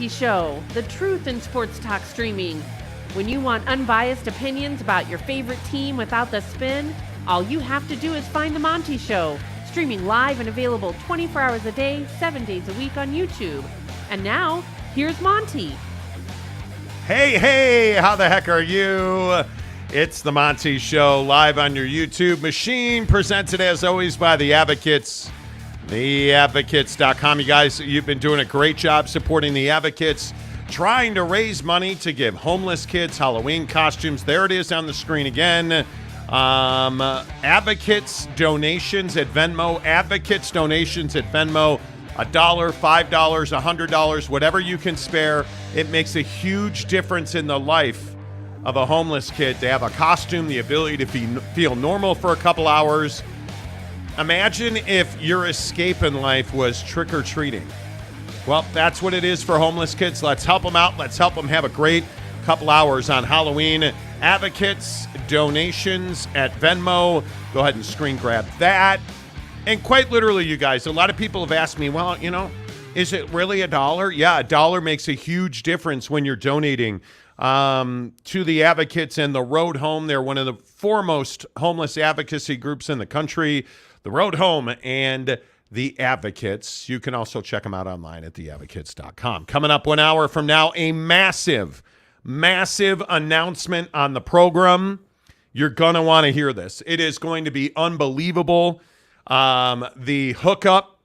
Monty Show, the truth in sports talk streaming. When you want unbiased opinions about your favorite team without the spin, all you have to do is find the Monty Show, streaming live and available 24 hours a day, 7 days a week on YouTube. And now, here's Monty. Hey, how the heck are you? It's the Monty Show, live on your YouTube machine, presented as always by The Advocates, theadvocates.com. You guys, you've been doing a great job supporting The Advocates, trying to raise money to give homeless kids Halloween costumes. There it is on the screen again. Advocates donations at Venmo. Advocates donations at Venmo. $1, $5, $100, whatever you can spare. It makes a huge difference in the life of a homeless kid to have a costume, the ability to feel normal for a couple hours. Imagine if your escape in life was trick-or-treating. Well, that's what it is for homeless kids. Let's help them out. Let's help them have a great couple hours on Halloween. Advocates, donations at Venmo. Go ahead and screen grab that. And quite literally, you guys, a lot of people have asked me, well, is it really $1? Yeah, $1 makes a huge difference when you're donating to the Advocates and the Road Home. They're one of the foremost homeless advocacy groups in the country. The Road Home and The Advocates. You can also check them out online at theadvocates.com. Coming up 1 hour from now, a massive announcement on the program. You're going to want to hear this. It is going to be unbelievable. The hookup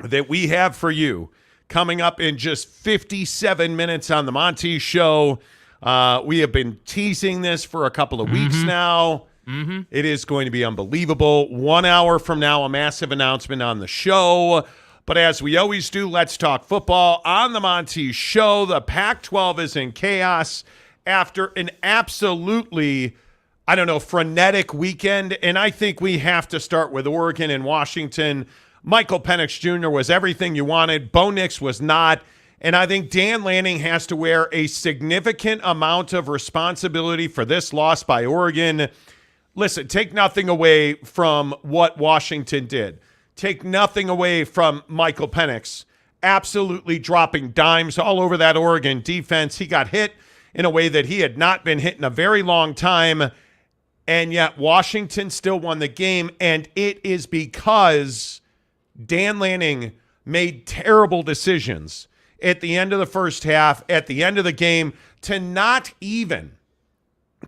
that we have for you coming up in just 57 minutes on the Monty Show. We have been teasing this for a couple of weeks now. It is going to be unbelievable. 1 hour from now, a massive announcement on the show. But as we always do, let's talk football on the Monty Show. The Pac-12 is in chaos after an absolutely, frenetic weekend. And I think we have to start with Oregon and Washington. Michael Penix Jr. was everything you wanted. Bo Nix was not. And I think Dan Lanning has to wear a significant amount of responsibility for this loss by Oregon. Listen, take nothing away from what Washington did. Take nothing away from Michael Penix absolutely dropping dimes all over that Oregon defense. He got hit in a way that he had not been hit in a very long time, and yet Washington still won the game, and it is because Dan Lanning made terrible decisions at the end of the first half, at the end of the game, to not even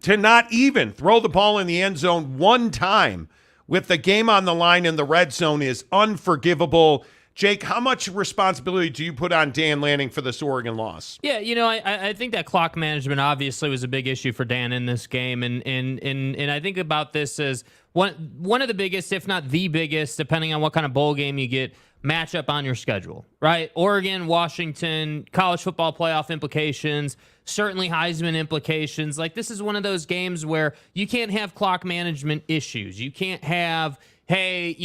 throw the ball in the end zone one time with the game on the line in the red zone is unforgivable. Jake, how much responsibility do you put on Dan Lanning for this Oregon loss? Yeah, I think that clock management obviously was a big issue for Dan in this game, and I think about this as one of the biggest, if not the biggest, depending on what kind of bowl game you get, matchup on your schedule, right? Oregon, Washington, college football playoff implications, certainly Heisman implications. Like, this is one of those games where you can't have clock management issues. You can't have, hey,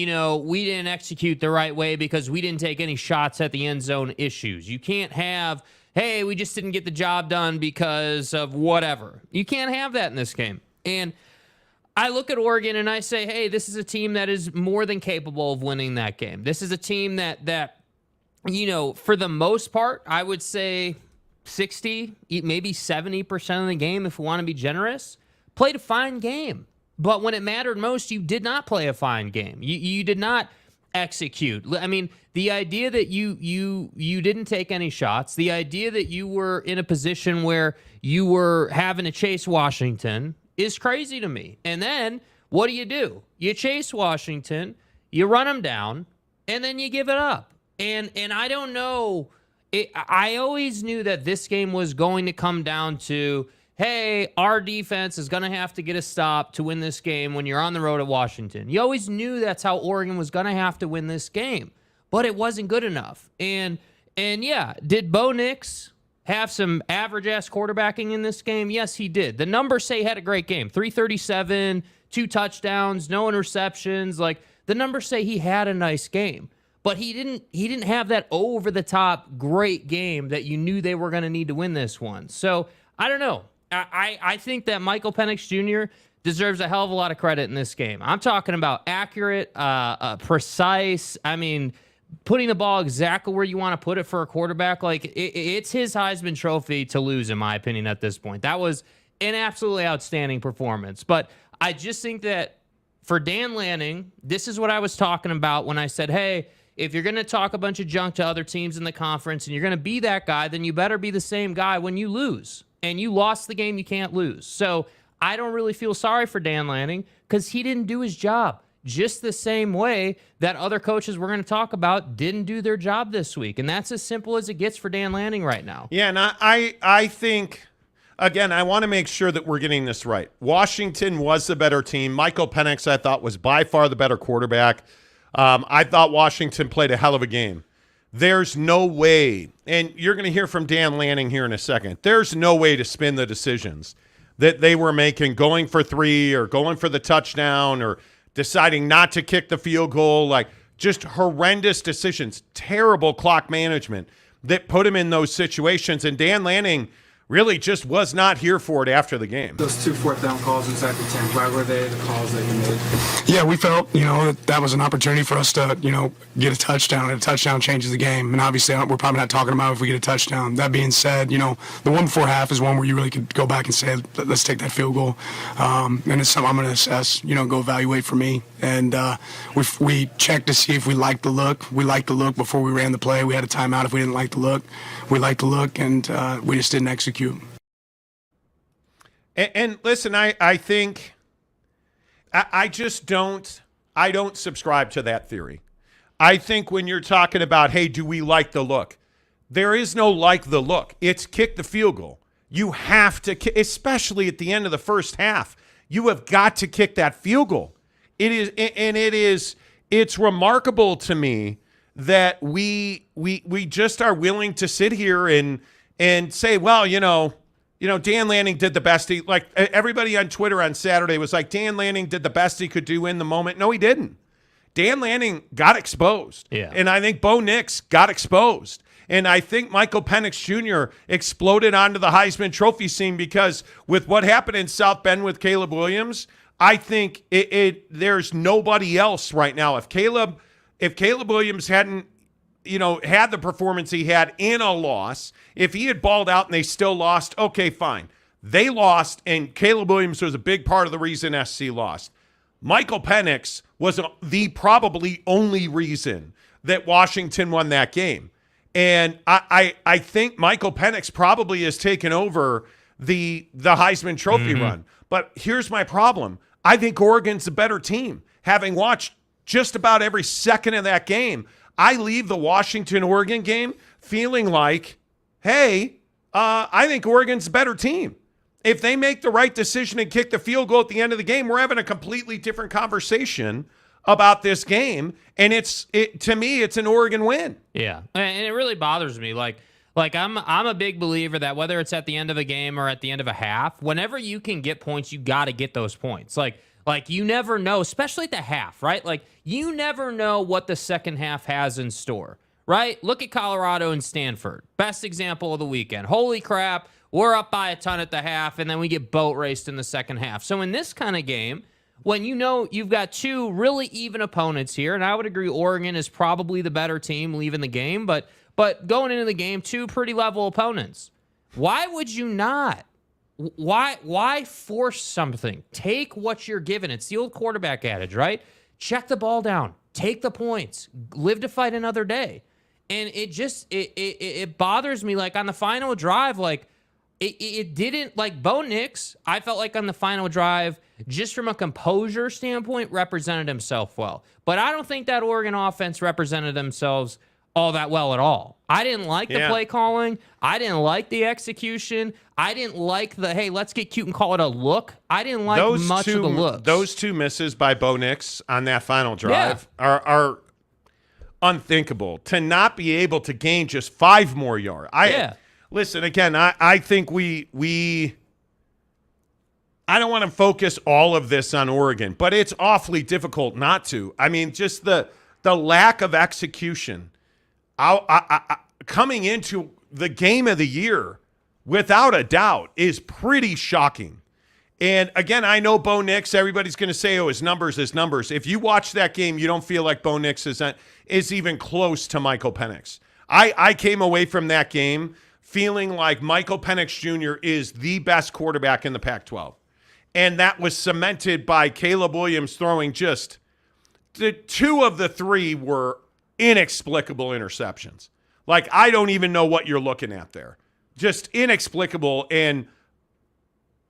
we didn't execute the right way because we didn't take any shots at the end zone issues. You can't have, hey, we just didn't get the job done because of whatever. You can't have that in this game. And I look at Oregon and I say, hey, this is a team that is more than capable of winning that game. This is a team that for the most part, I would say 60, maybe 70% of the game, if we want to be generous, played a fine game. But when it mattered most, you did not play a fine game. You did not execute. I mean, the idea that you didn't take any shots, the idea that you were in a position where you were having to chase Washington is crazy to me. And then what do? You chase Washington, you run them down, and then you give it up. And I don't know. I always knew that this game was going to come down to, hey, our defense is going to have to get a stop to win this game when you're on the road at Washington. You always knew that's how Oregon was going to have to win this game, but it wasn't good enough. And yeah, did Bo Nix have some average-ass quarterbacking in this game? Yes, he did. The numbers say he had a great game. 337, 2 touchdowns, no interceptions. Like, the numbers say he had a nice game. But he didn't have that over-the-top great game that you knew they were going to need to win this one. So, I don't know. I think that Michael Penix Jr. deserves a hell of a lot of credit in this game. I'm talking about accurate, precise. I mean, putting the ball exactly where you want to put it for a quarterback. Like, it's his Heisman Trophy to lose, in my opinion, at this point. That was an absolutely outstanding performance. But I just think that for Dan Lanning, this is what I was talking about when I said, hey, if you're going to talk a bunch of junk to other teams in the conference and you're going to be that guy, then you better be the same guy when you lose. And you lost the game you can't lose. So I don't really feel sorry for Dan Lanning because he didn't do his job. Just the same way that other coaches we're going to talk about didn't do their job this week. And that's as simple as it gets for Dan Lanning right now. Yeah, and I think, again, I want to make sure that we're getting this right. Washington was the better team. Michael Penix, I thought, was by far the better quarterback. I thought Washington played a hell of a game. There's no way, and you're going to hear from Dan Lanning here in a second, there's no way to spin the decisions that they were making, going for 3 or going for the touchdown or deciding not to kick the field goal, like just horrendous decisions, terrible clock management that put him in those situations. And Dan Lanning really just was not here for it after the game. Those 2 fourth-down calls inside the 10, why were they the calls that you made? Yeah, we felt, that was an opportunity for us to, get a touchdown, and a touchdown changes the game. And obviously, we're probably not talking about if we get a touchdown. That being said, the one before half is one where you really could go back and say, let's take that field goal. And it's something I'm going to assess, go evaluate for me. And we checked to see if we liked the look. We liked the look before we ran the play. We had a timeout if we didn't like the look. We liked the look, and we just didn't execute. And listen, I think I just don't subscribe to that theory. I think when you're talking about, hey, do we like the look? There is no like the look. It's kick the field goal. You have to kick, especially at the end of the first half. You have got to kick that field goal. It's remarkable to me that we just are willing to sit here and say, well, Dan Lanning did the best. Everybody on Twitter on Saturday was like, Dan Lanning did the best he could do in the moment. No, he didn't. Dan Lanning got exposed. Yeah. And I think Bo Nix got exposed. And I think Michael Penix Jr. exploded onto the Heisman Trophy scene because with what happened in South Bend with Caleb Williams, I think there's nobody else right now. If Caleb Williams hadn't, had the performance he had in a loss, if he had balled out and they still lost, okay, fine. They lost, and Caleb Williams was a big part of the reason SC lost. Michael Penix was the probably only reason that Washington won that game. And I think Michael Penix probably has taken over the Heisman Trophy run. But here's my problem. I think Oregon's a better team. Having watched just about every second of that game, I leave the Washington-Oregon game feeling like, hey, I think Oregon's a better team. If they make the right decision and kick the field goal at the end of the game, we're having a completely different conversation about this game. And to me, it's an Oregon win. Yeah, and it really bothers me. Like I'm a big believer that whether it's at the end of a game or at the end of a half, whenever you can get points, you got to get those points. Like you never know, especially at the half, right? Like you never know what the second half has in store, right? Look at Colorado and Stanford. Best example of the weekend. Holy crap, we're up by a ton at the half, and then we get boat raced in the second half. So in this kind of game, when you've got 2 really even opponents here, and I would agree Oregon is probably the better team leaving the game, but going into the game, 2 pretty level opponents. Why would you not? Why force something? Take what you're given. It's the old quarterback adage, right? Check the ball down. Take the points. Live to fight another day. And it bothers me. Like on the final drive, like it didn't, like Bo Nix, I felt like on the final drive, just from a composure standpoint, represented himself well. But I don't think that Oregon offense represented themselves all that well at all. I didn't like the play calling. I didn't like the execution. I didn't like the, hey, let's get cute and call it a look. I didn't like much of the looks. Those 2 misses by Bo Nix on that final drive are unthinkable. To not be able to gain just 5 more yards. Listen, again, I think I don't want to focus all of this on Oregon, but it's awfully difficult not to. I mean, just the lack of execution. Coming into the game of the year, without a doubt, is pretty shocking. And again, I know Bo Nix, everybody's going to say, oh, his numbers. If you watch that game, you don't feel like Bo Nix is even close to Michael Penix. I came away from that game feeling like Michael Penix Jr. is the best quarterback in the Pac-12. And that was cemented by Caleb Williams throwing just the 2 of the 3 were inexplicable interceptions. Like, I don't even know what you're looking at there. Just inexplicable. And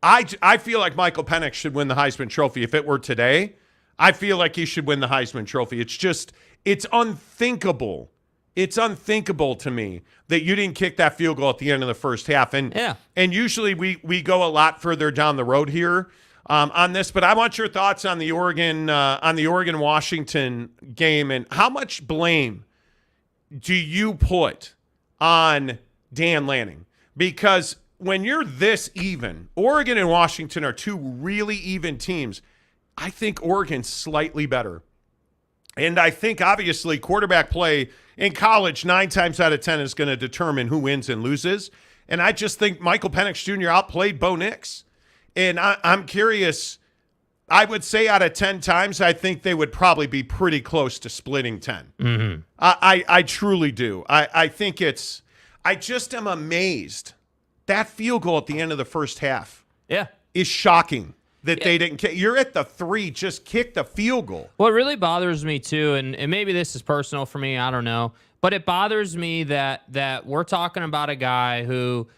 I feel like Michael Penix should win the Heisman Trophy. If it were today, I feel like he should win the Heisman Trophy. It's unthinkable. It's unthinkable to me that you didn't kick that field goal at the end of the first half. And usually we go a lot further down the road here on this, but I want your thoughts on the Oregon-Washington game and how much blame do you put on Dan Lanning? Because when you're this even, Oregon and Washington are 2 really even teams. I think Oregon's slightly better. And I think, obviously, quarterback play in college 9 times out of 10 is going to determine who wins and loses. And I just think Michael Penix Jr. outplayed Bo Nix. And I'm curious, I would say out of 10 times, I think they would probably be pretty close to splitting 10. Mm-hmm. I truly do. I think I just am amazed. That field goal at the end of the first half is shocking that they didn't kick. You're at the 3, just kick the field goal. What really bothers me, too, and maybe this is personal for me, I don't know, but it bothers me that we're talking about a guy who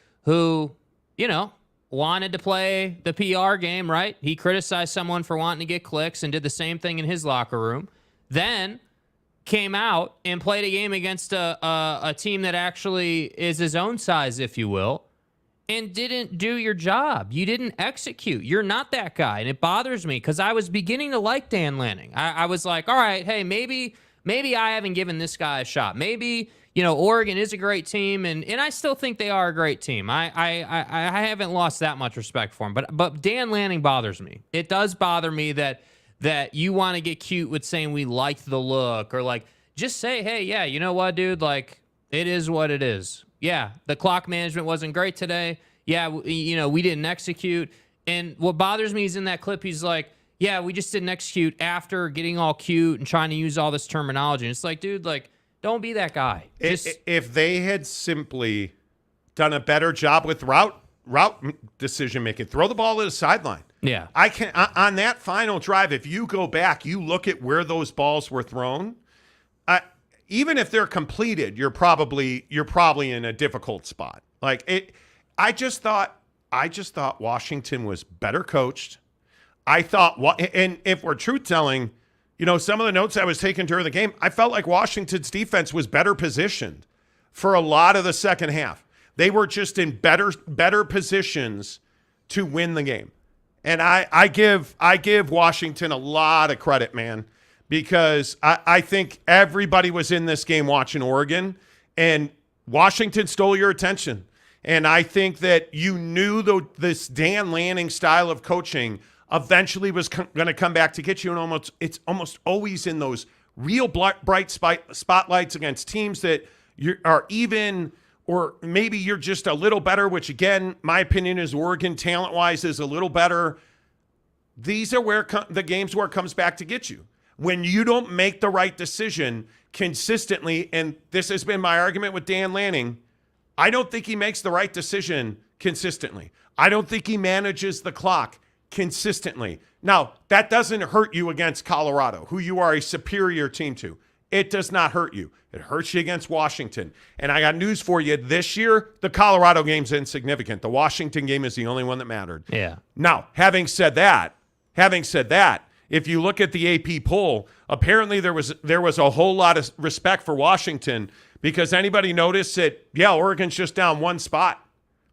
wanted to play the PR game, right? He criticized someone for wanting to get clicks and did the same thing in his locker room. Then came out and played a game against a team that actually is his own size, if you will, and didn't do your job. You didn't execute. You're not that guy. And it bothers me because I was beginning to like Dan Lanning. I was like, all right, hey, maybe I haven't given this guy a shot. Maybe, Oregon is a great team, and I still think they are a great team. I haven't lost that much respect for him. But Dan Lanning bothers me. It does bother me that you want to get cute with saying we liked the look, or like just say, hey, yeah, you know what, dude? Like, it is what it is. Yeah, the clock management wasn't great today. Yeah, we didn't execute. And what bothers me is in that clip, he's like, yeah, we just didn't execute after getting all cute and trying to use all this terminology. And it's like, dude, like, don't be that guy. If they had simply done a better job with route decision making, throw the ball to the sideline. Yeah. On that final drive, if you go back, you look at where those balls were thrown, even if they're completed, you're probably in a difficult spot. Like I just thought Washington was better coached. I thought, and if we're truth telling, some of the notes I was taking during the game, I felt like Washington's defense was better positioned for a lot of the second half. They were just in better positions to win the game. And I give Washington a lot of credit, man, because I think everybody was in this game watching Oregon, and Washington stole your attention. And I think that you knew this Dan Lanning style of coaching eventually was going to come back to get you. And it's almost always in those real bright spotlights against teams that are even, or maybe you're just a little better, which again, my opinion is Oregon talent-wise is a little better. These are where the games where it comes back to get you. When you don't make the right decision consistently, and this has been my argument with Dan Lanning, I don't think he makes the right decision consistently. I don't think he manages the clock consistently. Now, that doesn't hurt you against Colorado, who you are a superior team to. It does not hurt you. It hurts you against Washington. And I got news for you. This year, the Colorado game's insignificant. The Washington game is the only one that mattered. Yeah. Now, having said that, if you look at the AP poll, apparently there was a whole lot of respect for Washington because anybody noticed that, Oregon's just down 1 spot.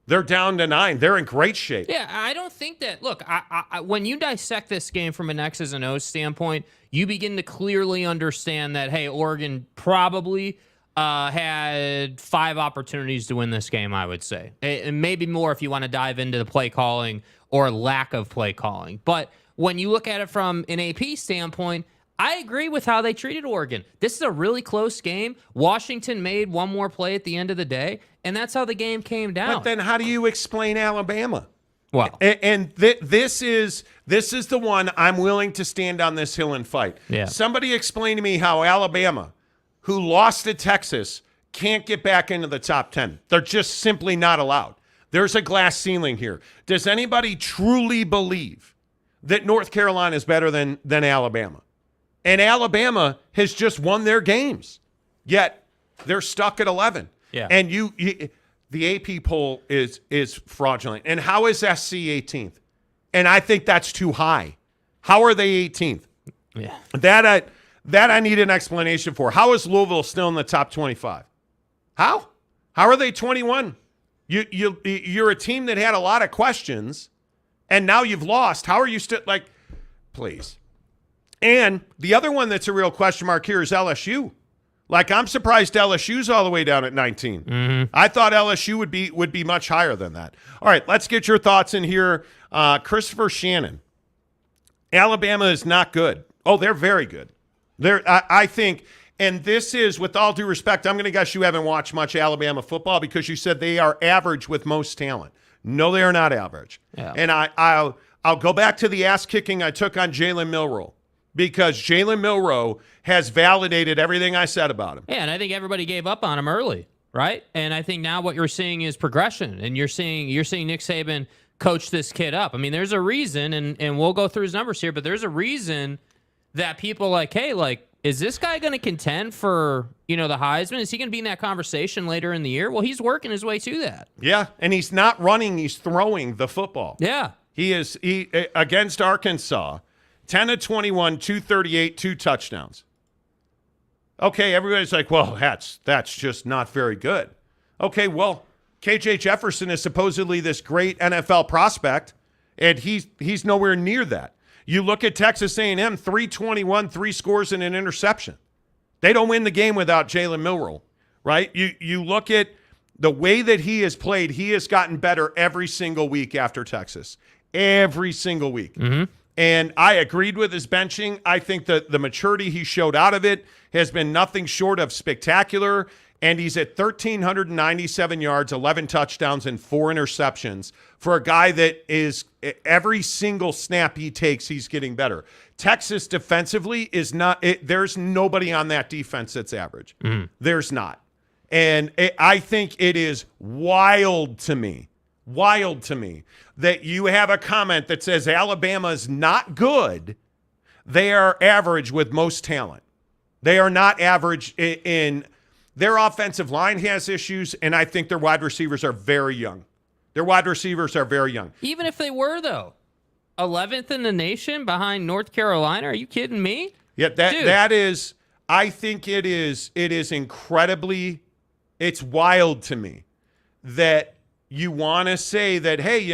They're down to 9. They're in great shape. Yeah, I don't think that. Look, I when you dissect this game from an X's and O's standpoint, you begin to clearly understand that, hey, Oregon probably had 5 opportunities to win this game, I would say. And maybe more if you want to dive into the play calling or lack of play calling. But when you look at it from an AP standpoint, I agree with how they treated Oregon. This is a really close game. Washington made one more play at the end of the day, and that's how the game came down. But then how do you explain Alabama? Wow. And this is the one I'm willing to stand on this hill and fight. Yeah. Somebody explain to me how Alabama, who lost to Texas, can't get back into the top 10. They're just simply not allowed. There's a glass ceiling here. Does anybody truly believe that North Carolina is better than Alabama? And Alabama has just won their games, yet they're stuck at 11. Yeah. And the AP poll is fraudulent. And how is SC 18th? And I think that's too high. How are they 18th? Yeah. That I need an explanation for. How is Louisville still in the top 25? How? How are they 21? You're a team that had a lot of questions, and now you've lost. How are you still please? And the other one that's a real question mark here is LSU. I'm surprised LSU's all the way down at 19. Mm-hmm. I thought LSU would be much higher than that. All right, let's get your thoughts in here. Christopher Shannon. Alabama is not good. Oh, they're very good. I think, and this is, with all due respect, I'm going to guess you haven't watched much Alabama football because you said they are average with most talent. No, they are not average. Yeah. And I'll go back to the ass kicking I took on Jalen Milroe, because Jalen Milroe has validated everything I said about him. Yeah, and I think everybody gave up on him early, right? And I think now what you're seeing is progression, and you're seeing Nick Saban coach this kid up. I mean, there's a reason, and we'll go through his numbers here, but there's a reason that people is this guy going to contend for, the Heisman? Is he going to be in that conversation later in the year? Well, he's working his way to that. Yeah, and he's not running, he's throwing the football. Yeah. He against Arkansas, 10 of 21, 238, 2 touchdowns. Okay, everybody's like, well, that's just not very good. Okay, well, KJ Jefferson is supposedly this great NFL prospect, and he's nowhere near that. You look at Texas A&M, 321, 3 scores and an interception. They don't win the game without Jalen Milroe, right? You look at the way that he has played, he has gotten better every single week after Texas. Every single week. Mm-hmm. And I agreed with his benching. I think that the maturity he showed out of it has been nothing short of spectacular. And he's at 1,397 yards, 11 touchdowns, and 4 interceptions for a guy that is every single snap he takes, he's getting better. Texas defensively is not – there's nobody on that defense that's average. Mm-hmm. There's not. And I think it is wild to me that you have a comment that says Alabama is not good. They are average with most talent. They are not average in their offensive line has issues, and I think their wide receivers are very young. Even if they were, though, 11th in the nation behind North Carolina, are you kidding me? Yeah, that is. I think it is incredibly. It's wild to me that you want to say that, hey,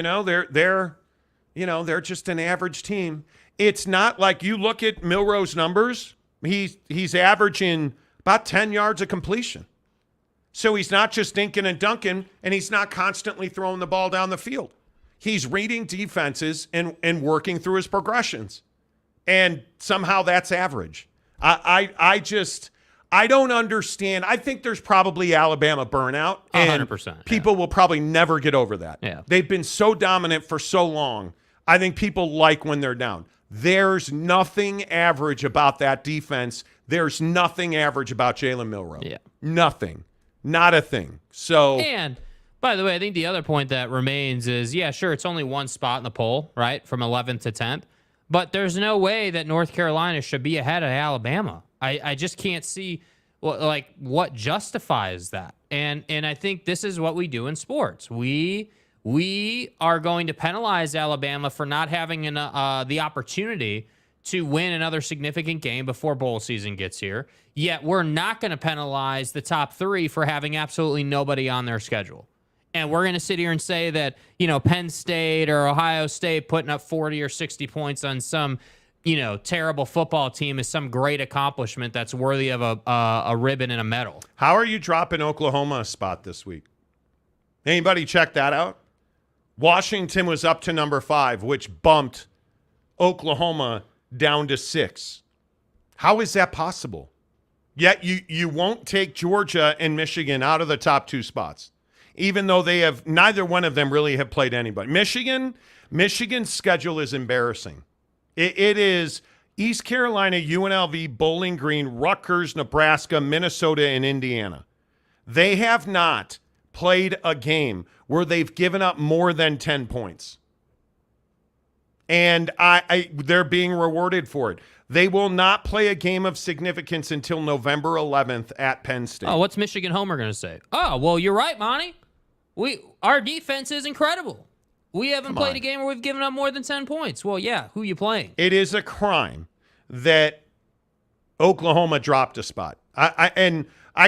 they're just an average team. It's not like you look at Milroe's numbers. He's averaging about 10 yards of completion. So he's not just dinking and dunking, and he's not constantly throwing the ball down the field. He's reading defenses and working through his progressions. And somehow that's average. I don't understand. I think there's probably Alabama burnout. 100%. People will probably never get over that. Yeah. They've been so dominant for so long. I think people like when they're down. There's nothing average about that defense. There's nothing average about Jalen Milroe. Yeah. Nothing. Not a thing. So. And, by the way, I think the other point that remains is, yeah, sure, it's only one spot in the poll, right, from 11th to 10th. But there's no way that North Carolina should be ahead of Alabama. I just can't see what justifies that. And I think this is what we do in sports. We are going to penalize Alabama for not having the opportunity to win another significant game before bowl season gets here. Yet we're not going to penalize the top 3 for having absolutely nobody on their schedule. And we're going to sit here and say that, Penn State or Ohio State putting up 40 or 60 points on some, terrible football team is some great accomplishment that's worthy of a ribbon and a medal. How are you dropping Oklahoma a spot this week? Anybody check that out? Washington was up to number 5, which bumped Oklahoma down to 6. How is that possible? Yet you won't take Georgia and Michigan out of the top 2 spots. even though neither one of them really have played anybody. Michigan's schedule is embarrassing. It is East Carolina, UNLV, Bowling Green, Rutgers, Nebraska, Minnesota, and Indiana. They have not played a game where they've given up more than 10 points. And they're being rewarded for it. They will not play a game of significance until November 11th at Penn State. Oh, what's Michigan Homer going to say? Oh, well, you're right, Monty. Our defense is incredible. We haven't played a game where we've given up more than 10 points. Well, yeah, who are you playing? It is a crime that Oklahoma dropped a spot. I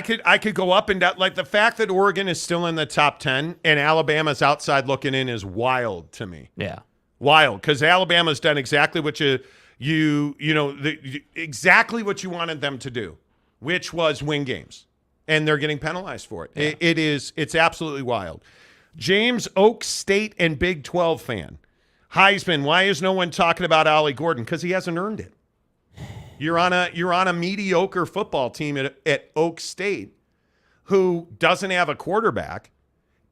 could go up and down. Like, the fact that Oregon is still in the top 10 and Alabama's outside looking in is wild to me. Yeah. Wild, because Alabama's done exactly what exactly what you wanted them to do, which was win games, and they're getting penalized for it. Yeah. It's absolutely wild. James, Oak State and Big 12 fan. Heisman, why is no one talking about Ollie Gordon? Because he hasn't earned it. You're on a mediocre football team at Oak State who doesn't have a quarterback,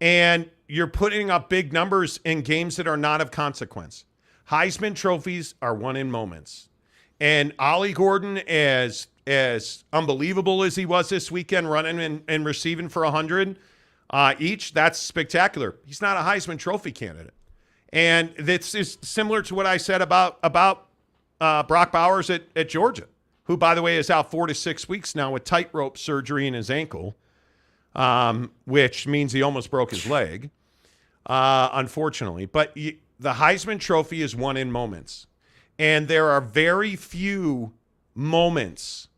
and you're putting up big numbers in games that are not of consequence. Heisman trophies are won in moments. And Ollie Gordon, as unbelievable as he was this weekend, running and receiving for 100 each, that's spectacular. He's not a Heisman Trophy candidate. And this is similar to what I said about Brock Bowers at Georgia, who, by the way, is out 4 to 6 weeks now with tightrope surgery in his ankle, which means he almost broke his leg, unfortunately. But the Heisman Trophy is won in moments. And there are very few moments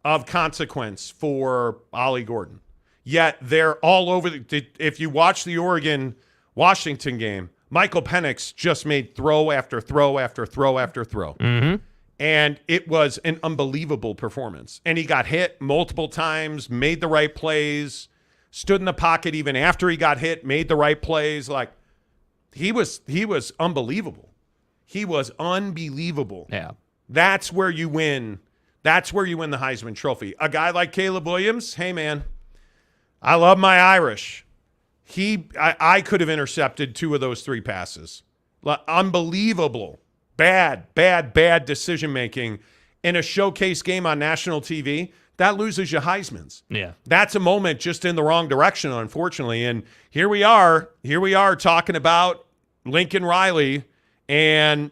of consequence for Ollie Gordon. Yet they're all over. If you watch the Oregon-Washington game, Michael Penix just made throw after throw after throw after throw. Mm-hmm. And it was an unbelievable performance. And he got hit multiple times, made the right plays, stood in the pocket even after he got hit, made the right plays. Like, he was unbelievable. He was unbelievable. Yeah. That's where you win. That's where you win the Heisman Trophy. A guy like Caleb Williams, hey, man, I love my Irish. I could have intercepted 2 of those 3 passes. Unbelievable. Bad decision-making in a showcase game on national TV. That loses you Heismans. Yeah. That's a moment just in the wrong direction, unfortunately. And here we are talking about Lincoln Riley and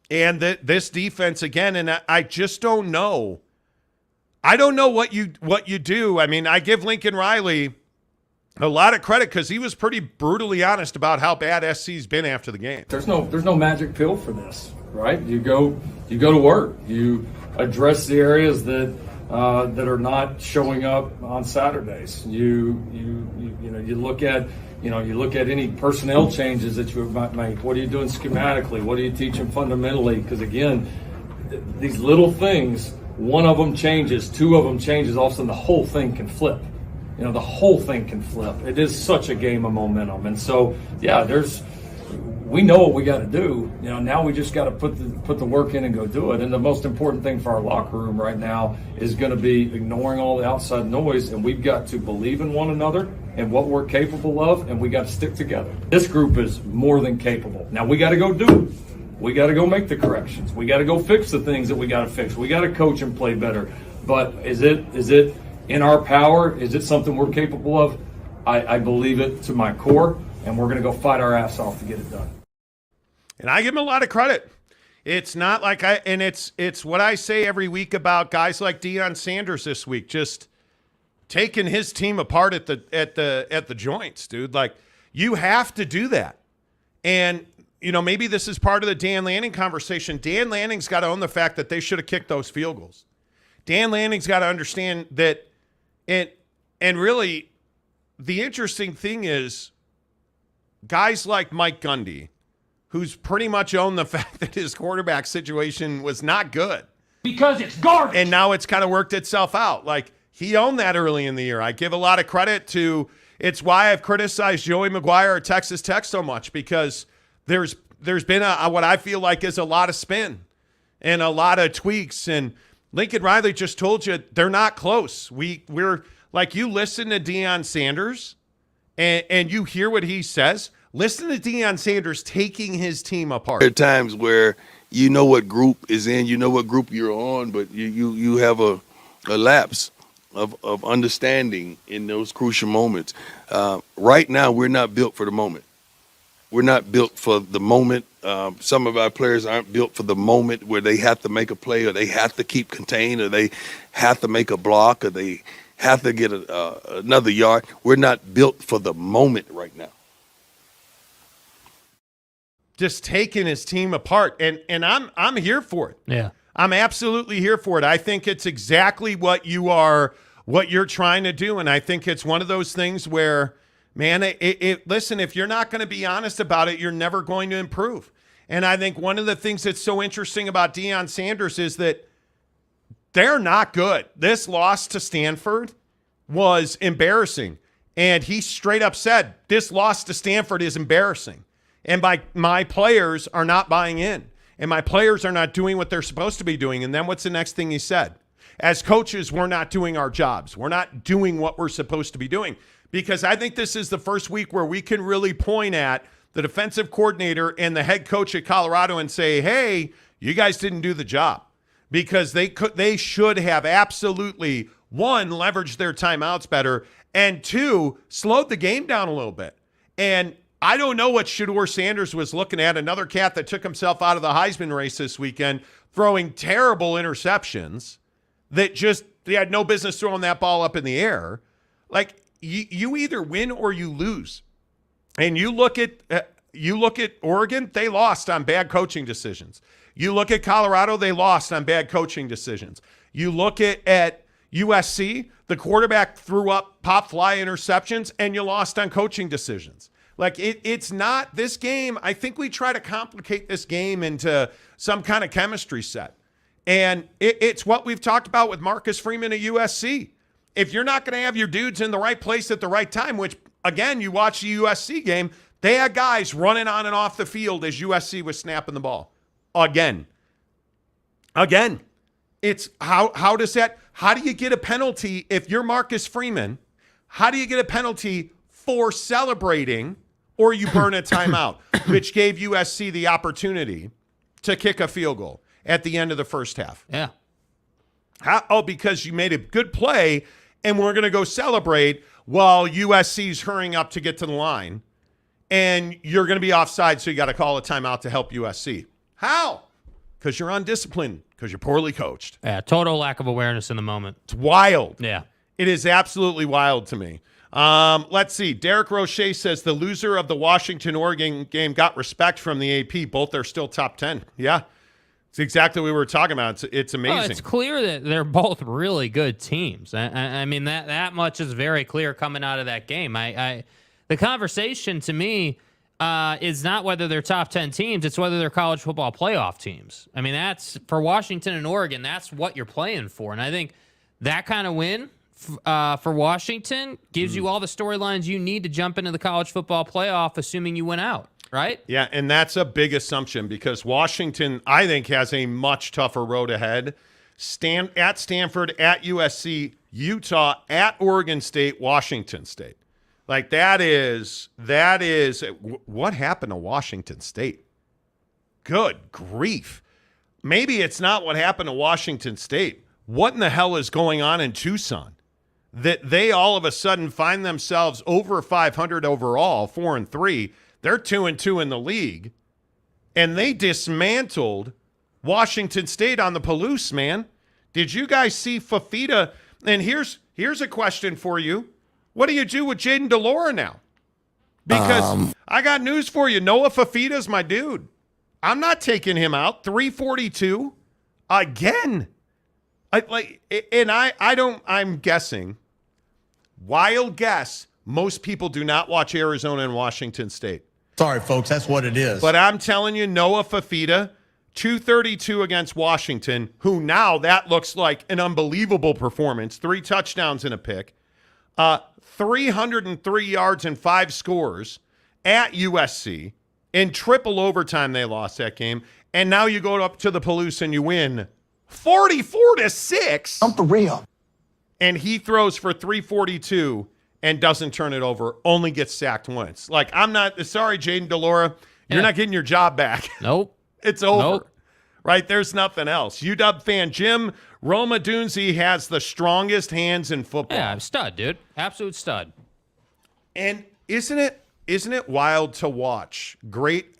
this defense again. And I just don't know. I don't know what you do. I mean, I give Lincoln Riley a lot of credit because he was pretty brutally honest about how bad SC's been after the game. There's no magic pill for this, right? You go to work. You address the areas that are not showing up on Saturdays. You look at any personnel changes that you might make. What are you doing schematically? What are you teaching fundamentally? Because again, these little things, one of them changes, 2 of them changes, all of a sudden the whole thing can flip. The whole thing can flip. It is such a game of momentum. And so, yeah, we know what we got to do. Now we just got to put the work in and go do it. And the most important thing for our locker room right now is going to be ignoring all the outside noise, and we've got to believe in one another and what we're capable of, and we got to stick together. This group is more than capable. Now we got to go do it. We got to go make the corrections. We got to go fix the things that we got to fix. We got to coach and play better. But is it in our power? Is it something we're capable of? I believe it to my core, and we're going to go fight our ass off to get it done. And I give him a lot of credit. It's not like it's what I say every week about guys like Deion Sanders this week, just taking his team apart at the joints, dude. Like, you have to do that. And maybe this is part of the Dan Lanning conversation. Dan Lanning's got to own the fact that they should have kicked those field goals. Dan Lanning's got to understand that. And really, the interesting thing is guys like Mike Gundy, who's pretty much owned the fact that his quarterback situation was not good. Because it's garbage. And now it's kind of worked itself out. Like, he owned that early in the year. I give a lot of credit to – it's why I've criticized Joey McGuire at Texas Tech so much, because there's been what I feel like is a lot of spin and a lot of tweaks. And Lincoln Riley just told you they're not close. We're – like, you listen to Deion Sanders, and you hear what he says, listen to Deion Sanders taking his team apart. There are times where you know what group is in, you know what group you're on, but you have a lapse of understanding in those crucial moments. Right now, we're not built for the moment. We're not built for the moment. Some of our players aren't built for the moment where they have to make a play, or they have to keep contained, or they have to make a block, or they have to get another yard. We're not built for the moment right now. Just taking his team apart, and I'm here for it. Yeah, I'm absolutely here for it. I think it's exactly what you're trying to do, and I think it's one of those things where, man, listen, if you're not going to be honest about it, you're never going to improve. And I think one of the things that's so interesting about Deion Sanders is that they're not good. This loss to Stanford was embarrassing, and he straight up said, this loss to Stanford is embarrassing. And my players are not buying in, and my players are not doing what they're supposed to be doing. And then what's the next thing he said? As coaches, we're not doing our jobs. We're not doing what we're supposed to be doing. Because I think this is the first week where we can really point at the defensive coordinator and the head coach at Colorado and say, hey, you guys didn't do the job. Because they should have absolutely, one, leveraged their timeouts better, and two, slowed the game down a little bit. And I don't know what Shedeur Sanders was looking at, another cat that took himself out of the Heisman race this weekend, throwing terrible interceptions that just, they had no business throwing that ball up in the air. Like, you either win or you lose. And you look at Oregon, they lost on bad coaching decisions. You look at Colorado, they lost on bad coaching decisions. You look at USC, the quarterback threw up pop fly interceptions, and you lost on coaching decisions. Like, it's not this game. I think we try to complicate this game into some kind of chemistry set. And it's what we've talked about with Marcus Freeman at USC. If you're not going to have your dudes in the right place at the right time, which, again, you watch the USC game, they had guys running on and off the field as USC was snapping the ball. Again. It's how do you get a penalty if you're Marcus Freeman? How do you get a penalty for celebrating, or you burn a timeout, which gave USC the opportunity to kick a field goal at the end of the first half? Yeah. Because you made a good play, and we're going to go celebrate while USC's hurrying up to get to the line, and you're going to be offside, so you got to call a timeout to help USC. How? Because you're undisciplined, because you're poorly coached. Yeah, total lack of awareness in the moment. It's wild. Yeah. It is absolutely wild to me. Let's see. Derek Roche says the loser of the Washington-Oregon game got respect from the AP. Both are still top 10. Yeah. It's exactly what we were talking about. It's amazing. Well, it's clear that they're both really good teams. I mean, that much is very clear coming out of that game. The conversation to me is not whether they're top 10 teams. It's whether they're college football playoff teams. I mean, that's for Washington and Oregon. That's what you're playing for. And I think that kind of win for Washington gives you all the storylines you need to jump into the college football playoff, assuming you win out. Right? Yeah, and that's a big assumption because Washington, I think, has a much tougher road ahead. At Stanford, at USC, Utah, at Oregon State, Washington State. Like, that is what happened to Washington State? Good grief. Maybe it's not what happened to Washington State. What in the hell is going on in Tucson? That they all of a sudden find themselves over 500 overall, 4-3. They're 2-2 in the league, and they dismantled Washington State on the Palouse, man. Did you guys see Fafita? And here's a question for you. What do you do with Jaden DeLora now? Because I got news for you. Noah Fafita's my dude. I'm not taking him out. 342 again. I'm guessing. Wild guess. Most people do not watch Arizona and Washington State. Sorry, folks, that's what it is. But I'm telling you, Noah Fafita, 232 against Washington, who now that looks like an unbelievable performance. 3 touchdowns and a pick. 303 yards and 5 scores at USC. In triple overtime, they lost that game. And now you go up to the Palouse and you win 44-6. I'm for real. And he throws for 342 and doesn't turn it over, only gets sacked once. Like, I'm not – sorry, Jaden DeLora, you're not getting your job back. Nope. It's over. Nope. Right? There's nothing else. UW fan Jim Roma Dunze has the strongest hands in football. Yeah, stud, dude. Absolute stud. And isn't it wild to watch great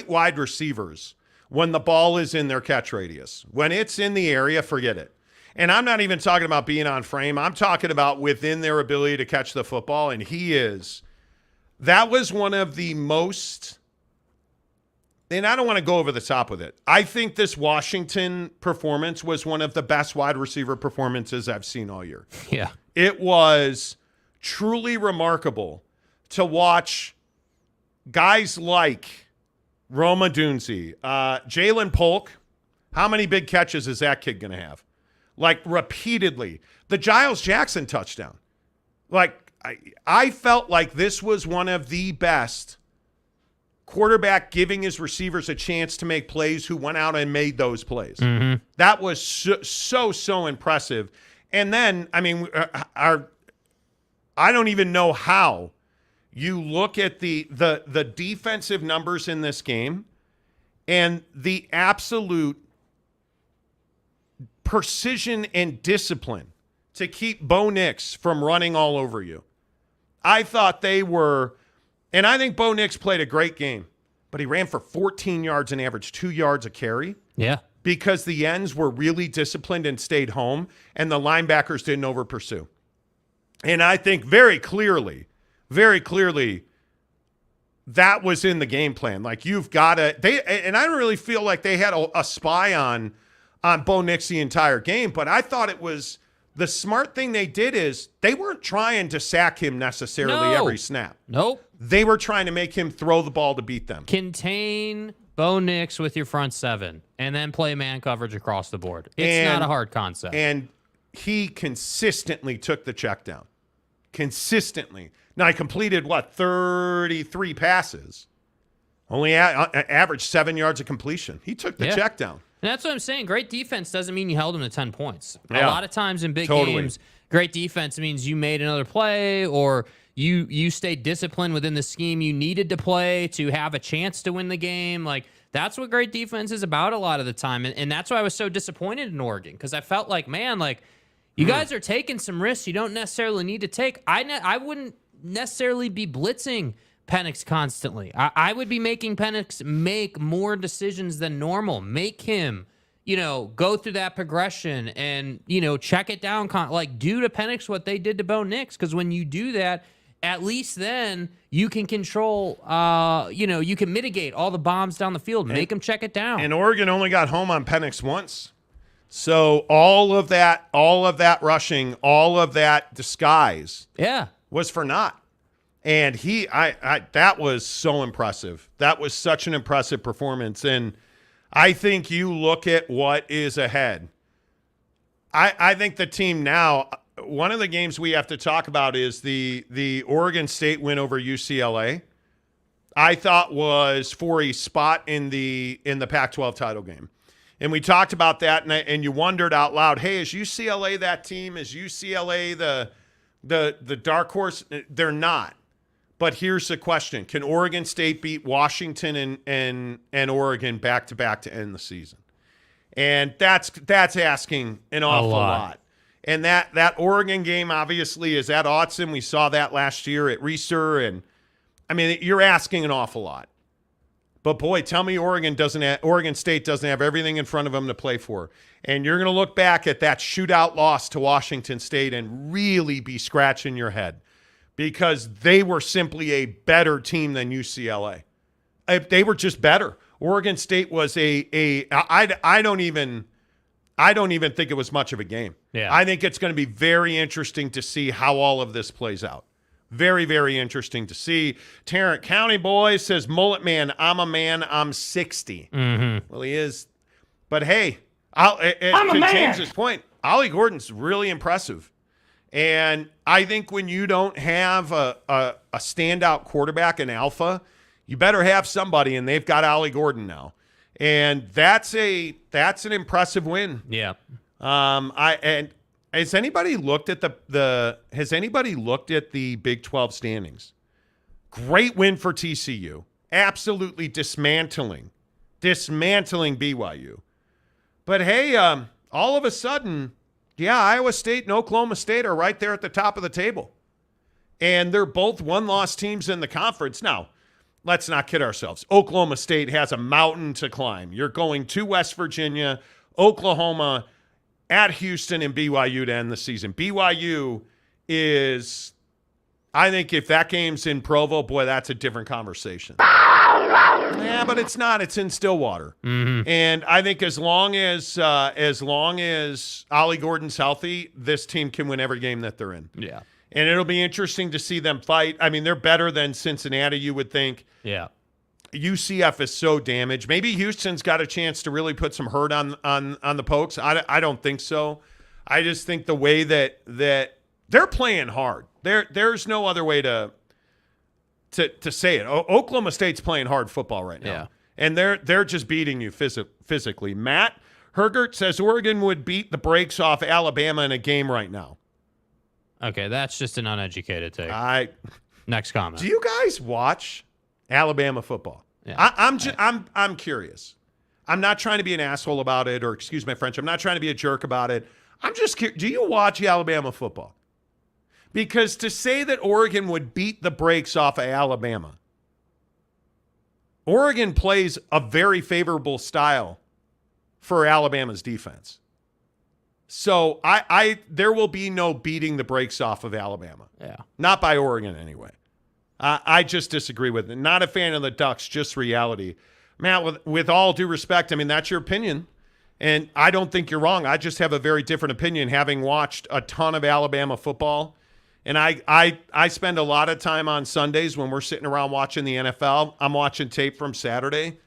wide receivers when the ball is in their catch radius? When it's in the area, forget it. And I'm not even talking about being on frame. I'm talking about within their ability to catch the football. And that was one of the most, and I don't want to go over the top with it. I think this Washington performance was one of the best wide receiver performances I've seen all year. Yeah. It was truly remarkable to watch guys like Roma Dunze, Jalen Polk. How many big catches is that kid going to have? Like, repeatedly. The Giles Jackson touchdown. Like, I felt like this was one of the best quarterback giving his receivers a chance to make plays who went out and made those plays. Mm-hmm. That was so impressive. And then, I mean, I don't even know how you look at the defensive numbers in this game and the absolute precision and discipline to keep Bo Nix from running all over you. I thought they were, and I think Bo Nix played a great game, but he ran for 14 yards and averaged 2 yards a carry. Yeah. Because the ends were really disciplined and stayed home, and the linebackers didn't over pursue. And I think very clearly, that was in the game plan. Like, you've got to, and I don't really feel like they had a spy on Bo Nix the entire game, but I thought it was the smart thing they did is they weren't trying to sack him necessarily every snap. Nope. They were trying to make him throw the ball to beat them. Contain Bo Nix with your front seven and then play man coverage across the board. It's not a hard concept. And he consistently took the check down. Consistently. Now, he completed, 33 passes. Only averaged 7 yards of completion. He took the check down. And that's what I'm saying. Great defense doesn't mean you held them to 10 points. A lot of times in big games, great defense means you made another play or you stayed disciplined within the scheme you needed to play to have a chance to win the game. Like, that's what great defense is about a lot of the time. And that's why I was so disappointed in Oregon, because I felt like, man, like, you guys are taking some risks you don't necessarily need to take. I wouldn't necessarily be blitzing Penix constantly. I would be making Penix make more decisions than normal. Make him, go through that progression and, check it down. Like, do to Penix what they did to Bo Nix, because when you do that, at least then you can control, you can mitigate all the bombs down the field. Make them check it down. And Oregon only got home on Penix once. So all of that rushing, all of that disguise was for naught. And that was so impressive. That was such an impressive performance. And I think you look at what is ahead. I think the team now, one of the games we have to talk about is the Oregon State win over UCLA. I thought was for a spot in the Pac-12 title game. And we talked about that, and you wondered out loud, hey, is UCLA that team? Is UCLA the dark horse? They're not. But here's the question. Can Oregon State beat Washington and Oregon back-to-back to end the season? And that's asking an awful lot. And that Oregon game, obviously, is at Autzen. We saw that last year at Reser. And, I mean, you're asking an awful lot. But, boy, tell me Oregon State doesn't have everything in front of them to play for. And you're going to look back at that shootout loss to Washington State and really be scratching your head, because they were simply a better team than UCLA. They were just better. Oregon State was I don't even think it was much of a game. Yeah. I think it's going to be very interesting to see how all of this plays out. Very, very interesting to see. Tarrant County boy says, Mullet Man, I'm 60. Mm-hmm. Well, he is. But, hey, to James's point, Ollie Gordon's really impressive. And I think when you don't have a standout quarterback, an alpha, you better have somebody, and they've got Ollie Gordon now. And that's an impressive win. Yeah. Has anybody looked at the Big 12 standings? Great win for TCU. Absolutely dismantling BYU. But hey, all of a sudden, Iowa State and Oklahoma State are right there at the top of the table. And they're both one-loss teams in the conference. Now, let's not kid ourselves. Oklahoma State has a mountain to climb. You're going to West Virginia, Oklahoma, at Houston, and BYU to end the season. BYU is, I think if that game's in Provo, boy, that's a different conversation. Yeah, but it's not. It's in Stillwater. Mm-hmm. And I think as long as Ollie Gordon's healthy, this team can win every game that they're in. Yeah. And it'll be interesting to see them fight. I mean, they're better than Cincinnati, you would think. Yeah. UCF is so damaged. Maybe Houston's got a chance to really put some hurt on the Pokes. I don't think so. I just think the way that they're playing hard. There's no other way to say it. Oklahoma State's playing hard football right now. Yeah. And they're just beating you physically. Matt Hergert says Oregon would beat the brakes off Alabama in a game right now. Okay, that's just an uneducated take. Next comment. Do you guys watch Alabama football? Yeah. I'm curious. I'm not trying to be an asshole about it, or excuse my French. I'm not trying to be a jerk about it. I'm just curious. Do you watch Alabama football? Because to say that Oregon would beat the brakes off of Alabama, Oregon plays a very favorable style for Alabama's defense. So there will be no beating the brakes off of Alabama. Yeah. Not by Oregon anyway. I just disagree with it. Not a fan of the Ducks, just reality. Matt, with all due respect, I mean, that's your opinion. And I don't think you're wrong. I just have a very different opinion, having watched a ton of Alabama football. And I spend a lot of time on Sundays when we're sitting around watching the NFL. I'm watching tape from Saturday,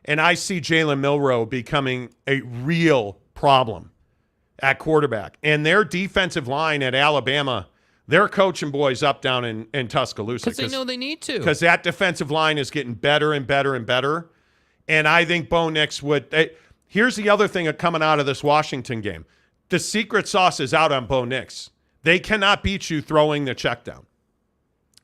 and I see Jalen Milroe becoming a real problem at quarterback. And their defensive line at Alabama, they're coaching boys up down in Tuscaloosa. Because they know they need to. Because that defensive line is getting better and better and better. And I think Bo Nix would here's the other thing coming out of this Washington game. The secret sauce is out on Bo Nix. They cannot beat you throwing the check down.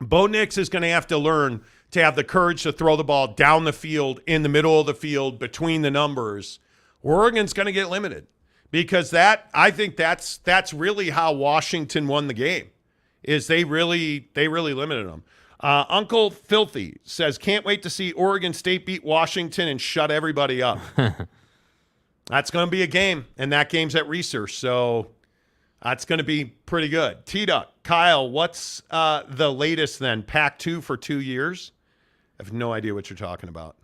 Bo Nix is going to have to learn to have the courage to throw the ball down the field, in the middle of the field, between the numbers. Oregon's going to get limited because I think that's really how Washington won the game. Is they really limited them. Uncle Filthy says, can't wait to see Oregon State beat Washington and shut everybody up. That's going to be a game, and that game's at Research, so that's going to be pretty good. T-Duck, Kyle, what's the latest then? Pac-2 for 2 years? I have no idea what you're talking about.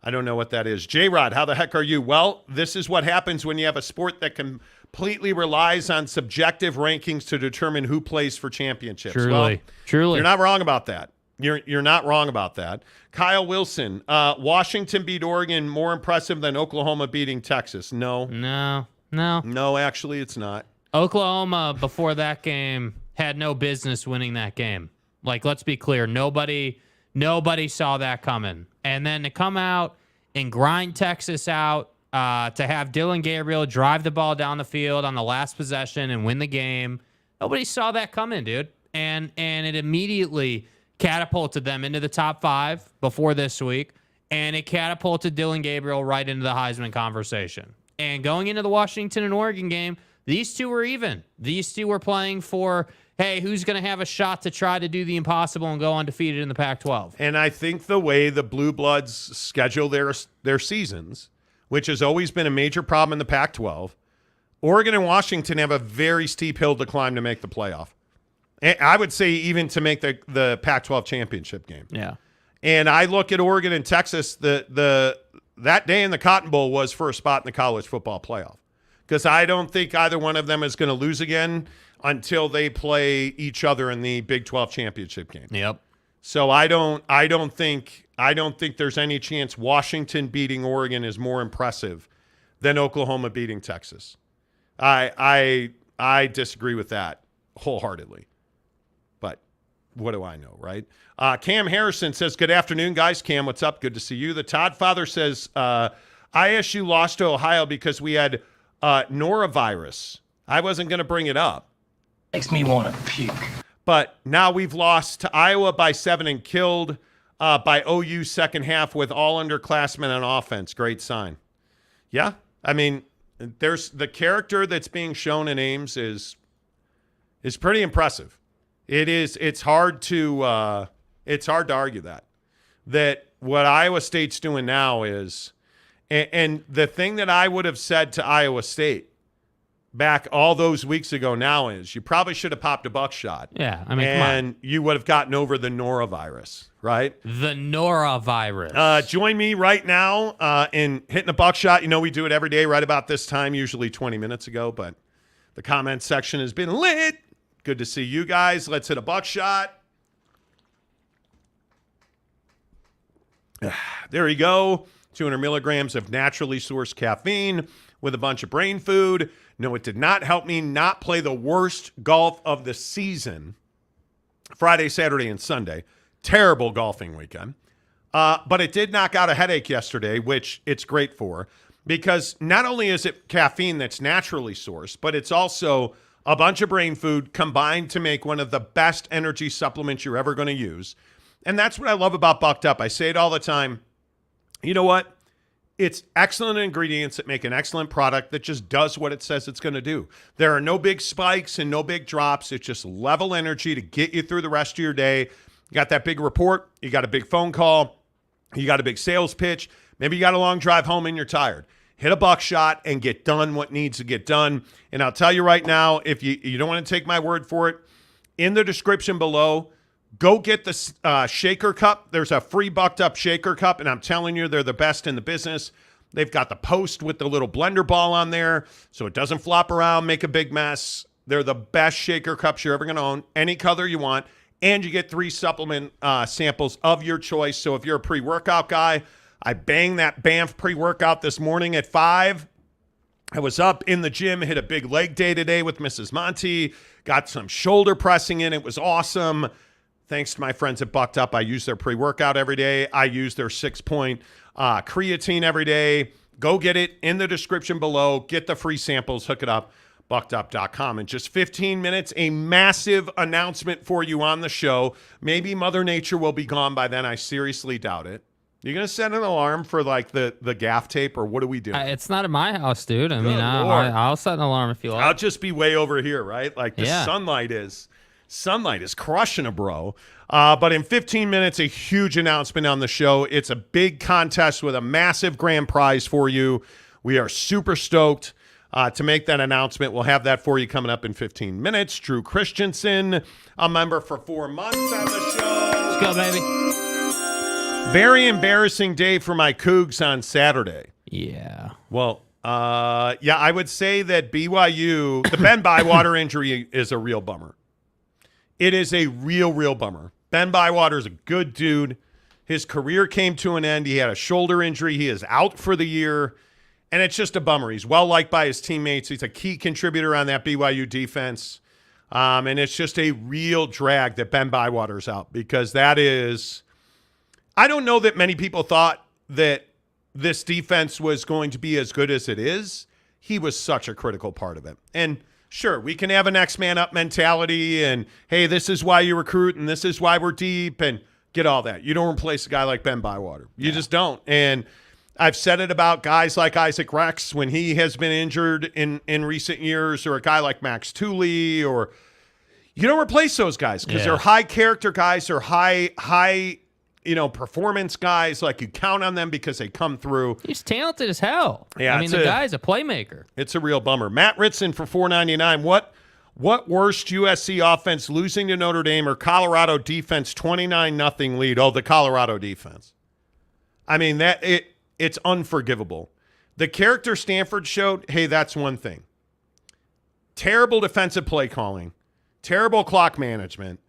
I don't know what that is. J-Rod, how the heck are you? Well, this is what happens when you have a sport that completely relies on subjective rankings to determine who plays for championships. Truly. You're not wrong about that. You're not wrong about that. Kyle Wilson, Washington beat Oregon more impressive than Oklahoma beating Texas. No. No, actually it's not. Oklahoma, before that game, had no business winning that game. Like, let's be clear. Nobody saw that coming. And then to come out and grind Texas out, to have Dylan Gabriel drive the ball down the field on the last possession and win the game, nobody saw that coming, dude. And it immediately catapulted them into the top 5 before this week, and it catapulted Dylan Gabriel right into the Heisman conversation. And going into the Washington and Oregon game, these two were even. These two were playing for, hey, who's going to have a shot to try to do the impossible and go undefeated in the Pac-12? And I think the way the Blue Bloods schedule their seasons, which has always been a major problem in the Pac-12, Oregon and Washington have a very steep hill to climb to make the playoff. I would say even to make the Pac-12 championship game. Yeah. And I look at Oregon and Texas, that day in the Cotton Bowl was for a spot in the college football playoff. Because I don't think either one of them is going to lose again until they play each other in the Big 12 championship game. Yep. So I don't think there's any chance Washington beating Oregon is more impressive than Oklahoma beating Texas. I disagree with that wholeheartily. But what do I know, right? Cam Harrison says, good afternoon, guys. Cam, what's up? Good to see you. The Todd Father says, ISU lost to Ohio because we had norovirus I wasn't going to bring it up. Makes me want to puke. But now we've lost to Iowa by 7 and killed by OU second half with all underclassmen on offense. Great sign. Yeah, I mean, there's the character that's being shown in Ames is pretty impressive. It is. It's hard to argue that what Iowa State's doing now is, and the thing that I would have said to Iowa State back all those weeks ago now is you probably should have popped a buckshot. Yeah, I mean, and you would have gotten over the norovirus, right? The norovirus. Join me right now in hitting a buckshot. You know, we do it every day right about this time, usually 20 minutes ago, but the comment section has been lit. Good to see you guys. Let's hit a buckshot. There you go. 200 milligrams of naturally sourced caffeine with a bunch of brain food. No, it did not help me not play the worst golf of the season Friday, Saturday, and Sunday. Terrible golfing weekend. But it did knock out a headache yesterday, which it's great for, because not only is it caffeine that's naturally sourced, but it's also a bunch of brain food combined to make one of the best energy supplements you're ever going to use. And that's what I love about Bucked Up. I say it all the time. You know what? It's excellent ingredients that make an excellent product that just does what it says it's going to do. There are no big spikes and no big drops. It's just level energy to get you through the rest of your day. You got that big report. You got a big phone call. You got a big sales pitch. Maybe you got a long drive home and you're tired. Hit a buckshot and get done what needs to get done. And I'll tell you right now, if you don't want to take my word for it, in the description below, go get the shaker cup. There's a free Bucked Up shaker cup, and I'm telling you, they're the best in the business. They've got the post with the little blender ball on there so it doesn't flop around, make a big mess. They're the best shaker cups you're ever going to own, any color you want, and you get 3 supplement samples of your choice. So if you're a pre-workout guy, I banged that Banff pre-workout this morning at 5. I was up in the gym, hit a big leg day today with Mrs. Monty, got some shoulder pressing in. It was awesome. Thanks to my friends at Bucked Up, I use their pre-workout every day. I use their 6-point creatine every day. Go get it in the description below. Get the free samples. Hook it up, buckedup.com. In just 15 minutes, a massive announcement for you on the show. Maybe Mother Nature will be gone by then. I seriously doubt it. You going to set an alarm for like the gaff tape, or what do we do? It's not at my house, dude. I mean, I'll set an alarm if you like. I'll just be way over here, right? Like the sunlight is crushing a bro. But in 15 minutes, a huge announcement on the show. It's a big contest with a massive grand prize for you. We are super stoked to make that announcement. We'll have that for you coming up in 15 minutes. Drew Christensen, a member for 4 months on the show. Let's go, baby. Very embarrassing day for my Cougs on Saturday. Yeah. Well, I would say that BYU, the Ben Bywater injury is a real bummer. It is a real bummer. Ben Bywater is a good dude. His career came to an end. He had a shoulder injury. He is out for the year, and it's just a bummer. He's well-liked by his teammates. He's a key contributor on that BYU defense, and it's just a real drag that Ben Bywater's out, because that is – I don't know that many people thought that this defense was going to be as good as it is. He was such a critical part of it. And – sure, we can have a next man up mentality and, hey, this is why you recruit and this is why we're deep, and get all that. You don't replace a guy like Ben Bywater. You just don't. And I've said it about guys like Isaac Rex when he has been injured in recent years, or a guy like Max Tooley, or you don't replace those guys because they're high character guys or high performance guys. Like, you count on them because they come through. He's talented as hell. Yeah, I mean, the guy's a playmaker. It's a real bummer. Matt Ritson for $4.99. What worst USC offense, losing to Notre Dame, or Colorado defense 29-0 lead? Oh, the Colorado defense. I mean, it's unforgivable. The character Stanford showed, hey, that's one thing. Terrible defensive play calling, terrible clock management.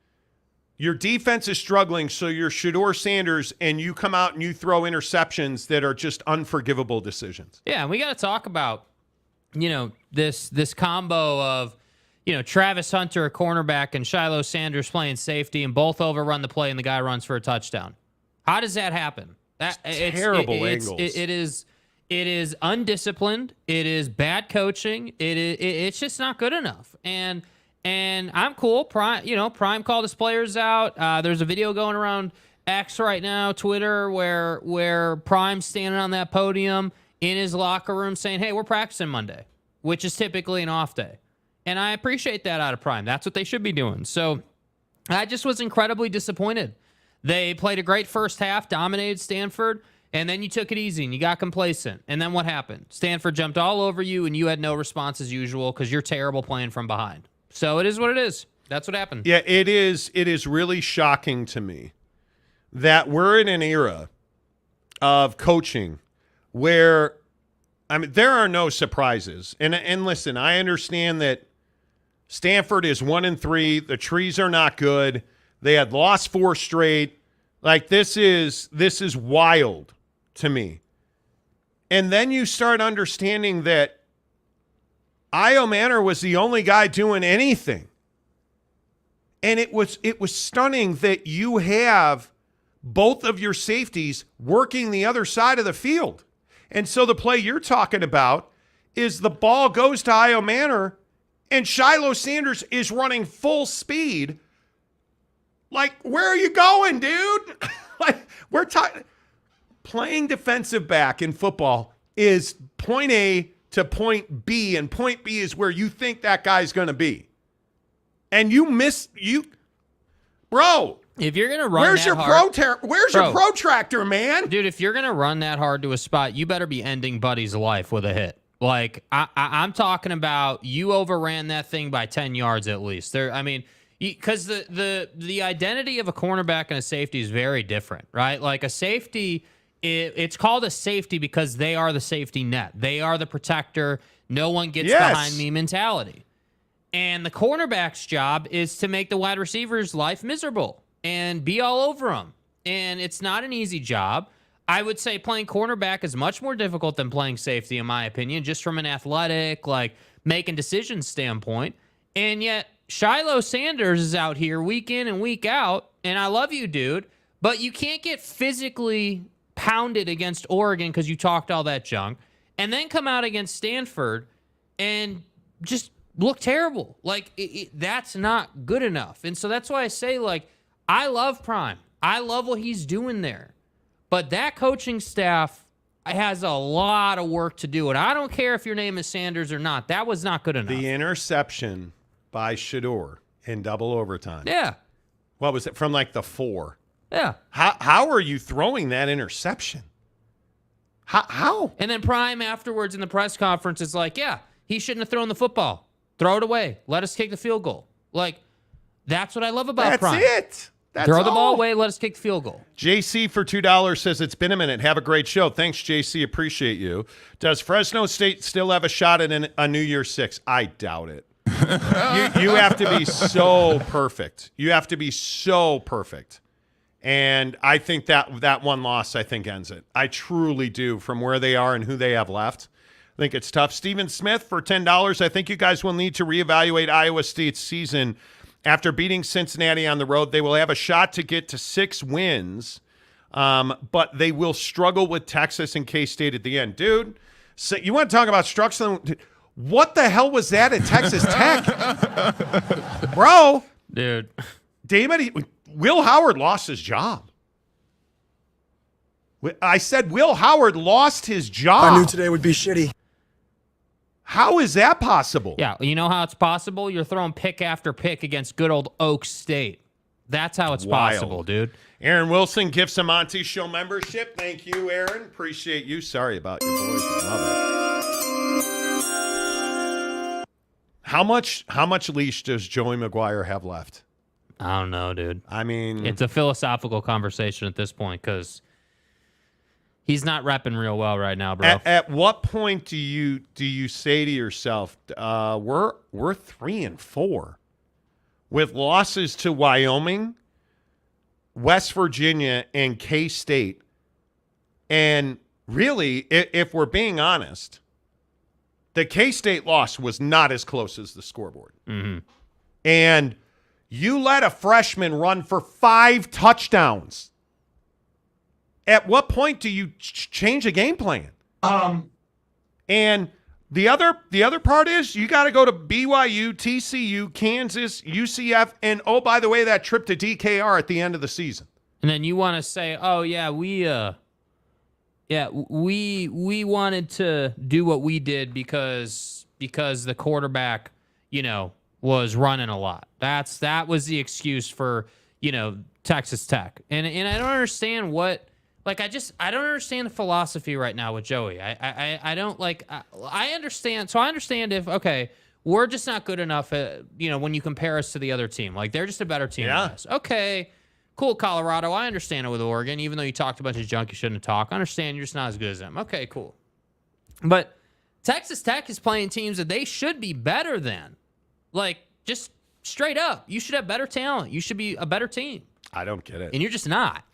Your defense is struggling, so you're Shedeur Sanders, and you come out and you throw interceptions that are just unforgivable decisions. Yeah, and we got to talk about, this combo of, Travis Hunter, a cornerback, and Shiloh Sanders playing safety, and both overrun the play, and the guy runs for a touchdown. How does that happen? Terrible angles. It It is undisciplined. It is bad coaching. It's just not good enough. And I'm cool. Prime called his players out. There's a video going around X right now, Twitter, where Prime's standing on that podium in his locker room saying, "Hey, we're practicing Monday," which is typically an off day. And I appreciate that out of Prime. That's what they should be doing. So I just was incredibly disappointed. They played a great first half, dominated Stanford, and then you took it easy and you got complacent. And then what happened? Stanford jumped all over you and you had no response as usual because you're terrible playing from behind. So it is what it is. That's what happened. Yeah, it is. It is really shocking to me that we're in an era of coaching where, I mean, there are no surprises. And listen, I understand that Stanford is 1-3. The trees are not good. They had lost 4 straight. Like, this is wild to me. And then you start understanding that Io Manor was the only guy doing anything. And it was stunning that you have both of your safeties working the other side of the field. And so the play you're talking about is the ball goes to Io Manor and Shiloh Sanders is running full speed. Like, where are you going, dude? Like, we're talking. Playing defensive back in football is point A to point B, and point B is where you think that guy's going to be. And bro. If you're gonna run, where's your protractor, man? Dude, if you're gonna run that hard to a spot, you better be ending Buddy's life with a hit. Like, I'm talking about you overran that thing by 10 yards at least. Because the identity of a cornerback and a safety is very different, right? Like a safety, it's called a safety because they are the safety net. They are the protector. No one gets behind me mentality. And the cornerback's job is to make the wide receiver's life miserable and be all over them. And it's not an easy job. I would say playing cornerback is much more difficult than playing safety, in my opinion, just from an athletic, like, making decisions standpoint. And yet, Shiloh Sanders is out here week in and week out, and I love you, dude, but you can't get physically pounded against Oregon because you talked all that junk, and then come out against Stanford and just look terrible. Like, that's not good enough. And so that's why I say, like, I love Prime. I love what he's doing there. But that coaching staff has a lot of work to do. And I don't care if your name is Sanders or not. That was not good enough. The interception by Shedeur in double overtime. Yeah. What was it? From like the 4. Yeah. How are you throwing that interception? How? And then Prime afterwards in the press conference is like, yeah, he shouldn't have thrown the football. Throw it away. Let us kick the field goal. Like, that's what I love about Prime. That's it. Throw the ball away, let us kick the field goal. JC for $2 says, it's been a minute. Have a great show. Thanks, JC. Appreciate you. Does Fresno State still have a shot at a New Year's Six? I doubt it. You have to be so perfect. You have to be so perfect. And I think that one loss, I think, ends it. I truly do, from where they are and who they have left. I think it's tough. Steven Smith for $10. I think you guys will need to reevaluate Iowa State's season. After beating Cincinnati on the road, they will have a shot to get to 6 wins, but they will struggle with Texas and K-State at the end. Dude, so you want to talk about structural? What the hell was that at Texas Tech? Bro. Dude. Will Howard lost his job. I said Will Howard lost his job. I knew today would be shitty. How is that possible? Yeah, you know how it's possible? You're throwing pick after pick against good old Oak State. That's how it's possible, dude. Aaron Wilson gifts a Monty Show membership. Thank you, Aaron. Appreciate you. Sorry about your boys. Love it. How much leash does Joey McGuire have left? I don't know, dude. I mean, it's a philosophical conversation at this point because he's not repping real well right now, bro. At what point do you say to yourself, we're 3-4 with losses to Wyoming, West Virginia, and K-State, and really, if we're being honest, the K-State loss was not as close as the scoreboard, and you let a freshman run for 5 touchdowns. At what point do you change a game plan? And the other part is you got to go to BYU, TCU, Kansas, UCF, and oh, by the way, that trip to DKR at the end of the season. And then you want to say, oh yeah, we wanted to do what we did because the quarterback, was running a lot. That was the excuse for, Texas Tech. And I don't understand I don't understand the philosophy right now with Joey. I don't I understand. So I understand if, okay, we're just not good enough when you compare us to the other team. Like, they're just a better team than us. Okay, cool, Colorado. I understand it with Oregon, even though you talked a bunch of junk you shouldn't have talked. I understand you're just not as good as them. Okay, cool. But Texas Tech is playing teams that they should be better than. Like, just straight up. You should have better talent. You should be a better team. I don't get it. And you're just not.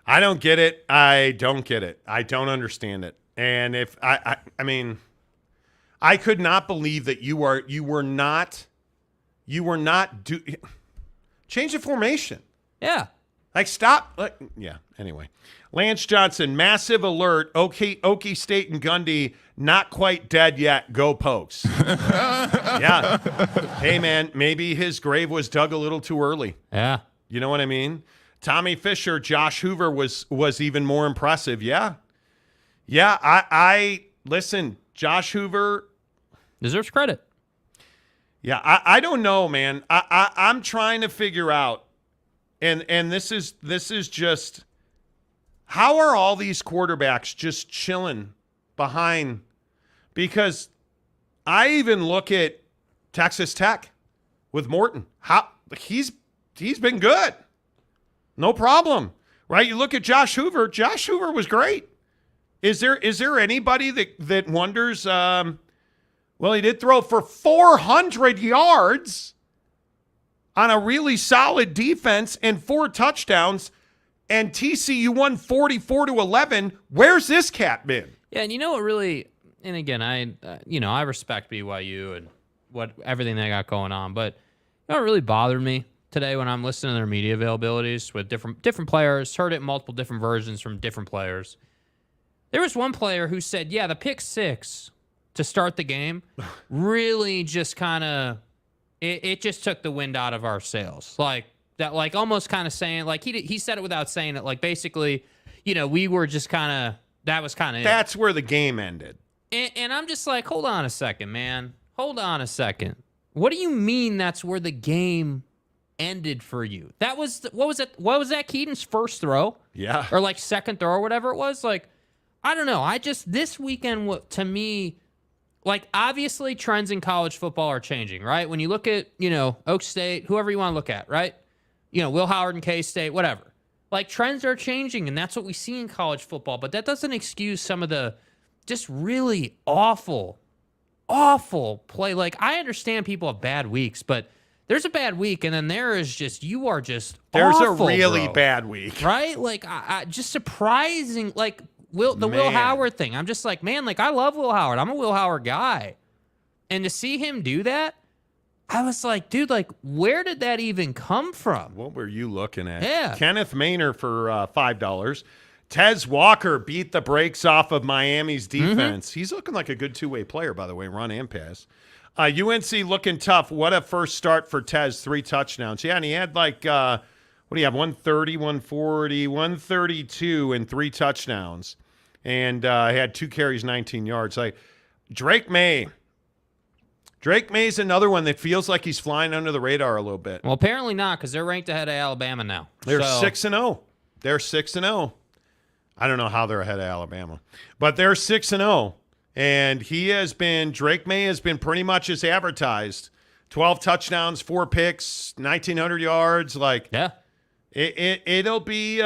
I don't get it. I don't get it. I don't understand it. And if I mean, I could not believe that you were not change the formation. Yeah. Like, stop. Yeah. Anyway, Lance Johnson, massive alert. Okie State and Gundy not quite dead yet. Go Pokes. Yeah. Hey man, maybe his grave was dug a little too early. Yeah. You know what I mean? Tommy Fisher, Josh Hoover was even more impressive. Yeah. Yeah, I listen, Josh Hoover deserves credit. Yeah, I don't know, man. I'm trying to figure out, and this is just, how are all these quarterbacks just chilling behind? Because I even look at Texas Tech with Morton. How he's been good. No problem, right? You look at Josh Hoover. Josh Hoover was great. Is there anybody that wonders? Well, he did throw for 400 yards on a really solid defense and 4 touchdowns, and TCU won 44-11. Where's this cat been? Yeah, and you know what really? And again, I respect BYU and everything they got going on, but you know what really bothered me today when I'm listening to their media availabilities with different players, heard it in multiple different versions from different players. There was one player who said, yeah, the pick 6 to start the game really just kind of, it just took the wind out of our sails. Like that, like almost kind of saying, like he said it without saying it, like basically, we were just kind of, that was kind of That's where the game ended. And I'm just like, hold on a second, man. Hold on a second. What do you mean that's where the game ended for you? That was, what was that Keaton's first throw? Yeah. Or like second throw or whatever it was? Like, I don't know. This weekend, to me, like, obviously trends in college football are changing, right? When you look at, Oak State, whoever you want to look at, right? Will Howard and K-State, whatever. Like, trends are changing, and that's what we see in college football. But that doesn't excuse some of the just really awful play. Like, I understand people have bad weeks, but there's a bad week, and then there's There's awful, a really bro. bad week. Right? Like, I just surprising, like, Will Howard thing. I'm just like, man, like, I love Will Howard. I'm a Will Howard guy. And to see him do that, I was like, dude, like, where did that even come from? What were you looking at? Yeah. Kenneth Maynor for $5. Tez Walker beat the brakes off of Miami's defense. He's looking like a good two-way player, by the way, run and pass. UNC looking tough. What a first start for Tez, 3 touchdowns. Yeah, and he had like, what do you have, 130, 140, 132, and 3 touchdowns. And he had 2 carries, 19 yards. Like Drake May's another one that feels like he's flying under the radar a little bit. Well, apparently not, because they're ranked ahead of Alabama now. They're 6-0. They're 6-0. I don't know how they're ahead of Alabama, but they're 6-0. And Drake May has been pretty much as advertised. 12 touchdowns, 4 picks, 1,900 yards. Like, yeah, it'll be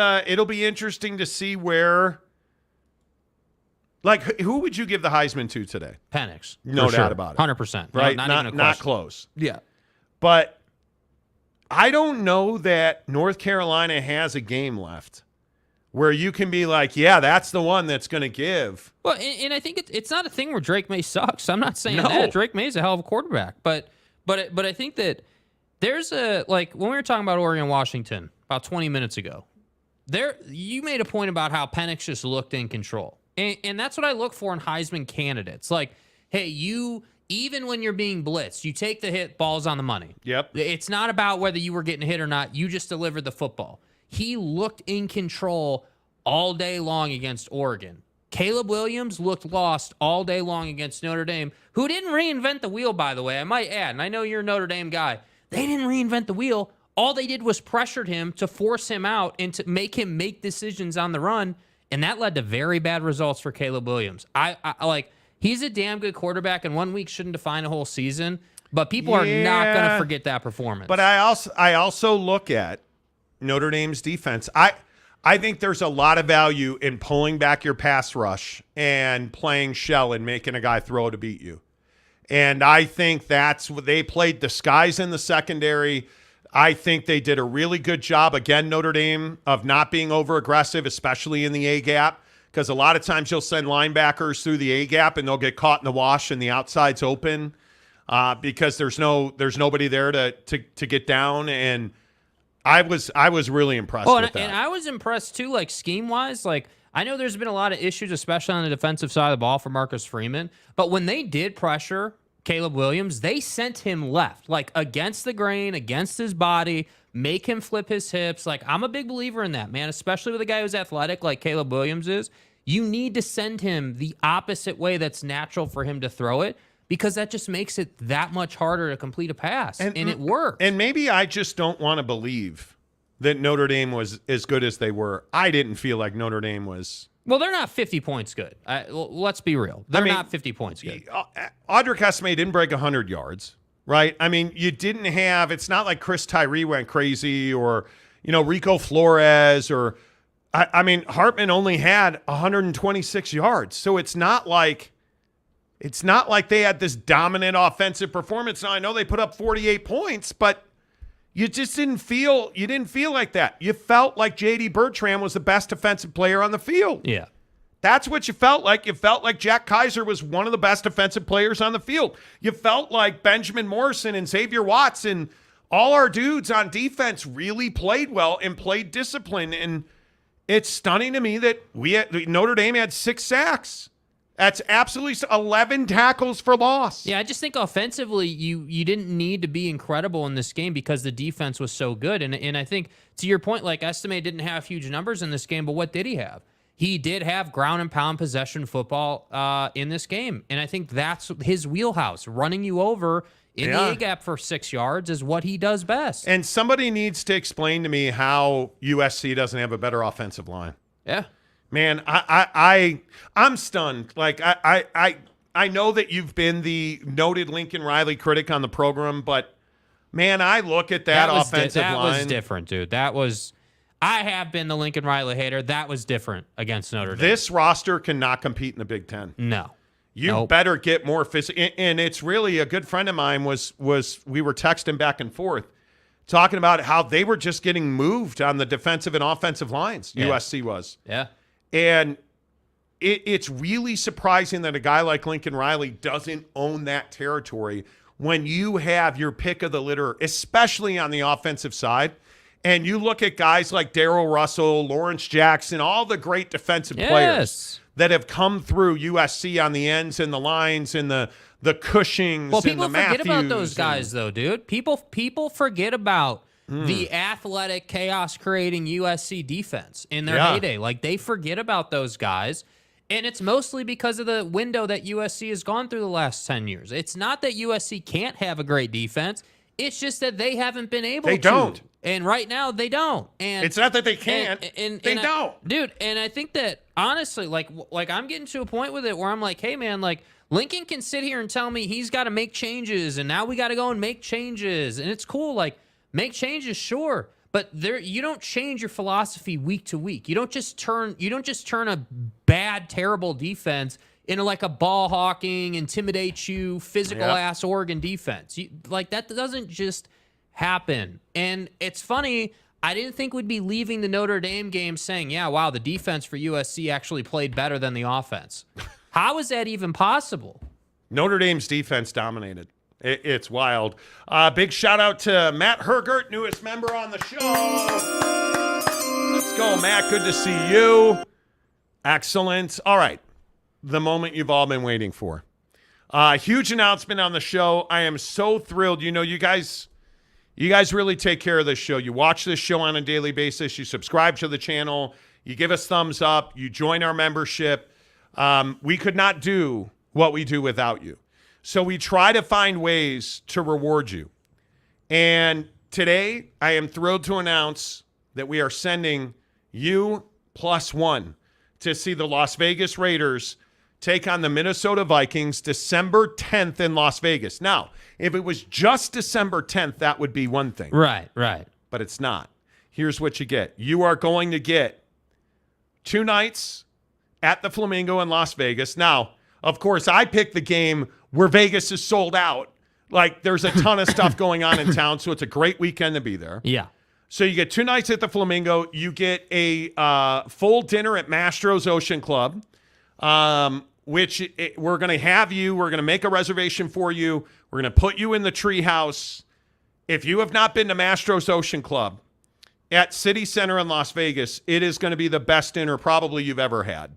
interesting to see where. Like, who would you give the Heisman to today? Penix. No doubt about it. 100%. Right? Not even a question. Not close. Yeah. But I don't know that North Carolina has a game left where you can be like, yeah, that's the one that's going to give. Well, and I think it's not a thing where Drake May sucks. I'm not saying that. Drake May's a hell of a quarterback. But I think that there's like, when we were talking about Oregon Washington about 20 minutes ago, you made a point about how Penix just looked in control. And that's what I look for in Heisman candidates. Like, hey, even when you're being blitzed, you take the hit, ball's on the money. Yep. It's not about whether you were getting hit or not. You just delivered the football. He looked in control all day long against Oregon. Caleb Williams looked lost all day long against Notre Dame, who didn't reinvent the wheel, by the way, I might add. And I know you're a Notre Dame guy. They didn't reinvent the wheel. All they did was pressured him to force him out and to make him make decisions on the run. And that led to very bad results for Caleb Williams. I like, he's a damn good quarterback, and 1 week shouldn't define a whole season. But people are not going to forget that performance. But I also look at Notre Dame's defense. I think there's a lot of value in pulling back your pass rush and playing shell and making a guy throw to beat you. And I think that's what they played disguise in the secondary. I think they did a really good job, again, Notre Dame, of not being over-aggressive, especially in the A-gap, because a lot of times you'll send linebackers through the A-gap and they'll get caught in the wash and the outside's open because there's nobody there to get down. And I was really impressed with that. And I was impressed, too, like, scheme-wise. Like, I know there's been a lot of issues, especially on the defensive side of the ball for Marcus Freeman. But when they did pressure Caleb Williams, they sent him left, like, against the grain, against his body, make him flip his hips. Like, I'm a big believer in that, man, especially with a guy who's athletic like Caleb Williams is. You need to send him the opposite way that's natural for him to throw it, because that just makes it that much harder to complete a pass, and it works. And maybe I just don't want to believe that Notre Dame was as good as they were. I didn't feel like Notre Dame was. Well, they're not 50 points good. Let's be real. They're not 50 points good. Audric Esme didn't break 100 yards, right? I mean, you didn't have – it's not like Chris Tyree went crazy or, Rico Flores or – I mean, Hartman only had 126 yards. So it's not like they had this dominant offensive performance. Now, I know they put up 48 points, but you just didn't feel like that. You felt like J.D. Bertrand was the best defensive player on the field. Yeah. That's what you felt like. You felt like Jack Kaiser was one of the best defensive players on the field. You felt like Benjamin Morrison and Xavier Watts and all our dudes on defense really played well and played discipline. And it's stunning to me that Notre Dame had 6 sacks. That's absolutely 11 tackles for loss. Yeah, I just think offensively, you didn't need to be incredible in this game because the defense was so good. And I think, to your point, like, Estime didn't have huge numbers in this game, but what did he have? He did have ground and pound possession football in this game. And I think that's his wheelhouse. Running you over in the A-gap for 6 yards is what he does best. And somebody needs to explain to me how USC doesn't have a better offensive line. Yeah. Man, I'm stunned. Like, I know that you've been the noted Lincoln Riley critic on the program, but man, I look at that offensive line. That was different, dude. I have been the Lincoln Riley hater. That was different against Notre Dame. This roster cannot compete in the Big Ten. No. You better get more physical. And it's really, a good friend of mine was we were texting back and forth talking about how they were just getting moved on the defensive and offensive lines. Yeah. USC was. Yeah. And it's really surprising that a guy like Lincoln Riley doesn't own that territory when you have your pick of the litter, especially on the offensive side. And you look at guys like Darrell Russell, Lawrence Jackson, all the great defensive players that have come through USC on the ends and the lines and the Cushings and the Matthews. People forget about those guys, though, dude. People forget about the athletic, chaos-creating USC defense in their heyday. Like, they forget about those guys, and it's mostly because of the window that USC has gone through the last 10 years. It's not that USC can't have a great defense. It's just that they haven't been able to. They don't. And right now, they don't. And it's not that they can't. They don't. Dude, and I think that, honestly, like I'm getting to a point with it where I'm like, hey, man, like, Lincoln can sit here and tell me he's got to make changes, and now we got to go and make changes. And it's cool. Like, make changes, sure. But you don't change your philosophy week to week. You don't just turn a bad, terrible defense into like a ball hawking, intimidate you, physical ass Oregon defense. Like, that doesn't just happen. And it's funny, I didn't think we'd be leaving the Notre Dame game saying, yeah, wow, the defense for USC actually played better than the offense. How is that even possible? Notre Dame's defense dominated. It's wild. Big shout out to Matt Hergert, newest member on the show. Let's go, Matt. Good to see you. Excellent. All right. the moment you've all been waiting for. Huge announcement on the show. I am so thrilled. You know, you guys really take care of this show. You watch this show on a daily basis. You subscribe to the channel. You give us thumbs up. You join our membership. We could not do what we do without you. So we try to find ways to reward you. And today, I am thrilled to announce that we are sending you +1 to see the Las Vegas Raiders take on the Minnesota Vikings December 10th in Las Vegas. Now, if it was just December 10th, that would be one thing. Right. But it's not. Here's what you get. You are going to get 2 nights at the Flamingo in Las Vegas. Now, of course, I picked the game where Vegas is sold out. Like, there's a ton of stuff going on in town, so it's a great weekend to be there. Yeah. So you get 2 nights at the Flamingo. You get a full dinner at Mastro's Ocean Club, which we're going to have you. We're going to make a reservation for you. We're going to put you in the treehouse. If you have not been to Mastro's Ocean Club at City Center in Las Vegas, it is going to be the best dinner probably you've ever had.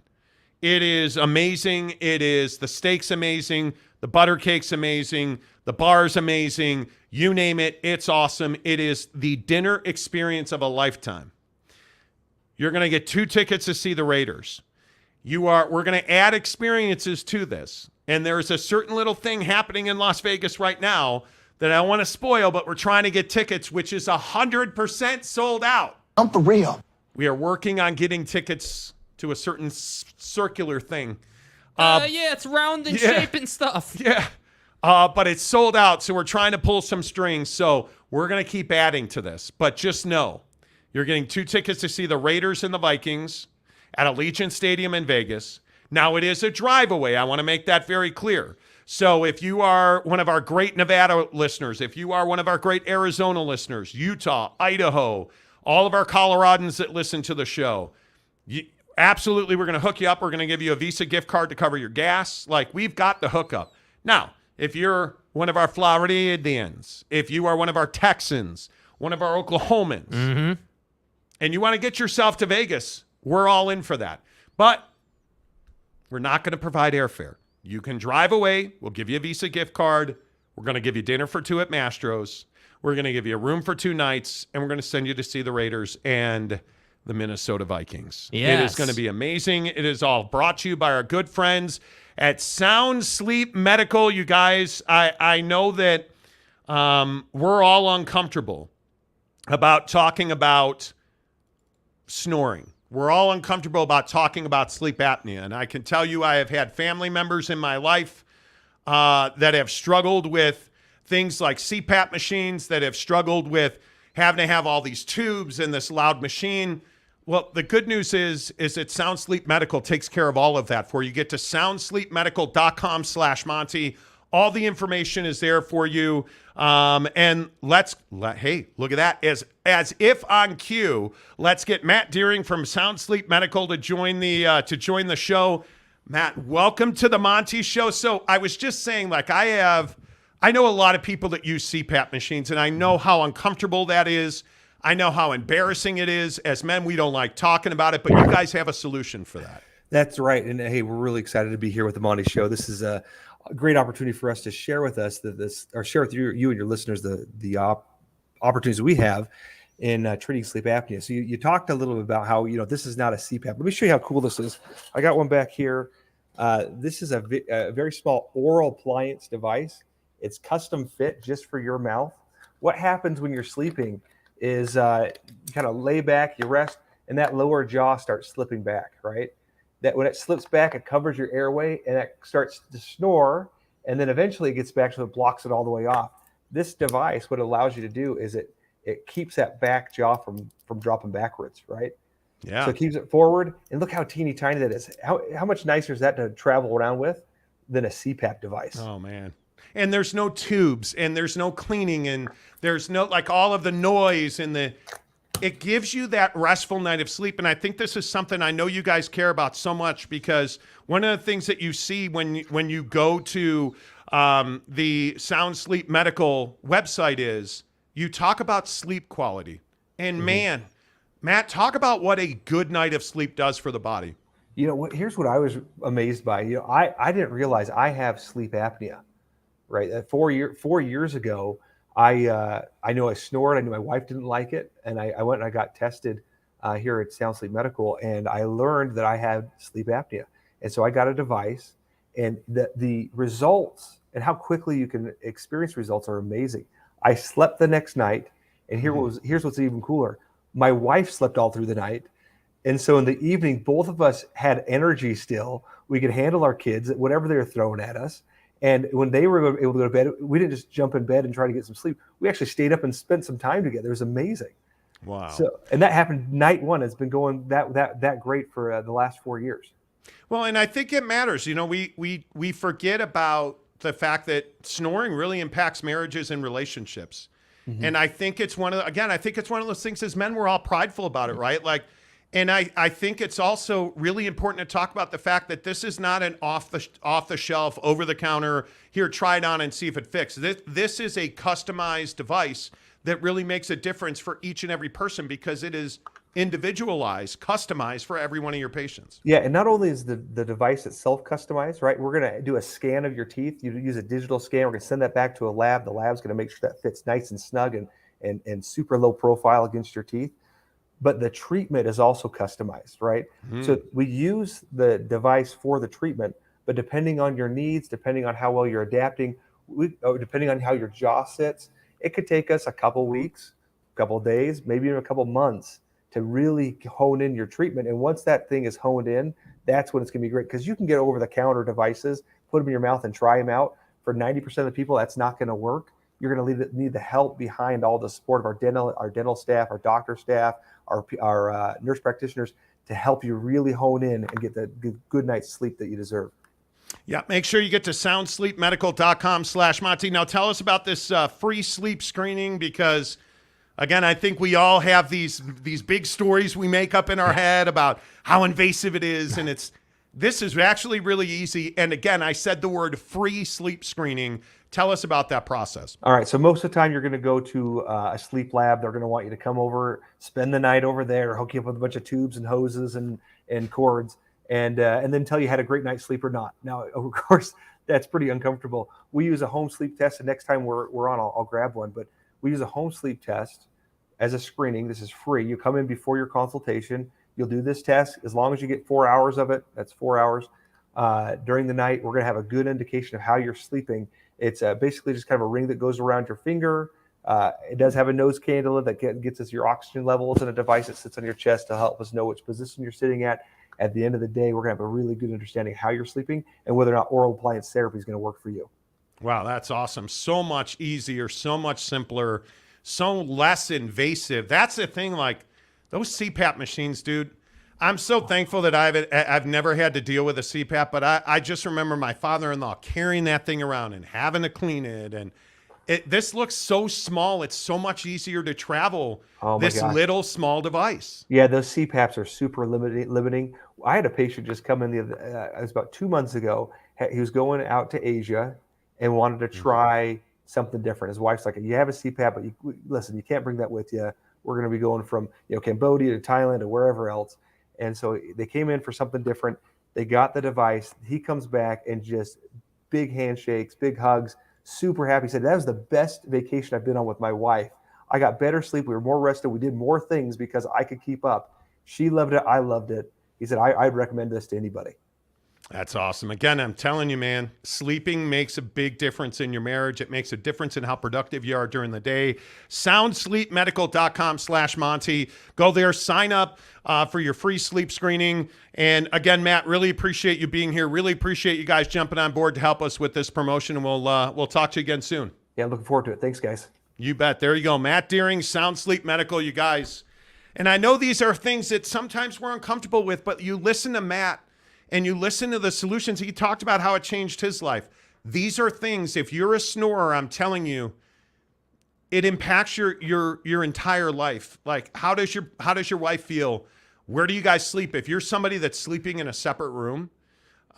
It is amazing. The steak's amazing. The butter cake's amazing. The bar's amazing. You name it, it's awesome. It is the dinner experience of a lifetime. You're going to get 2 tickets to see the Raiders. We're going to add experiences to this. And there's a certain little thing happening in Las Vegas right now that I want to spoil, but we're trying to get tickets, which is 100% sold out. I'm for real. We are working on getting tickets to a certain circular thing. Yeah, it's round in shape and stuff. Yeah. But it's sold out, so we're trying to pull some strings. So we're going to keep adding to this. But just know, you're getting 2 tickets to see the Raiders and the Vikings at Allegiant Stadium in Vegas. Now, it is a drive away. I want to make that very clear. So if you are one of our great Nevada listeners, if you are one of our great Arizona listeners, Utah, Idaho, all of our Coloradans that listen to the show, absolutely, we're going to hook you up. We're going to give you a Visa gift card to cover your gas. Like, we've got the hookup. Now, if you're one of our Floridians, if you are one of our Texans, one of our Oklahomans, and you want to get yourself to Vegas, we're all in for that. But we're not going to provide airfare. You can drive away. We'll give you a Visa gift card. We're going to give you dinner for 2 at Mastro's. We're going to give you a room for 2 nights, and we're going to send you to see the Raiders and the Minnesota Vikings. Yes. It is going to be amazing. It is all brought to you by our good friends at Sound Sleep Medical. You guys, I know that we're all uncomfortable about talking about snoring. We're all uncomfortable about talking about sleep apnea. And I can tell you I have had family members in my life that have struggled with things like CPAP machines, that have struggled with having to have all these tubes and this loud machine. Well, the good news is that Sound Sleep Medical takes care of all of that for you. Get to soundsleepmedical.com/Monty. All the information is there for you. And hey, look at that. As if on cue, let's get Matt Deering from Sound Sleep Medical to join the show. Matt, welcome to the Monty Show. So I was just saying, like, I know a lot of people that use CPAP machines, and I know how uncomfortable that is. I know how embarrassing it is. As men, we don't like talking about it, but you guys have a solution for that. That's right. And hey, we're really excited to be here with the Monty Show. This is a great opportunity for us to share with share with you and your listeners the opportunities we have in treating sleep apnea. So you talked a little bit about how, this is not a CPAP. Let me show you how cool this is. I got one back here. This is a very small oral appliance device. It's custom fit just for your mouth. What happens when you're sleeping is you kind of lay back, you rest, and that lower jaw starts slipping back, right? That when it slips back, it covers your airway, and it starts to snore, and then eventually it gets back so it blocks it all the way off. This device, what it allows you to do is it keeps that back jaw from dropping backwards, right? Yeah. So it keeps it forward, and look how teeny tiny that is. How much nicer is that to travel around with than a CPAP device? Oh, man. And there's no tubes, and there's no cleaning, and there's no, like, all of the noise, and it gives you that restful night of sleep. And I think this is something I know you guys care about so much, because one of the things that you see when you go to the Sound Sleep Medical website is you talk about sleep quality. And man, Matt, talk about what a good night of sleep does for the body. Here's what I was amazed by. I didn't realize I have sleep apnea. Right, 4 years ago, I know I snored. I knew my wife didn't like it, and I went and I got tested here at Sound Sleep Medical, and I learned that I had sleep apnea. And so I got a device, and the results and how quickly you can experience results are amazing. I slept the next night, and here's what's even cooler. My wife slept all through the night. And so in the evening, both of us had energy still. We could handle our kids, whatever they were throwing at us. And when they were able to go to bed, we didn't just jump in bed and try to get some sleep. We actually stayed up and spent some time together. It was amazing. Wow. So, and that happened night one. It's been going that great for the last 4 years. Well, and I think it matters. We forget about the fact that snoring really impacts marriages and relationships. Mm-hmm. And I think it's one of those things as men, we're all prideful about it, right? And I think it's also really important to talk about the fact that this is not an off the shelf, over the counter, here, try it on and see if it fits. This is a customized device that really makes a difference for each and every person because it is individualized, customized for every one of your patients. Yeah, and not only is the device itself customized, right? We're going to do a scan of your teeth. You use a digital scan. We're going to send that back to a lab. The lab's going to make sure that fits nice and snug and super low profile against your teeth. But the treatment is also customized, right? Mm. So we use the device for the treatment, but depending on your needs, depending on how well you're adapting, depending on how your jaw sits, it could take us a couple weeks, a couple days, maybe even a couple months to really hone in your treatment. And once that thing is honed in, that's when it's gonna be great, because you can get over-the-counter devices, put them in your mouth and try them out. For 90% of the people, that's not gonna work. You're gonna need the help behind all the support of our dental staff, our doctor staff, our nurse practitioners to help you really hone in and get the good night's sleep that you deserve. Yeah, make sure you get to soundsleepmedical.com/Monty. Now tell us about this free sleep screening, because again, I think we all have these big stories we make up in our head about how invasive it is, and this is actually really easy. And again, I said the word free sleep screening. Tell us about that process. All right. So most of the time you're going to go to a sleep lab. They're going to want you to come over, spend the night over there, hook you up with a bunch of tubes and hoses and cords, and then tell you had a great night's sleep or not. Now, of course, that's pretty uncomfortable. We use a home sleep test, and next time we're on, I'll grab one. But we use a home sleep test as a screening. This is free. You come in before your consultation. You'll do this test. As long as you get 4 hours of it, that's 4 hours. During the night, we're going to have a good indication of how you're sleeping. It's basically just kind of a ring that goes around your finger. It does have a nose cannula that gets us your oxygen levels, and a device that sits on your chest to help us know which position you're sitting at. At the end of the day, we're going to have a really good understanding of how you're sleeping and whether or not oral appliance therapy is going to work for you. Wow, that's awesome. So much easier, so much simpler, so less invasive. That's the thing, like those CPAP machines, dude. I'm so thankful that I've never had to deal with a CPAP, but I just remember my father-in-law carrying that thing around and having to clean it. And this looks so small. It's so much easier to travel, this little small device. Yeah, those CPAPs are super limiting. I had a patient just come in it was about 2 months ago. He was going out to Asia and wanted to try something different. His wife's like, you have a CPAP, but listen, you can't bring that with you. We're going to be going from Cambodia to Thailand to wherever else. And so they came in for something different. They got the device. He comes back and just big handshakes, big hugs, super happy. He said, that was the best vacation I've been on with my wife. I got better sleep. We were more rested. We did more things because I could keep up. She loved it. I loved it. He said, I'd recommend this to anybody. That's awesome. Again, I'm telling you, man, sleeping makes a big difference in your marriage. It makes a difference in how productive you are during the day. Soundsleepmedical.com/Monty. Go there, sign up for your free sleep screening. And again, Matt, really appreciate you being here. Really appreciate you guys jumping on board to help us with this promotion. And we'll talk to you again soon. Yeah, looking forward to it. Thanks, guys. You bet. There you go. Matt Deering, Sound Sleep Medical, you guys. And I know these are things that sometimes we're uncomfortable with, but you listen to Matt and you listen to the solutions. He talked about how it changed his life. These are things, if you're a snorer, I'm telling you, it impacts your entire life. Like, how does your wife feel? Where do you guys sleep? If you're somebody that's sleeping in a separate room,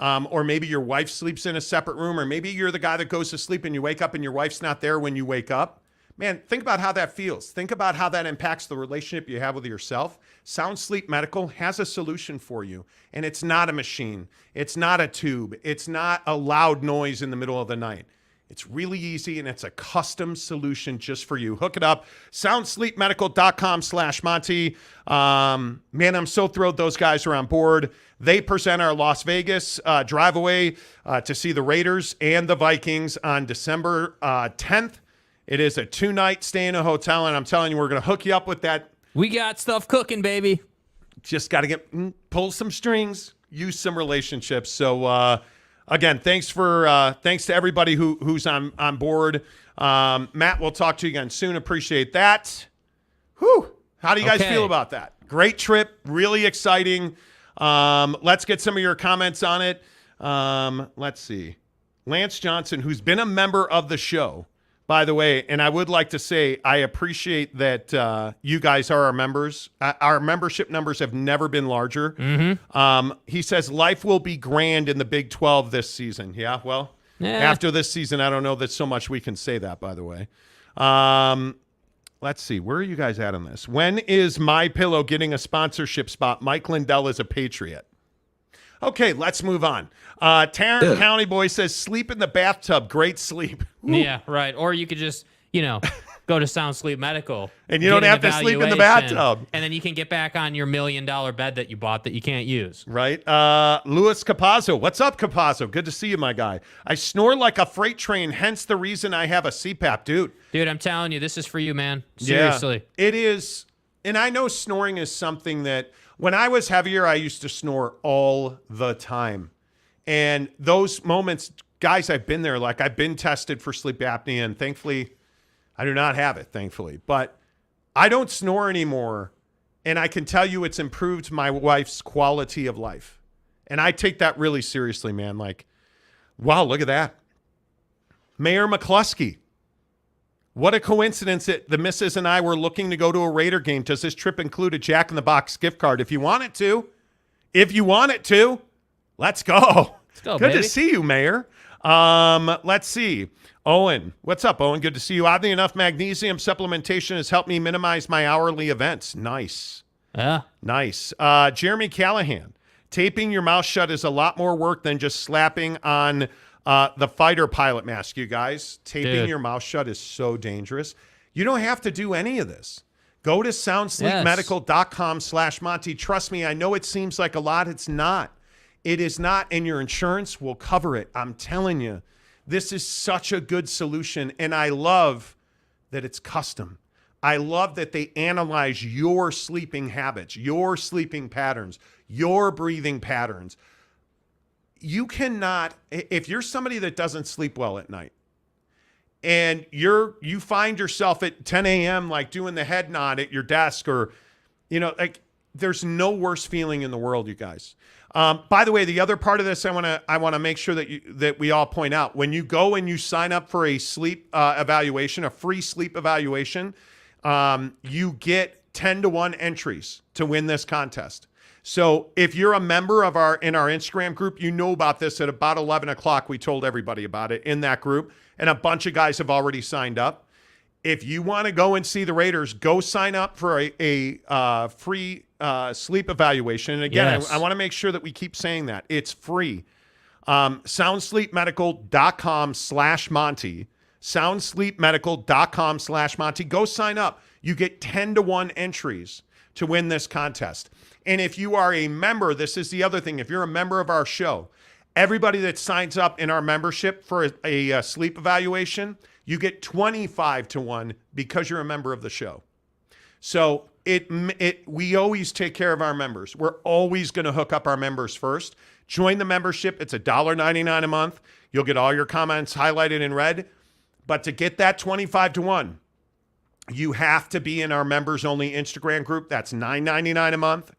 or maybe your wife sleeps in a separate room, or maybe you're the guy that goes to sleep and you wake up and your wife's not there when you wake up, Man, think about how that feels. Think about how that impacts the relationship you have with yourself. Sound Sleep Medical has a solution for you, and it's not a machine. It's not a tube. It's not a loud noise in the middle of the night. It's really easy, and it's a custom solution just for you. Hook it up. SoundSleepMedical.com/Monty. Man, I'm so thrilled those guys are on board. They present our Las Vegas drive away to see the Raiders and the Vikings on December 10th. It is a 2-night stay in a hotel, and I'm telling you, we're going to hook you up with that. We got stuff cooking, baby. Just got to pull some strings, use some relationships. So, again, thanks to everybody who's on board. Matt, we'll talk to you again soon. Appreciate that. Whew. How do you guys feel about that? Great trip, really exciting. Let's get some of your comments on it. Let's see. Lance Johnson, who's been a member of the show, by the way, and I would like to say I appreciate that you guys are our members. Our membership numbers have never been larger. Mm-hmm. He says life will be grand in the Big 12 this season. Yeah, well, after this season, I don't know that so much we can say that, by the way. Let's see. Where are you guys at on this? When is MyPillow getting a sponsorship spot? Mike Lindell is a Patriot. Okay, let's move on. Tarrant County Boy says, sleep in the bathtub. Great sleep. Ooh. Yeah, right. Or you could just, go to Sound Sleep Medical. And you don't have to sleep in the bathtub. And then you can get back on your $1 million bed that you bought that you can't use. Right. Louis Capazzo. What's up, Capazzo? Good to see you, my guy. I snore like a freight train, hence the reason I have a CPAP. Dude, I'm telling you, this is for you, man. Seriously. Yeah, it is. And I know snoring is something that when I was heavier, I used to snore all the time. And those moments, guys, I've been there. Like, I've been tested for sleep apnea, and thankfully, I do not have it, thankfully. But I don't snore anymore, and I can tell you it's improved my wife's quality of life. And I take that really seriously, man. Like, wow, look at that. Mayor McCluskey. What a coincidence that the missus and I were looking to go to a Raider game. Does this trip include a Jack in the Box gift card? If you want it to, let's go. Let's go, Good baby. to see you, Mayor. Let's see. Owen, what's up, Owen? Good to see you. Oddly enough, magnesium supplementation has helped me minimize my hourly events. Nice. Yeah. Nice. Jeremy Callahan, taping your mouth shut is a lot more work than just slapping on the fighter pilot mask, you guys. Taping your mouth shut is so dangerous. You don't have to do any of this. Go to soundsleepmedical.com/Monty. Trust me, I know it seems like a lot. It's not. It is not, and your insurance will cover it. I'm telling you, this is such a good solution, and I love that it's custom. I love that they analyze your sleeping habits, your sleeping patterns, your breathing patterns. You cannot, if you're somebody that doesn't sleep well at night, and you find yourself at 10 a.m. like doing the head nod at your desk, or like, there's no worse feeling in the world, you guys. By the way, the other part of this I want to make sure that we all point out, when you go and you sign up for a sleep evaluation, a free sleep evaluation, you get 10-to-1 entries to win this contest. So if you're a member of our Instagram group, you know about this. At about 11 o'clock, we told everybody about it in that group, and a bunch of guys have already signed up. If you want to go and see the Raiders, go sign up for a free sleep evaluation. And again, I want to make sure that we keep saying that. It's free. SoundSleepMedical.com/Monty. SoundSleepMedical.com/Monty. Go sign up. You get 10-to-1 entries to win this contest. And if you are a member, this is the other thing. If you're a member of our show, everybody that signs up in our membership for a sleep evaluation, you get 25-to-1 because you're a member of the show. So we always take care of our members. We're always going to hook up our members first. Join the membership. It's $1.99 a month. You'll get all your comments highlighted in red. But to get that 25-to-1, you have to be in our members-only Instagram group. That's $9.99 a month.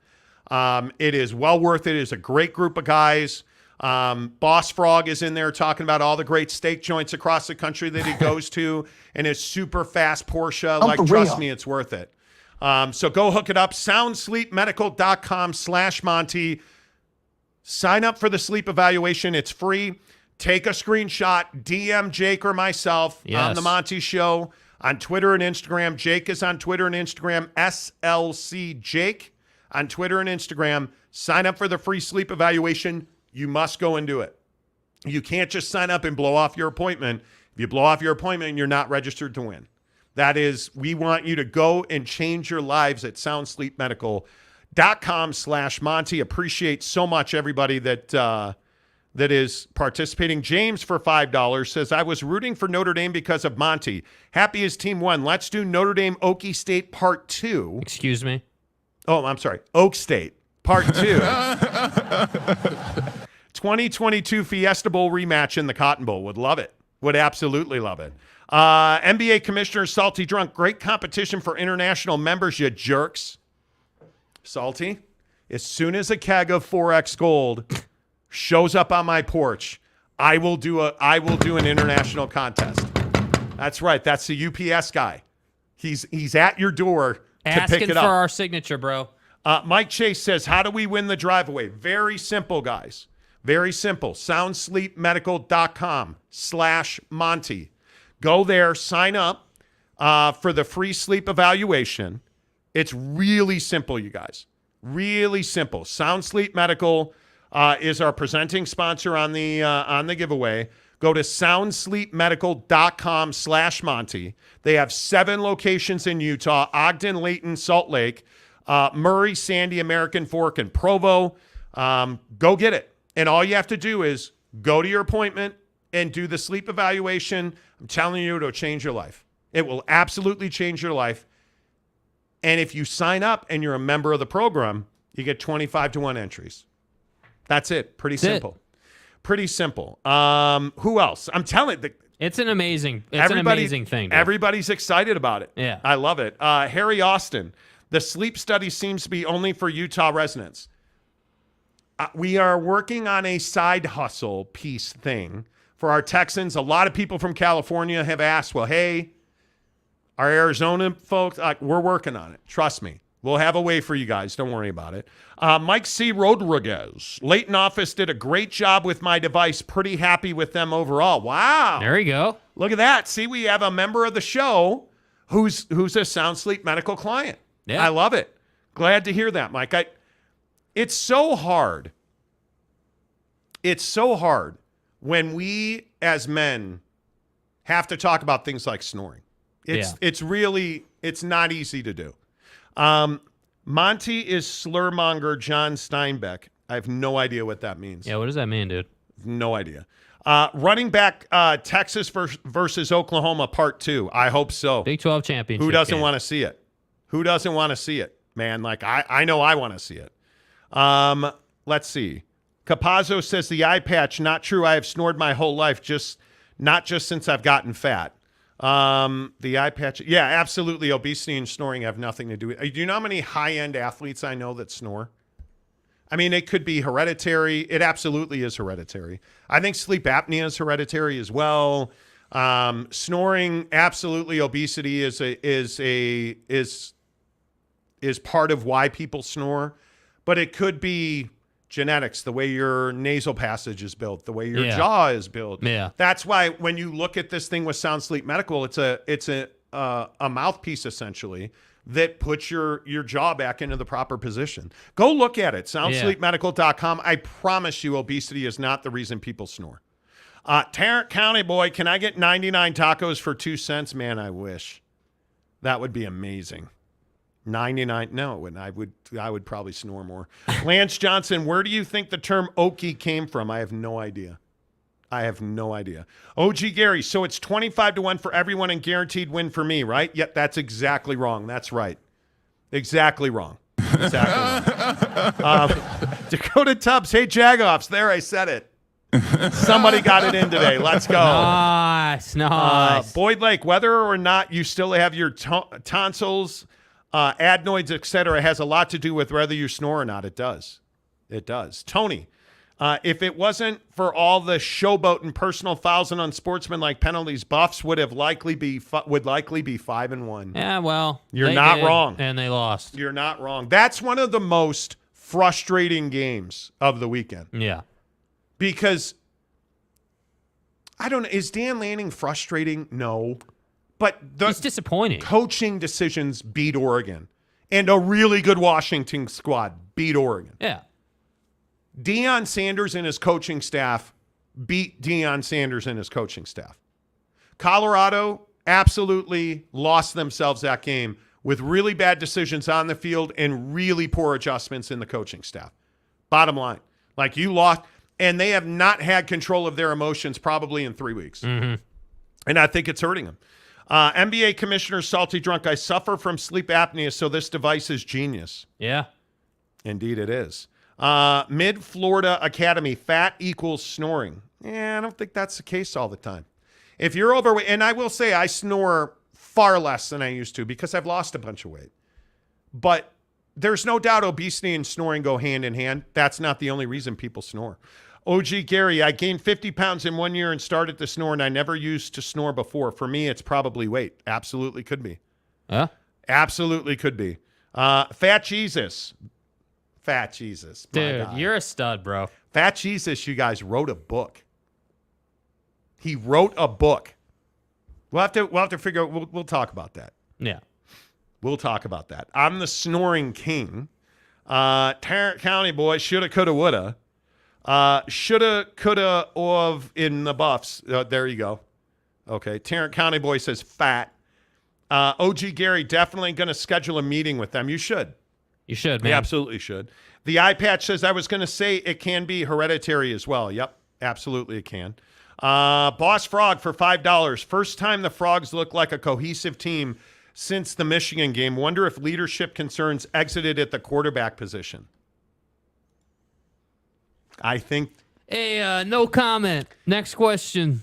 It is well worth it. It is a great group of guys. Boss Frog is in there talking about all the great steak joints across the country that he goes to, and his super fast Porsche. Trust me, it's worth it. So go hook it up. SoundSleepMedical.com/Monty. Sign up for the sleep evaluation. It's free. Take a screenshot. DM Jake or myself on the Monty Show on Twitter and Instagram. Jake is on Twitter and Instagram, SLC Jake on Twitter and Instagram. Sign up for the free sleep evaluation. You must go and do it. You can't just sign up and blow off your appointment. If you blow off your appointment, you're not registered to win. That is, we want you to go and change your lives at soundsleepmedical.com/Monty. Appreciate so much everybody that is participating. James for $5 says, I was rooting for Notre Dame because of Monty. Happy his team won. Let's do Notre Dame Okie State Part 2. Excuse me? Oh, I'm sorry. Oak State Part 2. 2022 Fiesta Bowl rematch in the Cotton Bowl. Would love it. Would absolutely love it. NBA Commissioner Salty Drunk. Great competition for international members, you jerks. Salty, as soon as a keg of 4X Gold shows up on my porch, I will do an international contest. That's right. That's the UPS guy. He's at your door to pick Asking it up. for our signature, bro. Mike Chase says, how do we win the drive away? Very simple, guys. Very simple. soundsleepmedical.com/Monty. Go there, sign up for the free sleep evaluation. It's really simple, you guys. Really simple. Sound Sleep Medical is our presenting sponsor on the giveaway. Go to soundsleepmedical.com/Monty. They have 7 locations in Utah: Ogden, Layton, Salt Lake, Murray, Sandy, American Fork, and Provo. Go get it. And all you have to do is go to your appointment and do the sleep evaluation. I'm telling you, it'll change your life. It will absolutely change your life. And if you sign up and you're a member of the program, you get 25-to-1 entries. That's it. Pretty simple. Pretty simple. Who else? I'm telling you. It's an amazing thing. Dude. Everybody's excited about it. Yeah. I love it. Harry Austin, the sleep study seems to be only for Utah residents. We are working on a side hustle piece thing for our Texans. A lot of people from California have asked, well, hey, our Arizona folks, we're working on it. Trust me. We'll have a way for you guys. Don't worry about it. Mike C. Rodriguez. Layton office did a great job with my device. Pretty happy with them overall. Wow. There you go. Look at that. See, we have a member of the show who's a Sound Sleep Medical client. Yeah. I love it. Glad to hear that, Mike. It's so hard. It's so hard when we as men have to talk about things like snoring. It's not easy to do. Monty is slurmonger John Steinbeck. I have no idea what that means. Yeah, what does that mean, dude? No idea. Running back Texas versus Oklahoma Part 2. I hope so. Big 12 championship. Who doesn't want to see it? Who doesn't want to see it, man? Like, I know I want to see it. Let's see. Capazzo says the eye patch, not true. I have snored my whole life, not just since I've gotten fat. The eye patch, yeah, absolutely. Obesity and snoring have nothing to do with it. Do you know how many high-end athletes I know that snore? I mean, it could be hereditary. It absolutely is hereditary. I think sleep apnea is hereditary as well. Snoring, absolutely. Obesity is part of why people snore, but it could be genetics, the way your nasal passage is built, the way your jaw is built. Yeah. That's why when you look at this thing with Sound Sleep Medical, it's a mouthpiece essentially that puts your jaw back into the proper position. Go look at it, soundsleepmedical.com. I promise you obesity is not the reason people snore. Tarrant County boy, can I get 99 tacos for 2 cents? Man, I wish. That would be amazing. 99? No, it wouldn't. I would probably snore more. Lance Johnson, where do you think the term Okie came from? I have no idea. OG Gary, so it's 25-to-1 for everyone and guaranteed win for me, right? Yep, that's exactly wrong. That's right. Exactly wrong. Dakota Tubbs, hey, Jagoffs. There, I said it. Somebody got it in today. Let's go. Nice. Boyd Lake, whether or not you still have your tonsils, adenoids, etc., has a lot to do with whether you snore or not. It does. Tony, if it wasn't for all the showboat and personal fouls and unsportsmanlike penalties, Buffs would likely be 5-1. Yeah, well, you're not wrong, and they lost. You're not wrong. That's one of the most frustrating games of the weekend. Yeah, because I don't know. Is Dan Lanning frustrating? No. But It's disappointing. Coaching decisions beat Oregon. And a really good Washington squad beat Oregon. Yeah. Deion Sanders and his coaching staff beat Deion Sanders and his coaching staff. Colorado absolutely lost themselves that game with really bad decisions on the field and really poor adjustments in the coaching staff. Bottom line. Like, you lost, and they have not had control of their emotions probably in 3 weeks. Mm-hmm. And I think it's hurting them. NBA Commissioner Salty Drunk, I suffer from sleep apnea, so this device is genius. Yeah. Indeed it is. Mid-Florida Academy, fat equals snoring. I don't think that's the case all the time. If you're overweight, and I will say I snore far less than I used to because I've lost a bunch of weight. But there's no doubt obesity and snoring go hand in hand. That's not the only reason people snore. OG Gary, I gained 50 pounds in 1 year and started to snore, and I never used to snore before. For me, it's probably weight. Absolutely could be. Huh? Absolutely could be. Fat Jesus. Fat Jesus. My Dude, God. you're a stud, bro. Fat Jesus, you guys, wrote a book. He wrote a book. We'll have to figure out. We'll talk about that. Yeah. We'll talk about that. I'm the snoring king. Tarrant County boy, shoulda, coulda, woulda. Shoulda, coulda, of in the Buffs. There you go. Okay. Tarrant County boy says fat. OG Gary, definitely going to schedule a meeting with them. You should. You should, man. You absolutely should. The eye patch says, I was going to say it can be hereditary as well. Yep, absolutely it can. Boss Frog for $5. First time the Frogs look like a cohesive team since the Michigan game. Wonder if leadership concerns exited at the quarterback position. I think. Hey, no comment. Next question.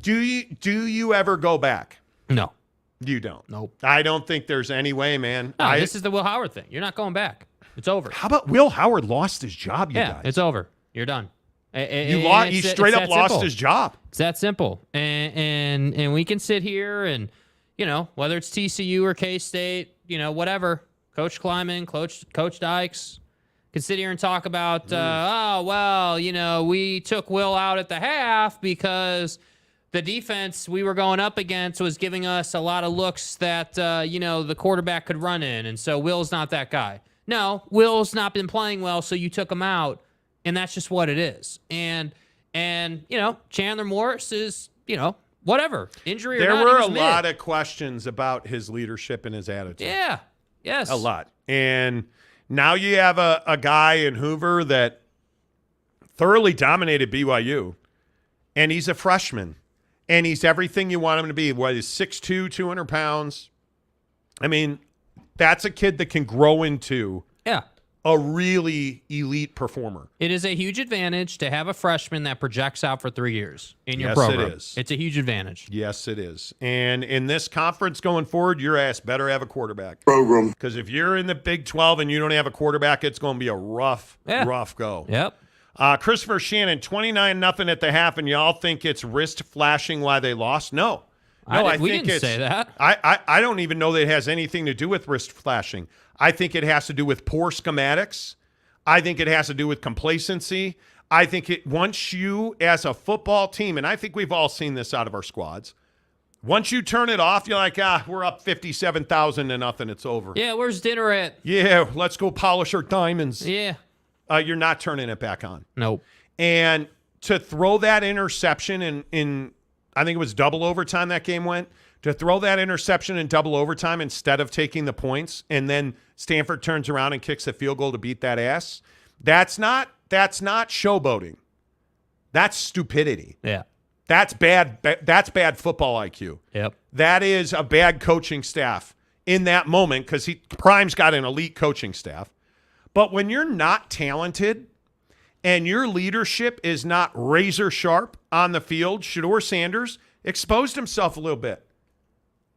Do you ever go back? No. You don't. Nope. I don't think there's any way, man. No, this is the Will Howard thing. You're not going back. It's over. How about Will Howard lost his job, you guys? It's over. You're done. He straight up lost his job. It's that simple. And we can sit here and, whether it's TCU or K-State, whatever, Coach Kleiman, Coach Dykes, can sit here and talk about, we took Will out at the half because the defense we were going up against was giving us a lot of looks that, the quarterback could run in. And so Will's not that guy. No, Will's not been playing well, so you took him out. And that's just what it is. And Chandler Morris is, whatever. Injury or not. There were a lot of questions about his leadership and his attitude. Yeah. Yes. A lot. And now you have a guy in Hoover that thoroughly dominated BYU. And he's a freshman. And he's everything you want him to be. He's 6'2", 200 pounds. I mean, that's a kid that can grow into a really elite performer. It is a huge advantage to have a freshman that projects out for 3 years in your program. Yes, it is. It's a huge advantage. Yes, it is. And in this conference going forward, your ass better have a quarterback. Program. Because if you're in the Big 12 and you don't have a quarterback, it's going to be a rough go. Yep. Christopher Shannon, 29-0 at the half, and y'all think it's wrist flashing why they lost? No. We didn't say that. I don't even know that it has anything to do with wrist flashing. I think it has to do with poor schematics. I think it has to do with complacency. I think once you, as a football team, and I think we've all seen this out of our squads, once you turn it off, you're like, we're up 57,000-0. It's over. Yeah, where's dinner at? Yeah, let's go polish our diamonds. Yeah. You're not turning it back on. Nope. And to throw that interception in I think it was double overtime that game went, to throw that interception in double overtime instead of taking the points, and then Stanford turns around and kicks a field goal to beat that ass, that's not showboating. That's stupidity. Yeah. That's bad football IQ. Yep. That is a bad coaching staff in that moment because Prime's got an elite coaching staff. But when you're not talented and your leadership is not razor sharp on the field, Shedeur Sanders exposed himself a little bit.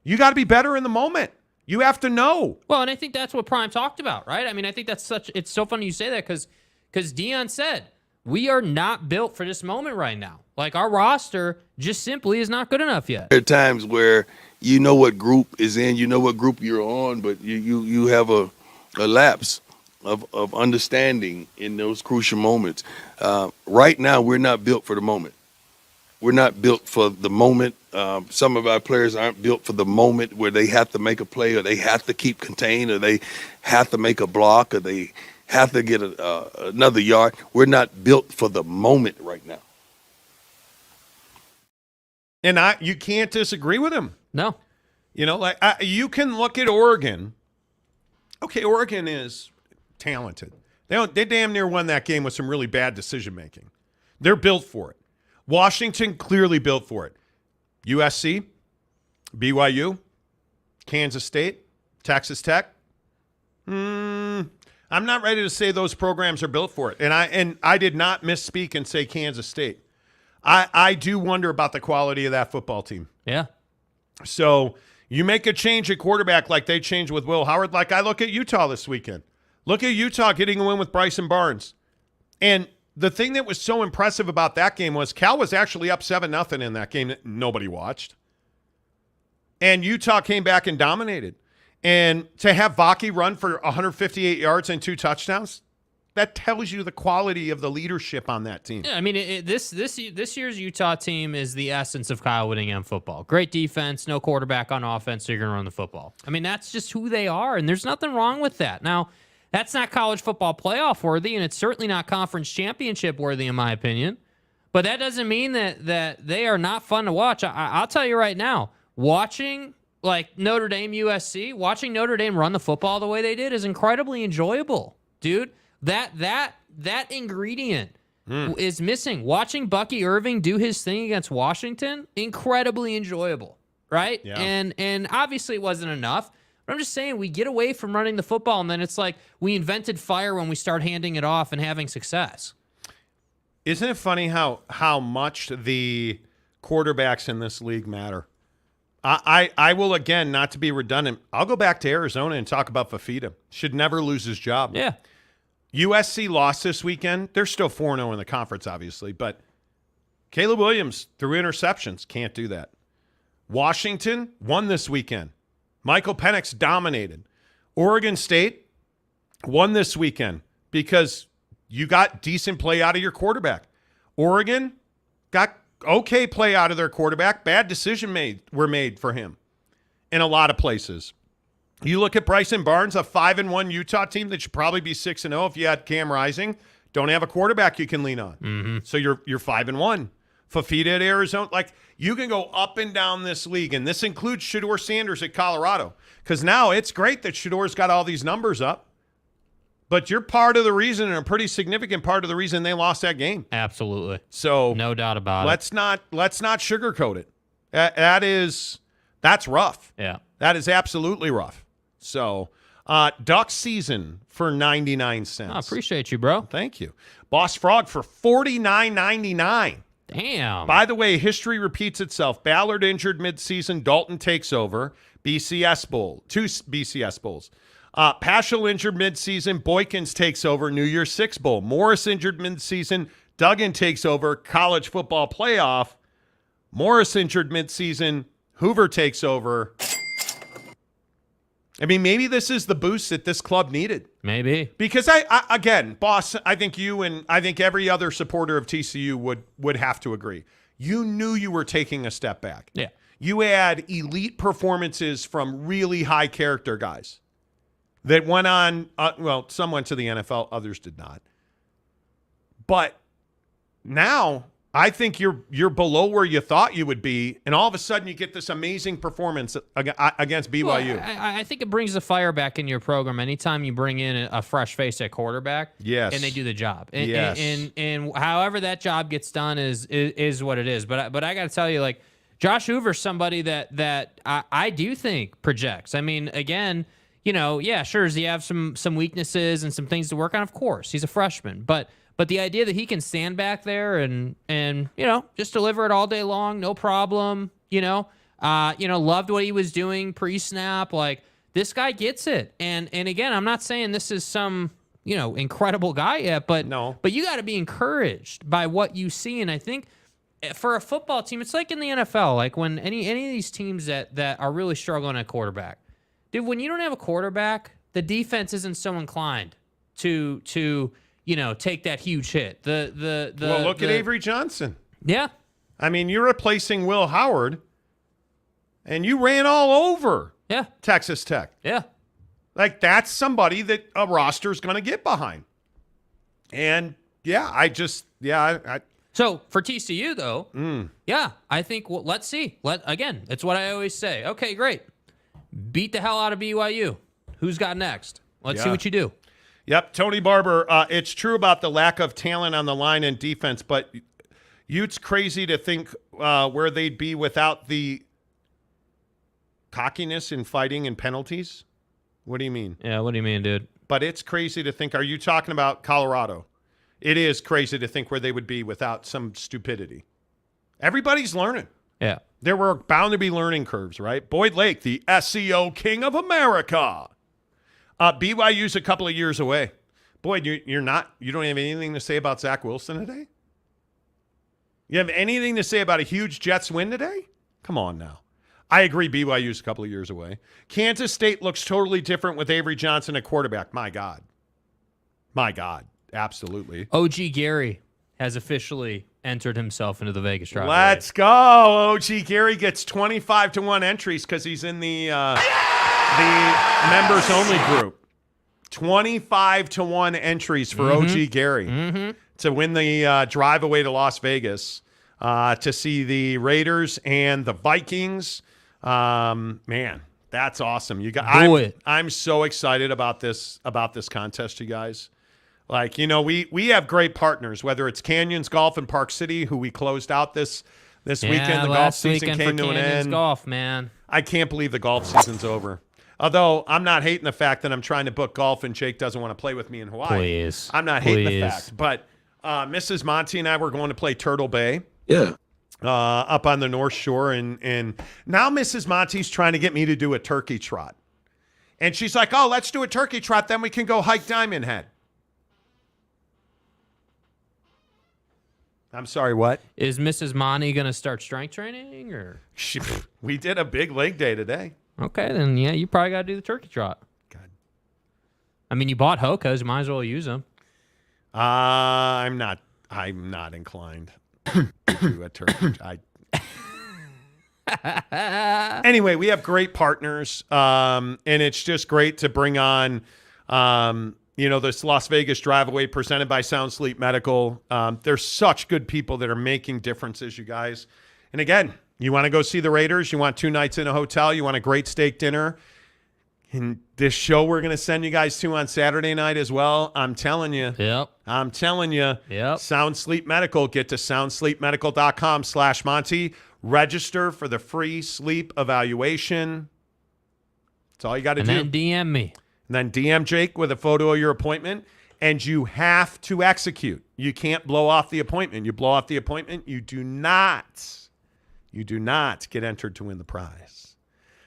You got to be better in the moment. You have to know. Well, and I think that's what Prime talked about, right? I mean, I think it's so funny you say that because Deion said, we are not built for this moment right now. Like, our roster just simply is not good enough yet. There are times where you know what group is in, you know what group you're on, but you have a lapse of understanding in those crucial moments. Right now, we're not built for the moment. We're not built for the moment. Some of our players aren't built for the moment where they have to make a play or they have to keep contained or they have to make a block or they have to get another yard. We're not built for the moment right now. And you can't disagree with him. No. You know, like you can look at Oregon. Okay, Oregon is talented. They damn near won that game with some really bad decision making. They're built for it. Washington clearly built for it. USC, BYU, Kansas State, Texas Tech. I'm not ready to say those programs are built for it. And I did not misspeak and say Kansas State. I do wonder about the quality of that football team. Yeah. So you make a change at quarterback like they changed with Will Howard. Like I look at Utah this weekend. Look at Utah getting a win with Bryson Barnes. And the thing that was so impressive about that game was Cal was actually up 7-0 in that game that nobody watched. And Utah came back and dominated. And to have Vaki run for 158 yards and 2 touchdowns, that tells you the quality of the leadership on that team. Yeah, I mean, this year's Utah team is the essence of Kyle Whittingham football. Great defense, no quarterback on offense, so you're going to run the football. I mean, that's just who they are, and there's nothing wrong with that. Now, that's not college football playoff worthy, and it's certainly not conference championship worthy, in my opinion. But that doesn't mean that they are not fun to watch. I'll tell you right now, watching like Notre Dame, USC, watching Notre Dame run the football the way they did is incredibly enjoyable, dude. That ingredient is missing. Watching Bucky Irving do his thing against Washington, incredibly enjoyable, right? Yeah. And obviously it wasn't enough. But I'm just saying we get away from running the football, and then it's like we invented fire when we start handing it off and having success. Isn't it funny how much the quarterbacks in this league matter? I will, again, not to be redundant, I'll go back to Arizona and talk about Fafita. Should never lose his job. Yeah. USC lost this weekend. They're still 4-0 in the conference, obviously, but Caleb Williams threw interceptions. Can't do that. Washington won this weekend. Michael Penix dominated. Oregon State won this weekend because you got decent play out of your quarterback. Oregon got okay play out of their quarterback. Bad decisions were made for him in a lot of places. You look at Bryson Barnes, a 5-1 Utah team that should probably be 6-0 if you had Cam Rising. Don't have a quarterback you can lean on. Mm-hmm. So you're 5-1. Fafita at Arizona. Like, you can go up and down this league, and this includes Shedeur Sanders at Colorado. Because now it's great that Shedeur's got all these numbers up, but you're part of the reason, and a pretty significant part of the reason they lost that game. Absolutely. So no doubt about let's not sugarcoat it. That's rough. Yeah. That is absolutely rough. So, duck season for 99 cents. I appreciate you, bro. Thank you. Boss Frog for $49.99. Damn. By the way, history repeats itself. Ballard injured midseason. Dalton takes over. BCS Bowl. 2 BCS Bowls. Paschal injured midseason. Boykins takes over. New Year's Six Bowl. Morris injured midseason. Duggan takes over. College football playoff. Morris injured midseason. Hoover takes over. I mean, maybe this is the boost that this club needed. Maybe. Because, again, boss, I think you and I think every other supporter of TCU would have to agree. You knew you were taking a step back. Yeah. You had elite performances from really high character guys that went on, some went to the NFL, others did not. But now I think you're below where you thought you would be, and all of a sudden you get this amazing performance against BYU. Well, I think it brings the fire back in your program anytime you bring in a fresh face at quarterback. Yes. And they do the job. And, Yes. and however that job gets done is what it is. But I got to tell you, like, Josh Hoover's somebody that I do think projects. I mean, again, sure, does he have some weaknesses and some things to work on? Of course, he's a freshman, but the idea that he can stand back there and just deliver it all day long, no problem. Loved what he was doing pre-snap. Like, this guy gets it. And again, I'm not saying this is some incredible guy yet, but no. But you got to be encouraged by what you see. And I think for a football team, it's like in the NFL, like when any of these teams that are really struggling at quarterback, dude, when you don't have a quarterback, the defense isn't so inclined to take that huge hit. Look at Avery Johnson. Yeah. I mean, you're replacing Will Howard, and you ran all over Texas Tech. Yeah. Like, that's somebody that a roster is going to get behind. And, So for TCU, though, I think, let's see. Again, it's what I always say. Okay, great. Beat the hell out of BYU. Who's got next? Let's see what you do. Yep, Tony Barber, it's true about the lack of talent on the line and defense, but Utes crazy to think where they'd be without the cockiness in fighting and penalties. What do you mean? Yeah, what do you mean, dude? But it's crazy to think. Are you talking about Colorado? It is crazy to think where they would be without some stupidity. Everybody's learning. Yeah. There were bound to be learning curves, right? Boyd Lake, the SEO king of America. BYU's a couple of years away. Boyd, you don't have anything to say about Zach Wilson today? You have anything to say about a huge Jets win today? Come on now. I agree BYU's a couple of years away. Kansas State looks totally different with Avery Johnson at quarterback. My God. Absolutely. OG Gary has officially entered himself into the Vegas Drive. Let's go. OG Gary gets 25-1 entries because he's in the members only group. 25-1 entries for OG Gary to win the drive away to Las Vegas to see the Raiders and the Vikings. Man, that's awesome. You got. I'm so excited about this contest, you guys. Like, we have great partners, whether it's Canyons Golf in Park City, who we closed out this weekend. The golf season came to an end. Golf, man. I can't believe the golf season's over. Although I'm not hating the fact that I'm trying to book golf and Jake doesn't want to play with me in Hawaii. Please. I'm not hating the fact. But Mrs. Monty and I were going to play Turtle Bay. Yeah. Up on the North Shore. And now Mrs. Monty's trying to get me to do a turkey trot. And she's like, oh, let's do a turkey trot. Then we can go hike Diamond Head. I'm sorry, what? Is Mrs. Monty going to start strength training? Or we did a big leg day today. Okay, then, you probably got to do the turkey trot. God. I mean, you bought Hokas. You might as well use them. I'm not inclined to do a turkey. Anyway, we have great partners, and it's just great to bring on, this Las Vegas Drive Away presented by Sound Sleep Medical. There's such good people that are making differences, you guys. And again, you want to go see the Raiders, you want 2 nights in a hotel, you want a great steak dinner. And this show we're going to send you guys to on Saturday night as well. I'm telling you. Yep. I'm telling you. Yep. Sound Sleep Medical. Get to soundsleepmedical.com/Monty. Register for the free sleep evaluation. That's all you got to do. And then DM me. And then DM Jake with a photo of your appointment. And you have to execute. You can't blow off the appointment. You blow off the appointment, you do not get entered to win the prize.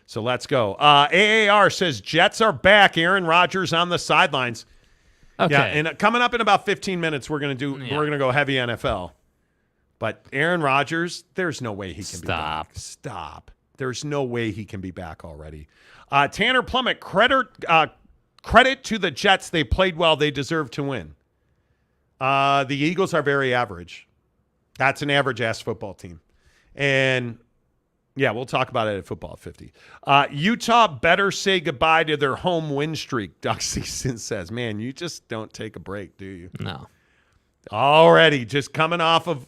So let's go. AAR says Jets are back. Aaron Rodgers on the sidelines. Okay. Yeah, and coming up in about 15 minutes, we're gonna go heavy NFL. But Aaron Rodgers, there's no way he can be back. Stop. There's no way he can be back already. Tanner Plummet, credit to the Jets. They played well. They deserve to win. The Eagles are very average. That's an average-ass football team. And, yeah, we'll talk about it at Football at 50. Utah better say goodbye to their home win streak, Doug Season says. Man, you just don't take a break, do you? No. Already, just coming off of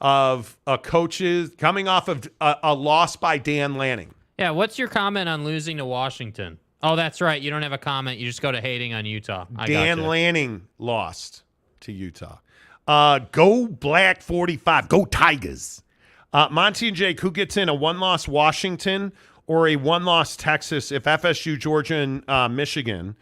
a coach's, coming off of a loss by Dan Lanning. Yeah, what's your comment on losing to Washington? Oh, that's right. You don't have a comment. You just go to hating on Utah. Dan Lanning lost to Utah. Go Black 45. Go Tigers. Monty and Jake, who gets in, a one-loss Washington or a one-loss Texas if FSU, Georgia, and Michigan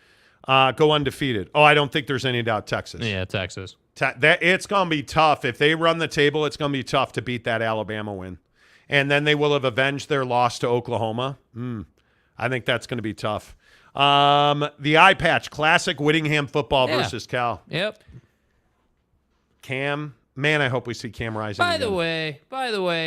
go undefeated? Oh, I don't think there's any doubt Texas. Yeah, Texas. It's going to be tough. If they run the table, it's going to be tough to beat that Alabama win. And then they will have avenged their loss to Oklahoma. I think that's going to be tough. The eye patch, classic Whittingham football versus Cal. Yep. Cam, man, I hope we see Cam rising. By the way,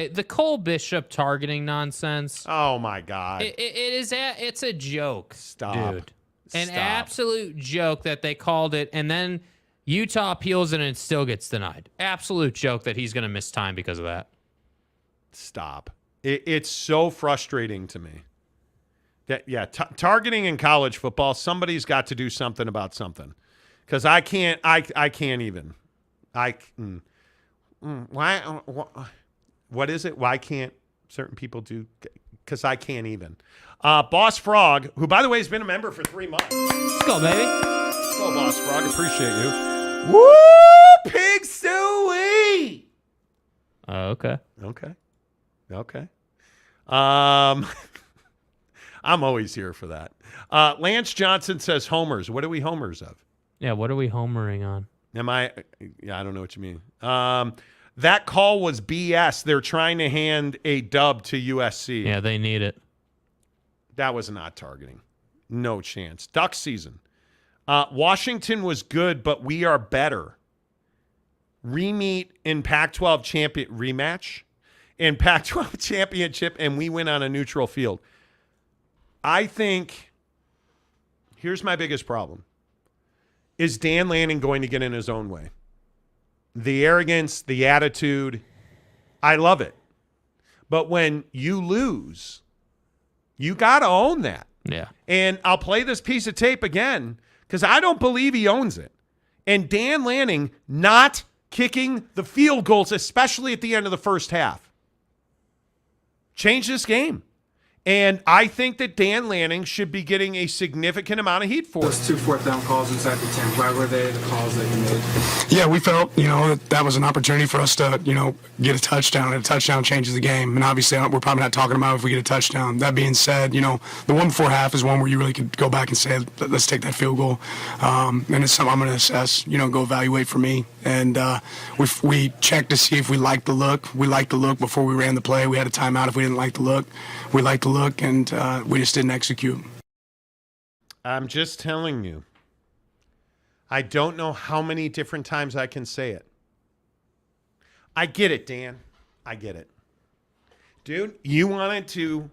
the Cole Bishop targeting nonsense. Oh my God. It's a joke. Stop. Dude. An absolute joke that they called it, and then Utah appeals it and it still gets denied. Absolute joke that he's going to miss time because of that. Stop. It's so frustrating to me. That targeting in college football, somebody's got to do something about something. Because I can't even. Why? What is it? Why can't certain people do? Because I can't even. Boss Frog, who, by the way, has been a member for 3 months. Let's go, baby. Let's go, Boss Frog. Appreciate you. Woo! Pig suey! Okay. Okay. I'm always here for that. Lance Johnson says homers. What are we homers of? Yeah, what are we homering on? I don't know what you mean. That call was BS. They're trying to hand a dub to USC. Yeah, they need it. That was not targeting. No chance. Duck season. Washington was good, but we are better. Remeet in Pac-12 rematch in Pac-12 championship, and we win on a neutral field. I think here's my biggest problem. Is Dan Lanning going to get in his own way? The arrogance, the attitude, I love it. But when you lose, you got to own that. Yeah. And I'll play this piece of tape again because I don't believe he owns it. And Dan Lanning not kicking the field goals, especially at the end of the first half, change this game. And I think that Dan Lanning should be getting a significant amount of heat for it. Those 2 4th down calls inside the 10, why were they the calls that you made? Yeah, we felt, that was an opportunity for us to, get a touchdown, and a touchdown changes the game. And obviously, we're probably not talking about if we get a touchdown. That being said, the one before half is one where you really could go back and say, let's take that field goal. And it's something I'm going to assess, go evaluate for me. And we checked to see if we liked the look. We liked the look before we ran the play. We had a timeout if we didn't like the look. We liked the look, and we just didn't execute. I'm just telling you. I don't know how many different times I can say it. I get it, Dan. I get it. Dude, you wanted to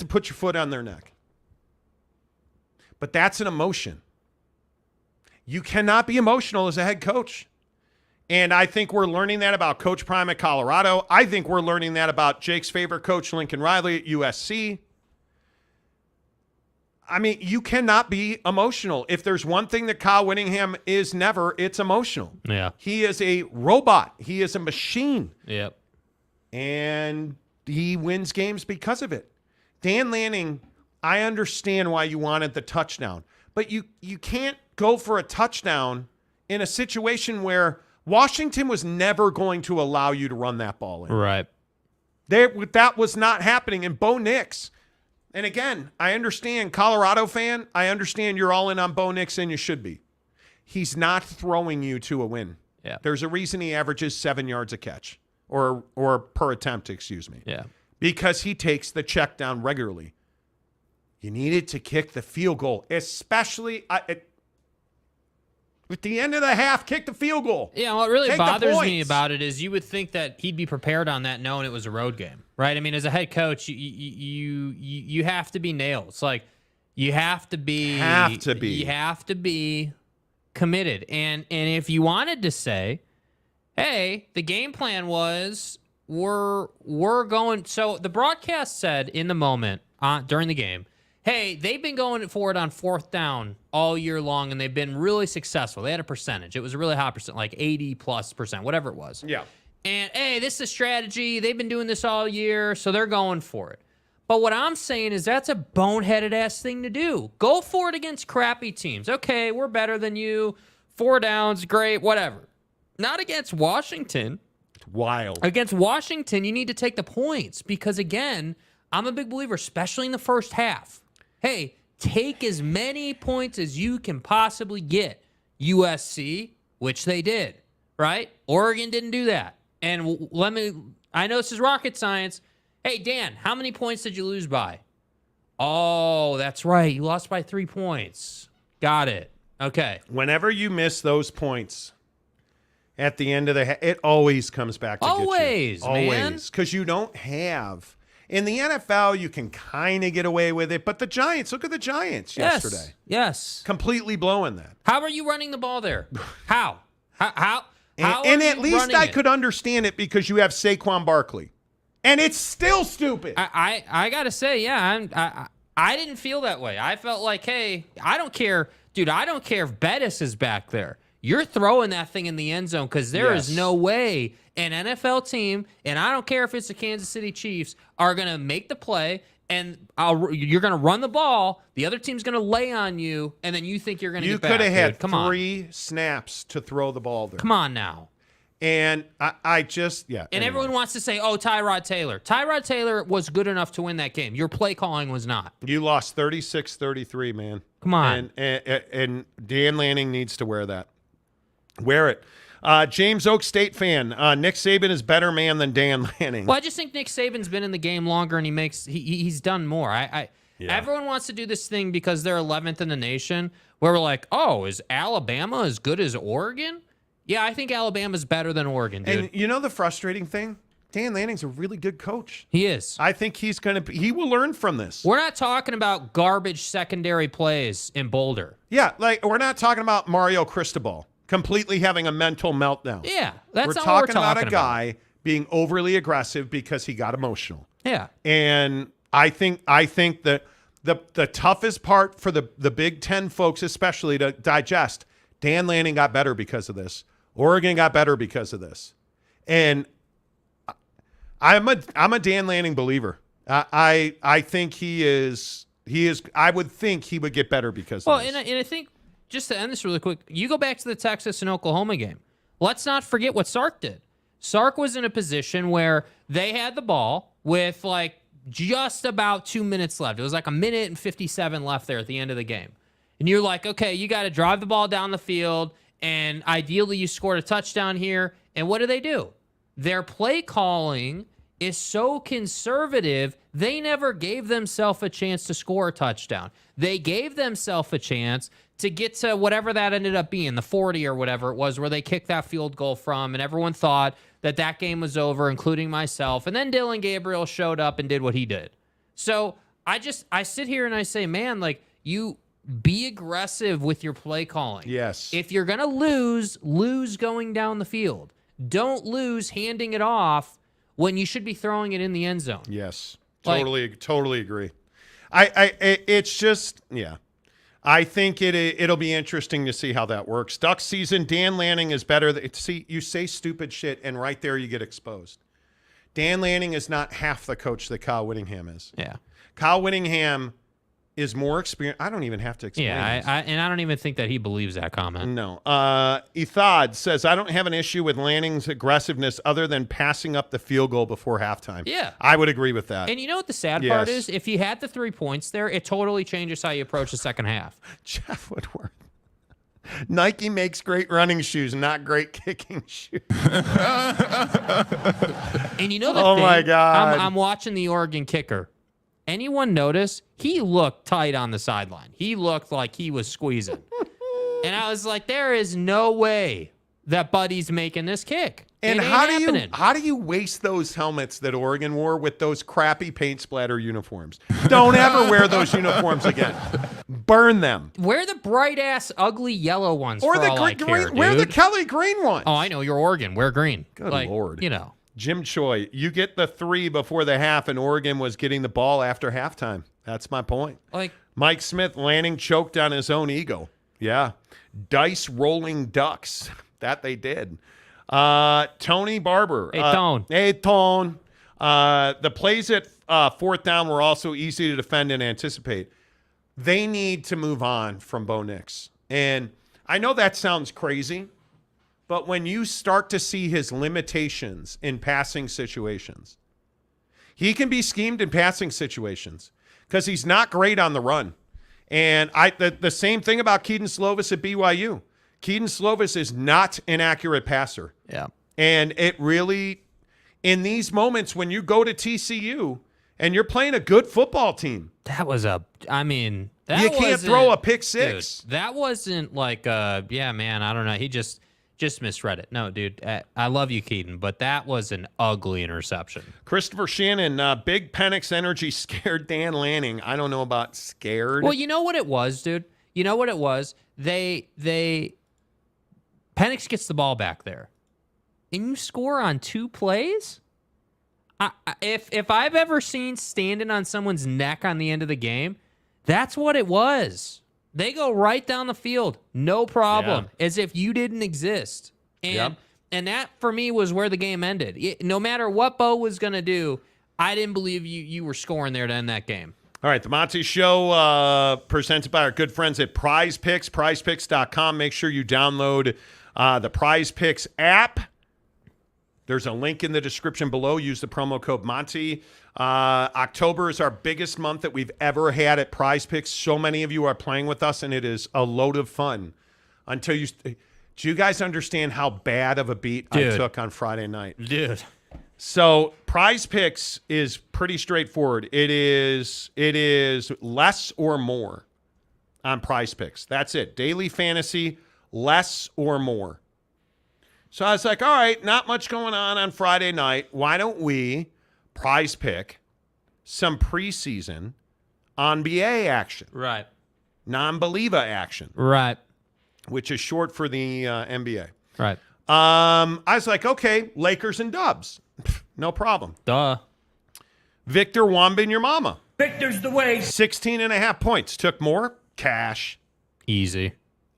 put your foot on their neck. But that's an emotion. You cannot be emotional as a head coach. And I think we're learning that about Coach Prime at Colorado. I think we're learning that about Jake's favorite coach, Lincoln Riley at USC. I mean, you cannot be emotional. If there's one thing that Kyle Whittingham is never, it's emotional. Yeah. He is a robot. He is a machine. Yep. And he wins games because of it. Dan Lanning, I understand why you wanted the touchdown. But you can't go for a touchdown in a situation where Washington was never going to allow you to run that ball in. Right. That was not happening. And Bo Nix, and again, I understand, Colorado fan, I understand you're all in on Bo Nix, and you should be. He's not throwing you to a win. Yeah. There's a reason he averages 7 yards a catch, or per attempt, excuse me. Yeah. Because he takes the check down regularly. You needed to kick the field goal, especially at the end of the half, kick the field goal. Yeah, what really Take bothers me about it is you would think that he'd be prepared on that knowing it was a road game, right? I mean, as a head coach, you have to be nails. Like, you have to be committed. And if you wanted to say, hey, the game plan was we're going. So the broadcast said in the moment during the game, hey, they've been going for it on 4th down all year long, and they've been really successful. They had a percentage. It was a really high percent, like 80+%, whatever it was. Yeah. And, hey, this is a strategy. They've been doing this all year, so they're going for it. But what I'm saying is that's a boneheaded-ass thing to do. Go for it against crappy teams. Okay, we're better than you. 4 downs, great, whatever. Not against Washington. It's wild. Against Washington, you need to take the points because, again, I'm a big believer, especially in the first half. Hey, take as many points as you can possibly get. USC, which they did, right? Oregon didn't do that. And I know this is rocket science. Hey, Dan, how many points did you lose by? Oh, that's right. You lost by 3 points. Got it. Okay. Whenever you miss those points at the end of it always comes back to Always, get you. man. Always. Because you don't have. In the NFL, you can kind of get away with it, but the Giants, look at the Giants yesterday. Yes. Completely blowing that. How are you running the ball there? How? How And at least I could understand it because you have Saquon Barkley. And it's still stupid. I got to say, yeah, I didn't feel that way. I felt like, hey, I don't care. Dude, I don't care if Bettis is back there. You're throwing that thing in the end zone because there is no way an NFL team, and I don't care if it's the Kansas City Chiefs, are going to make the play, and you're going to run the ball. The other team's going to lay on you, and then you think you're going to get back. You could have had Come 3 snaps to throw the ball there. Come on now. And I just, yeah. And everyone wants to say, oh, Tyrod Taylor. Tyrod Taylor was good enough to win that game. Your play calling was not. You lost 36-33, man. Come on. And Dan Lanning needs to wear that. Wear it. James Oak State fan. Nick Saban is better man than Dan Lanning. Well, I just think Nick Saban's been in the game longer, and he's done more. Everyone wants to do this thing because they're 11th in the nation, where we're like, oh, is Alabama as good as Oregon? Yeah, I think Alabama's better than Oregon, dude. And you know the frustrating thing? Dan Lanning's a really good coach. He is. I think he will learn from this. We're not talking about garbage secondary plays in Boulder. Yeah, like we're not talking about Mario Cristobal completely having a mental meltdown. Yeah, that's we're not talking what we're about a guy being overly aggressive because he got emotional. Yeah. And I think that the toughest part for the Big Ten folks especially to digest, Dan Lanning got better because of this. Oregon got better because of this. And I'm a Dan Lanning believer. I think he is I would think he would get better because of this. Well, and I think, just to end this really quick, you go back to the Texas and Oklahoma game. Let's not forget what Sark did. Sark was in a position where they had the ball with like just about 2 minutes left. It was like 1:57 left there at the end of the game. And you're like, okay, you got to drive the ball down the field, and ideally you scored a touchdown here. And what do? Their play calling is so conservative, they never gave themselves a chance to score a touchdown. They gave themselves a chance to get to whatever that ended up being, the 40 or whatever it was, where they kicked that field goal from, and everyone thought that game was over, including myself. And then Dylan Gabriel showed up and did what he did. So I sit here and I say, man, like, you be aggressive with your play calling. Yes. If you're going to lose going down the field. Don't lose handing it off when you should be throwing it in the end zone. Yes. Totally agree. It's just, yeah. I think it'll be interesting to see how that works. Duck season, Dan Lanning is better. See, you say stupid shit, and right there you get exposed. Dan Lanning is not half the coach that Kyle Whittingham is. Yeah. Kyle Whittingham is more experienced. I don't even have to explain this. Yeah, and I don't even think that he believes that comment. No. Ethod says, I don't have an issue with Lanning's aggressiveness other than passing up the field goal before halftime. Yeah. I would agree with that. And you know what the sad part is? If you had the 3 points there, it totally changes how you approach the second half. Jeff Woodward. Nike makes great running shoes, not great kicking shoes. And you know the thing? My God. I'm watching the Oregon kicker. Anyone notice? He looked tight on the sideline. He looked like he was squeezing. And I was like, there is no way that Buddy's making this kick. And how do you waste those helmets that Oregon wore with those crappy paint splatter uniforms? Don't ever wear those uniforms again. Burn them. Wear the bright ass ugly yellow ones. Or for the all I care, wear the dude. Kelly green ones. Oh, I know. You're Oregon. Wear green. Good Lord. You know. Jim Choi, you get the 3 before the half, and Oregon was getting the ball after halftime. That's my point. Like Mike Smith, Lanning choked on his own ego. Yeah. Dice rolling ducks. That they did. Tony Barber. Hey, Tone. Hey, Tone. The plays at 4th down were also easy to defend and anticipate. They need to move on from Bo Nix. And I know that sounds crazy, but when you start to see his limitations in passing situations, he can be schemed in passing situations because he's not great on the run. And the same thing about Keaton Slovis at BYU. Keaton Slovis is not an accurate passer. Yeah. And it really, in these moments when you go to TCU and you're playing a good football team. That was you can't throw a pick six. Dude, that wasn't like, yeah, man, I don't know. He just misread it. No, dude, I love you, Keaton, but that was an ugly interception. Christopher Shannon, big Penix energy scared Dan Lanning. I don't know about scared. Well, you know what it was, dude? You know what it was? Penix gets the ball back there, and you score on 2 plays? If I've ever seen standing on someone's neck on the end of the game, that's what it was. They go right down the field, no problem, as if you didn't exist. And that, for me, was where the game ended. No matter what Bo was going to do, I didn't believe you were scoring there to end that game. All right, the Monty Show presented by our good friends at Prize Picks, prizepicks.com. Make sure you download the Prize Picks app. There's a link in the description below. Use the promo code Monty. October is our biggest month that we've ever had at Prize Picks. So many of you are playing with us, and it is a load of fun. Do you guys understand how bad of a beat I took on Friday night? Dude. So Prize Picks is pretty straightforward. It is less or more on Prize Picks. That's it. Daily fantasy, less or more. So I was like, all right, not much going on Friday night. Why don't we Prize Pick some preseason NBA action? Right. Non-believer action. Right. Which is short for the NBA. Right. I was like, okay, Lakers and Dubs. No problem. Duh. Victor Wembanyama. Victor's the way. 16.5 points. Took more. Cash. Easy.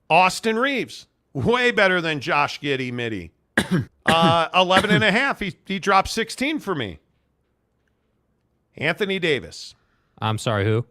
Austin Reeves. Way better than Josh Giddey Mitty. 11.5. He dropped 16 for me. Anthony Davis. I'm sorry, who?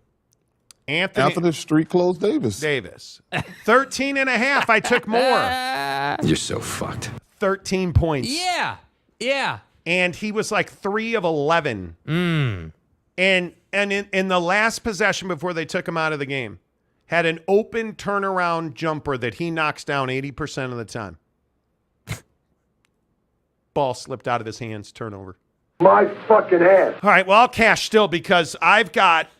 Anthony Street Clothes Davis. 13.5. I took more. You're so fucked. 13 points. Yeah. Yeah. And he was like 3 of 11. And in the last possession before they took him out of the game, had an open turnaround jumper that he knocks down 80% of the time. Ball slipped out of his hands, turnover. My fucking ass. All right, well, I'll cash still because I've got,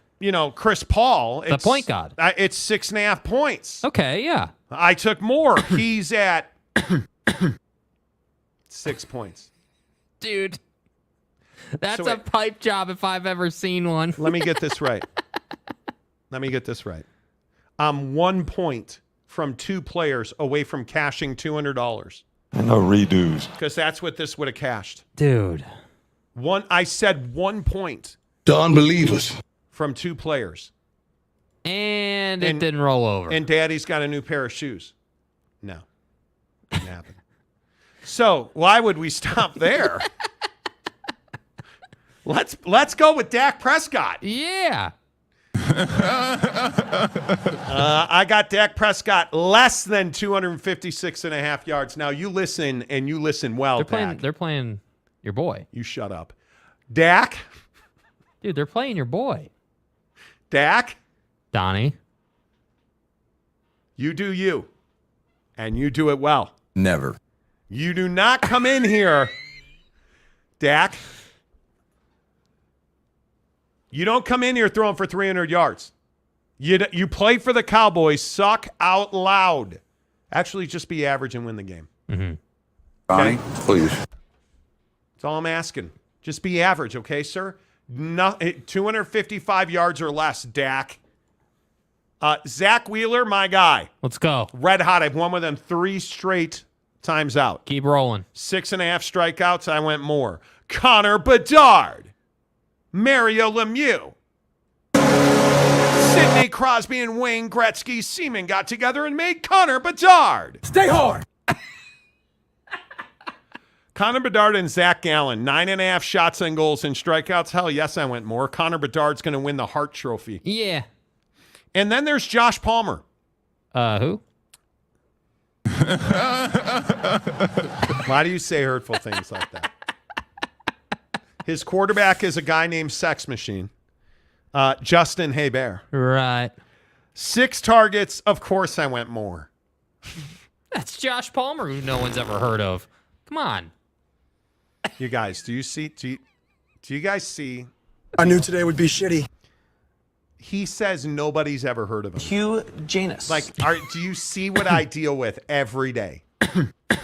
Chris Paul. The point guard. It's 6.5 points. Okay, yeah. I took more. He's at 6 points. Dude, that's So a pipe job if I've ever seen one. Let me get this right. I'm 1 point from 2 players away from cashing $200. I know redos. Because that's what this would have cashed. Dude. I said 1 point The unbelievers. from 2 players. And it didn't roll over. And Daddy's got a new pair of shoes. No. Didn't happen. So why would we stop there? Let's go with Dak Prescott. Yeah. I got Dak Prescott less than 256.5 yards. Now you listen and you listen well. They're playing your boy. You shut up. Dak. Dude, they're playing your boy. Dak. Donnie. You do you. And you do it well. Never. You do not come in here, Dak. You don't come in here throwing for 300 yards. You play for the Cowboys. Suck out loud. Actually, just be average and win the game. Mm-hmm. Donnie, please. That's all I'm asking. Just be average, okay, sir? 255 yards or less, Dak. Zach Wheeler, my guy. Let's go. Red hot. I've won with him 3 straight times out. Keep rolling. 6.5 strikeouts. I went more. Connor Bedard. Mario Lemieux. Sidney Crosby and Wayne Gretzky Seaman got together and made Connor Bedard. Stay hard. Connor Bedard and Zach Gallen. 9.5 shots and goals and strikeouts. Hell yes, I went more. Connor Bedard's going to win the Hart Trophy. Yeah. And then there's Josh Palmer. Who? Why do you say hurtful things like that? His quarterback is a guy named Sex Machine. Justin Hebert. Right. 6 targets. Of course I went more. That's Josh Palmer, who no one's ever heard of. Come on. You guys, do you guys see? I knew today would be shitty. He says nobody's ever heard of him. Hugh Janus. Like, do you see what I deal with every day?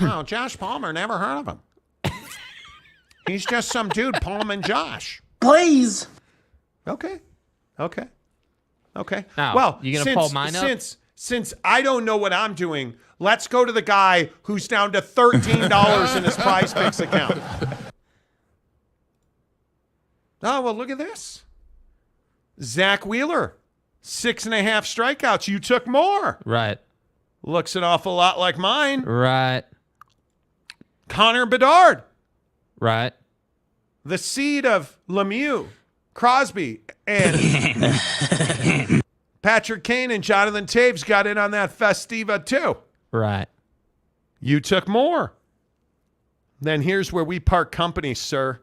Oh, Josh Palmer, never heard of him. He's just some dude, Palm and Josh. Please. Okay. Now, Well, you gonna pull mine up? Since I don't know what I'm doing, let's go to the guy who's down to $13 in his Prize Picks account. Oh, well, look at this. Zach Wheeler, 6.5 strikeouts. You took more. Right. Looks an awful lot like mine. Right. Connor Bedard. Right. The seed of Lemieux, Crosby, and Patrick Kane and Jonathan Taves got in on that Festiva too. Right. You took more. Then here's where we part company, sir.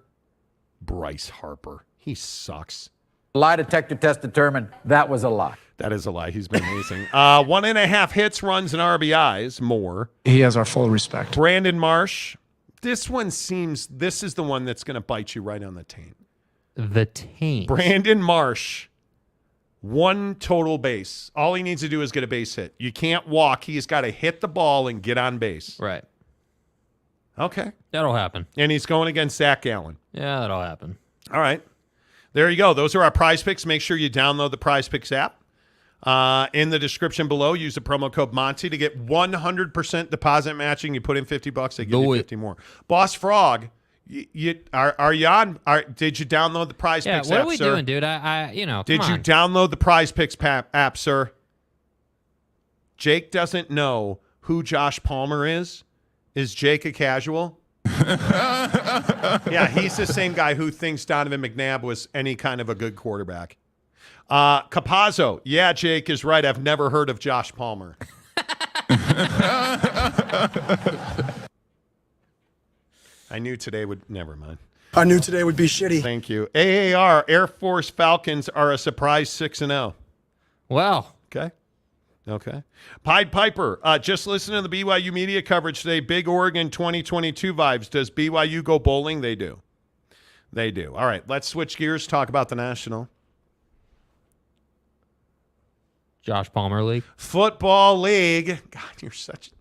Bryce Harper. He sucks. Lie detector test determined that was a lie. That is a lie. He's been amazing. 1.5 hits, runs, and RBIs. More. He has our full respect. Brandon Marsh. This is the one that's going to bite you right on the taint. The taint. Brandon Marsh. 1 total base. All he needs to do is get a base hit. You can't walk. He's got to hit the ball and get on base. Right. Okay. That'll happen. And he's going against Zach Gallen. Yeah, that'll happen. All right. There you go. Those are our Prize Picks. Make sure you download the Prize Picks app. In the description below, use the promo code Monty to get 100% deposit matching. You put in $50, they give you 50 more. Boss Frog, are you on? Did you download the Prize Picks app, what are we sir? doing, dude? Did you download the Prize Picks app, sir? Jake doesn't know who Josh Palmer is. Is Jake a casual? Yeah, he's the same guy who thinks Donovan McNabb was any kind of a good quarterback. Capazzo, yeah, Jake is right. I've never heard of Josh Palmer. I knew today would, never mind. I knew today would be shitty. Thank you. AAR, Air Force Falcons are a surprise 6-0. Well. Okay. Pied Piper, just listen to the BYU media coverage today. Big Oregon 2022 vibes. Does BYU go bowling? They do. All right, let's switch gears, talk about the National. Josh Palmer League. Football League. God, you're such...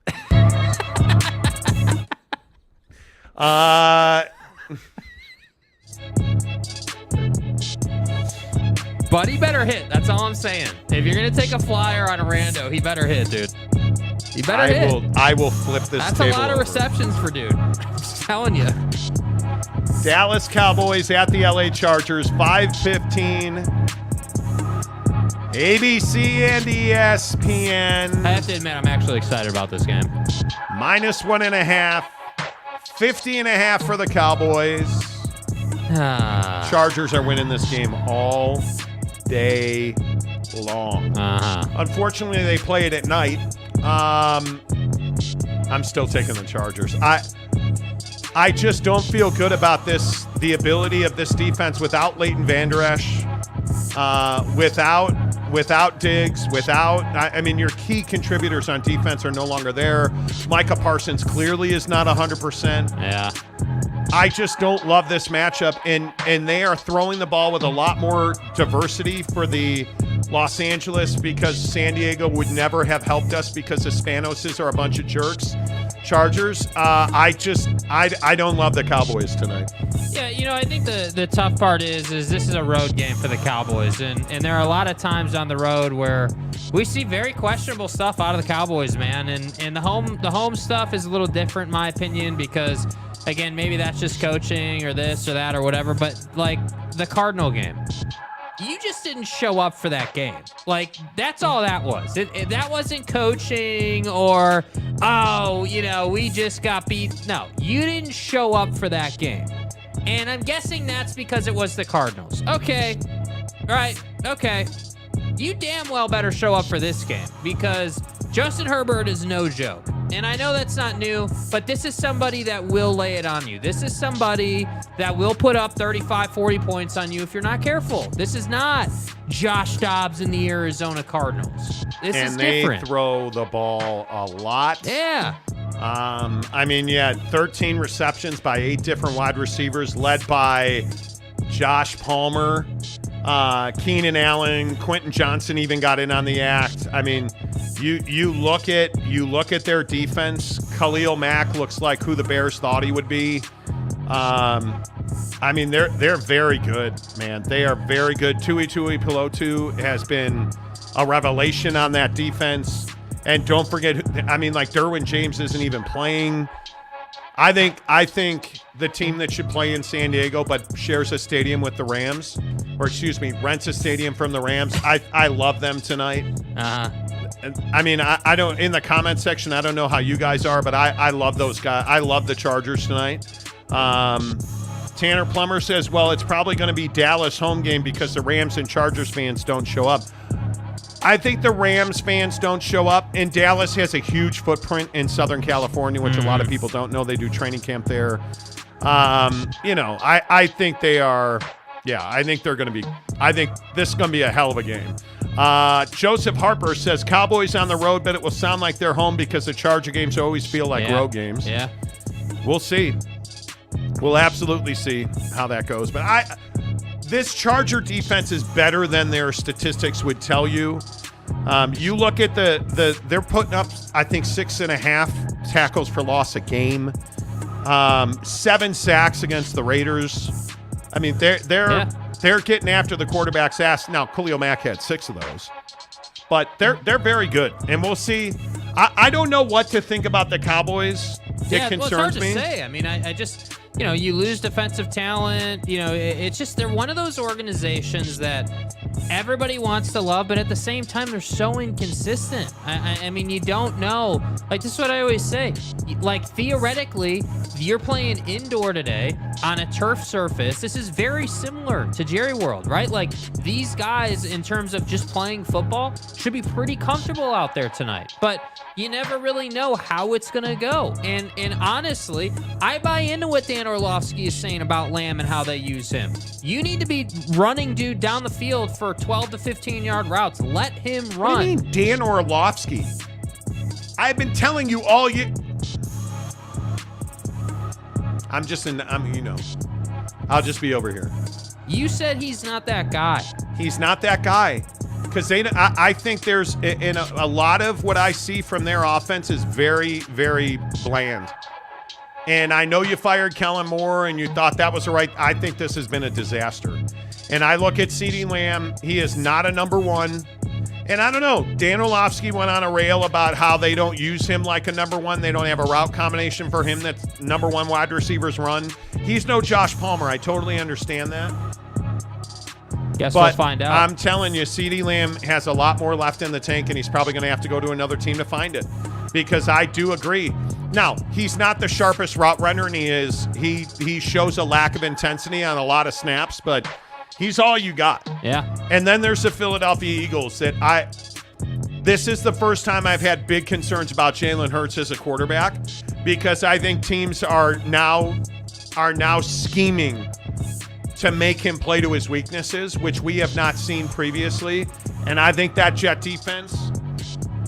But he better hit. That's all I'm saying. If you're going to take a flyer on a rando, he better hit, dude. He better hit. I will flip this That's table a lot of over. receptions for dude. I'm just telling you. Dallas Cowboys at the LA Chargers, 5:15. ABC and ESPN. I have to admit, I'm actually excited about this game. -1.5. 50.5 for the Cowboys. Chargers are winning this game all day long. Unfortunately, they play it at night. I'm still taking the Chargers. I just don't feel good about this. The ability of this defense without Leighton Vander Esch, without Diggs, I mean, your key contributors on defense are no longer there. Micah Parsons clearly is not 100%. Yeah. I just don't love this matchup, and they are throwing the ball with a lot more diversity for the Los Angeles, because San Diego would never have helped us because the Spanoses are a bunch of jerks. Chargers, I don't love the Cowboys tonight. Yeah, I think the tough part is this is a road game for the Cowboys, and there are a lot of times on the road where we see very questionable stuff out of the Cowboys, man, and the home stuff is a little different in my opinion because, again, maybe that's just coaching or this or that or whatever, but like the Cardinal game, you just didn't show up for that game. Like, that's all that was. That wasn't coaching or, we just got beat. No, you didn't show up for that game. And I'm guessing that's because it was the Cardinals. Okay. All right. Okay. You damn well better show up for this game because Justin Herbert is no joke. And I know that's not new, but this is somebody that will lay it on you. This is somebody that will put up 35, 40 points on you if you're not careful. This is not Josh Dobbs and the Arizona Cardinals. This is different. And they throw the ball a lot. Yeah. 13 receptions by 8 different wide receivers led by Josh Palmer, Keenan Allen, Quentin Johnson even got in on the act. I mean, you look at their defense. Khalil Mack looks like who the Bears thought he would be. They're very good, man. They are very good. Tui Pelotu has been a revelation on that defense. And don't forget, Derwin James isn't even playing. I think the team that should play in San Diego but shares a stadium with the Rams, or excuse me, rents a stadium from the Rams. I love them tonight. I mean, I don't, in the comment section, I don't know how you guys are, but I love those guys. I love the Chargers tonight. Tanner Plummer says, well, it's probably going to be Dallas home game because the Rams and Chargers fans don't show up. I think the Rams fans don't show up, and Dallas has a huge footprint in Southern California, which a lot of people don't know. They do training camp there. I think they are, I think they're going to be, I think this is going to be a hell of a game. Joseph Harper says, Cowboys on the road, but it will sound like they're home because the Charger games always feel like road games. Yeah. We'll see. We'll absolutely see how that goes. But this Charger defense is better than their statistics would tell you. You look at they're putting up, I think, 6.5 tackles for loss a game, 7 sacks against the Raiders. I mean, they're getting after the quarterback's ass. Now, Khalil Mack had 6 of those, but they're very good, and we'll see. I don't know what to think about the Cowboys. It concerns me. It's hard to say. I mean, I just, you lose defensive talent. It's just they're one of those organizations that everybody wants to love, but at the same time, they're so inconsistent. I mean, you don't know. Like, this is what I always say. Like, theoretically, you're playing indoor today on a turf surface. This is very similar to Jerry World, right? Like, these guys, in terms of just playing football, should be pretty comfortable out there tonight. But you never really know how it's going to go. And honestly, I buy into what Dan Orlovsky is saying about Lamb and how they use him. You need to be running dude down the field for 12 to 15-yard routes. Let him run. What do you mean, Dan Orlovsky? I've been telling you all year. I'll just be over here. You said he's not that guy. He's not that guy. Because I think there's, in a lot of what I see from their offense is very, very bland. And I know you fired Kellen Moore and you thought that was the right. I think this has been a disaster. And I look at CeeDee Lamb. He is not a number one. And I don't know. Dan Orlovsky went on a rail about how they don't use him like a number one. They don't have a route combination for him that number one wide receivers run. He's no Josh Palmer. I totally understand that. Guess we'll find out. I'm telling you, CeeDee Lamb has a lot more left in the tank, and he's probably going to have to go to another team to find it. Because I do agree. Now, he's not the sharpest route runner, and he shows a lack of intensity on a lot of snaps, but he's all you got. Yeah. And then there's the Philadelphia Eagles that this is the first time I've had big concerns about Jalen Hurts as a quarterback, because I think teams are now scheming to make him play to his weaknesses, which we have not seen previously. And I think that Jet defense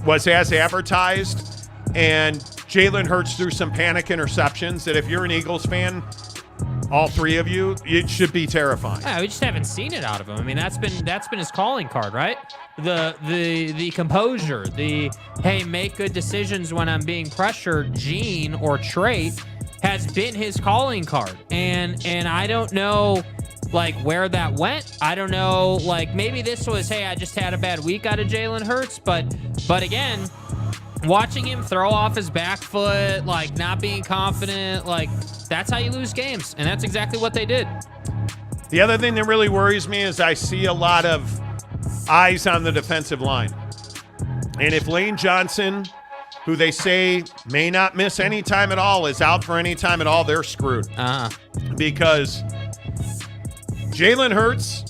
was as advertised, and Jalen Hurts threw some panic interceptions that if you're an Eagles fan, all three of you, it should be terrifying. Yeah, we just haven't seen it out of him. I mean, that's been his calling card, right? The composure, hey, make good decisions when I'm being pressured, gene or trait has been his calling card. And I don't know like where that went. I don't know, like maybe this was, hey, I just had a bad week out of Jalen Hurts, but again, watching him throw off his back foot, like not being confident, like that's how you lose games, and that's exactly what they did. The other thing that really worries me is I see a lot of eyes on the defensive line. And if Lane Johnson, who they say may not miss any time at all, is out for any time at all, they're screwed. Because Jalen Hurts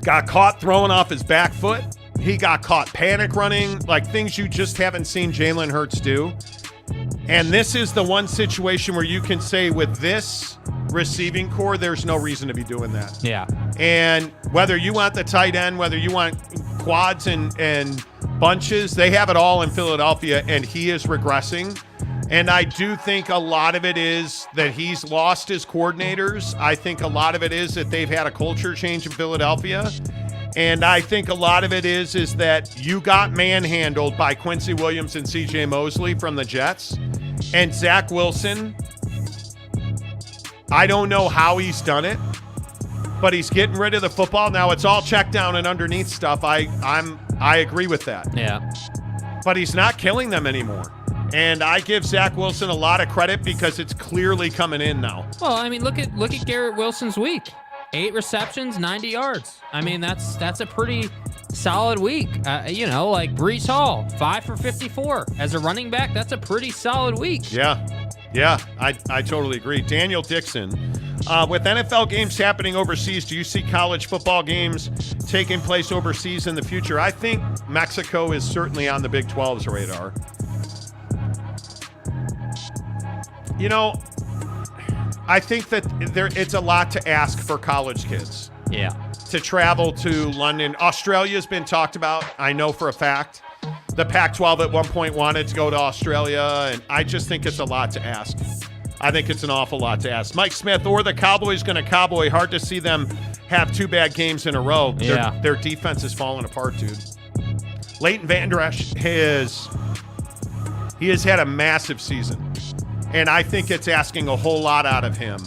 got caught throwing off his back foot. He got caught panic running, like things you just haven't seen Jalen Hurts do. And this is the one situation where you can say with this receiving core, there's no reason to be doing that. Yeah. And whether you want the tight end, whether you want quads and bunches, they have it all in Philadelphia, and he is regressing. And I do think a lot of it is that he's lost his coordinators. I think a lot of it is that they've had a culture change in Philadelphia. And I think a lot of it is that you got manhandled by Quincy Williams and C.J. Mosley from the Jets. And Zach Wilson, I don't know how he's done it, but he's getting rid of the football. Now it's all check down and underneath stuff. I agree with that. Yeah. But he's not killing them anymore. And I give Zach Wilson a lot of credit because it's clearly coming in now. Well, I mean, look at Garrett Wilson's week. 8 receptions, 90 yards. I mean, that's a pretty solid week. Like Breece Hall, 5 for 54. As a running back, that's a pretty solid week. Yeah, I totally agree. Daniel Dixon, with NFL games happening overseas, do you see college football games taking place overseas in the future? I think Mexico is certainly on the Big 12's radar. I think that it's a lot to ask for college kids. Yeah. To travel to London. Australia's been talked about, I know for a fact. The Pac-12 at one point wanted to go to Australia, and I just think it's a lot to ask. I think it's an awful lot to ask. Mike Smith or the Cowboys going to cowboy. Hard to see them have 2 bad games in a row. Yeah. Their defense is falling apart, dude. Leighton Vander Esch has had a massive season. And I think it's asking a whole lot out of him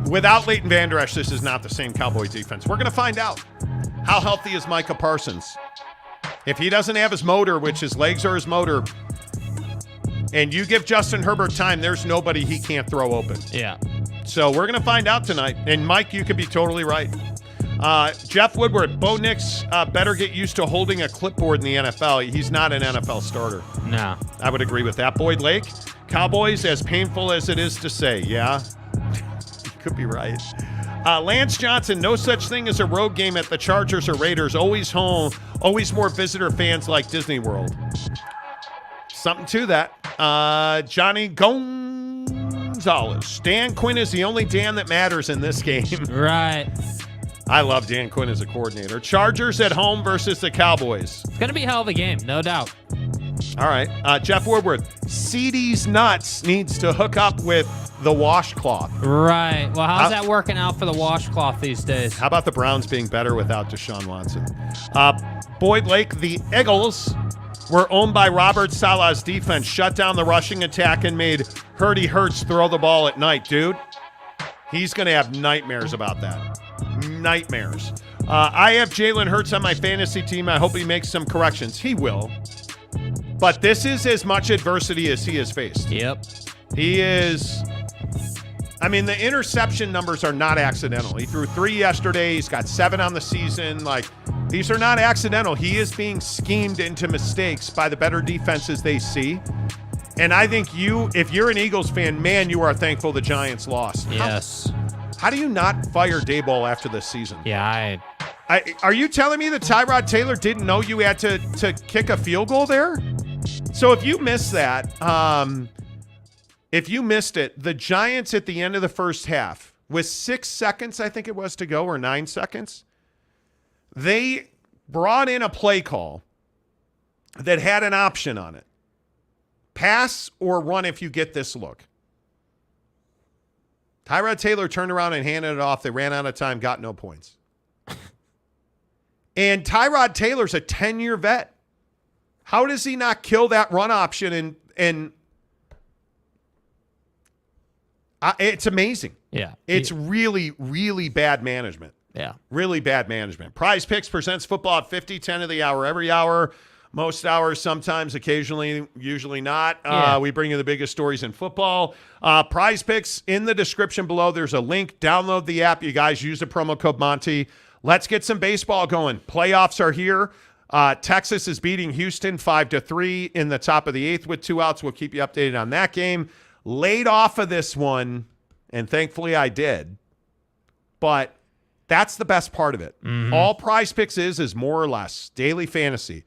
without Leighton Vander Esch, this is not the same Cowboy defense. We're going to find out. How healthy is Micah Parsons? If he doesn't have his motor, which his legs are his motor, and you give Justin Herbert time, there's nobody he can't throw open. Yeah. So we're going to find out tonight. And Mike, you could be totally right. Jeff Woodward, Bo Nix better get used to holding a clipboard in the NFL. He's not an NFL starter. No. I would agree with that. Boyd Lake, Cowboys, as painful as it is to say, yeah, you could be right. Lance Johnson, no such thing as a road game at the Chargers or Raiders. Always home, always more visitor fans like Disney World. Something to that. Johnny Gonzalez. Dan Quinn is the only Dan that matters in this game. Right. I love Dan Quinn as a coordinator. Chargers at home versus the Cowboys. It's going to be a hell of a game, no doubt. All right. Jeff Woodward. CD's nuts needs to hook up with the washcloth. Right. Well, how's that working out for the washcloth these days? How about the Browns being better without Deshaun Watson? Boyd Lake, the Eagles were owned by Robert Saleh's defense, shut down the rushing attack, and made Hurdy Hurts throw the ball at night, dude. He's going to have nightmares about that. Nightmares. I have Jalen Hurts on my fantasy team. I hope he makes some corrections. He will. But this is as much adversity as he has faced. Yep. He is... I mean, the interception numbers are not accidental. He threw 3 yesterday. He's got 7 on the season. These are not accidental. He is being schemed into mistakes by the better defenses they see. And I think if you're an Eagles fan, man, you are thankful the Giants lost. Yes. How do you not fire Daboll after this season? Yeah, are you telling me that Tyrod Taylor didn't know you had to kick a field goal there? So if you missed that, if you missed it, the Giants at the end of the first half, with 6 seconds, I think it was to go, or 9 seconds, they brought in a play call that had an option on it. Pass or run if you get this look. Tyrod Taylor turned around and handed it off. They ran out of time, got no points. And Tyrod Taylor's a 10-year vet. How does he not kill that run option? And it's amazing. Yeah. It's really, really bad management. Yeah. Really bad management. Prize Picks presents football at 50, 10 of the hour, every hour. Most hours, sometimes, occasionally, usually not. Yeah. We bring you the biggest stories in football. Prize Picks in the description below. There's a link. Download the app. You guys use the promo code Monty. Let's get some baseball going. Playoffs are here. Texas is beating Houston 5-3 in the top of the 8th with 2 outs. We'll keep you updated on that game. Laid off of this one, and thankfully I did. But that's the best part of it. Mm-hmm. All Prize Picks is more or less daily fantasy.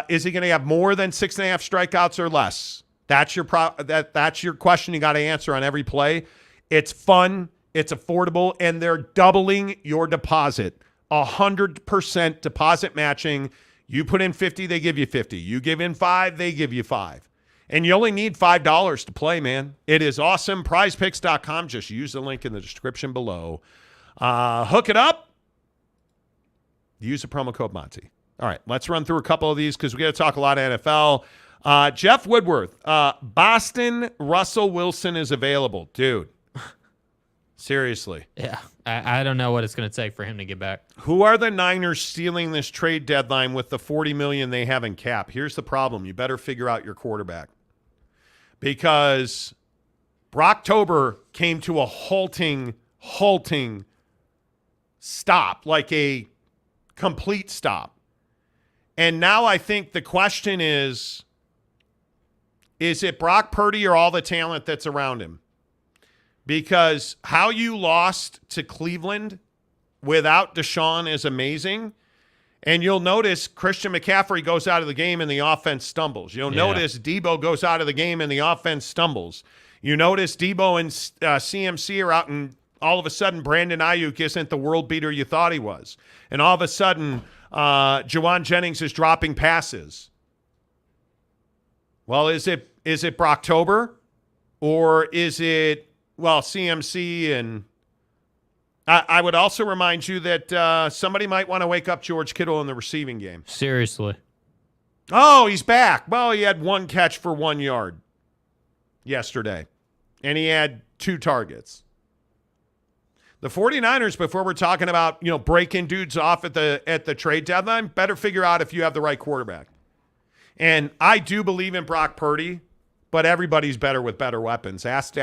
Is he going to have more than 6.5 strikeouts or less? That's your that's your question you got to answer on every play. It's fun, it's affordable, and they're doubling your deposit. 100% deposit matching. You put in 50, they give you 50. You give in 5, they give you 5. And you only need $5 to play, man. It is awesome. PrizePicks.com. Just use the link in the description below. Hook it up. Use the promo code Monty. All right, let's run through a couple of these because we got to talk a lot of NFL. Jeff Woodworth, Boston, Russell Wilson is available. Dude, Seriously. Yeah, I don't know what it's going to take for him to get back. Who are the Niners stealing this trade deadline with the $40 million they have in cap? Here's the problem. You better figure out your quarterback. Because Brocktober came to a halting stop, like a complete stop. And now I think the question is it Brock Purdy or all the talent that's around him? Because how you lost to Cleveland without Deshaun is amazing. And you'll notice Christian McCaffrey goes out of the game and the offense stumbles. You'll notice Debo goes out of the game and the offense stumbles. You notice Debo and CMC are out, and all of a sudden Brandon Ayuk isn't the world beater you thought he was. And all of a sudden Jawan Jennings is dropping passes. Well, is it Brocktober, or is it, well, CMC? And I would also remind you that somebody might want to wake up George Kittle in the receiving game. Seriously. Oh, he's back. Well, he had 1 catch for 1 yard yesterday, and he had 2 targets. The 49ers, before we're talking about, breaking dudes off at the trade deadline, better figure out if you have the right quarterback. And I do believe in Brock Purdy, but everybody's better with better weapons. Ask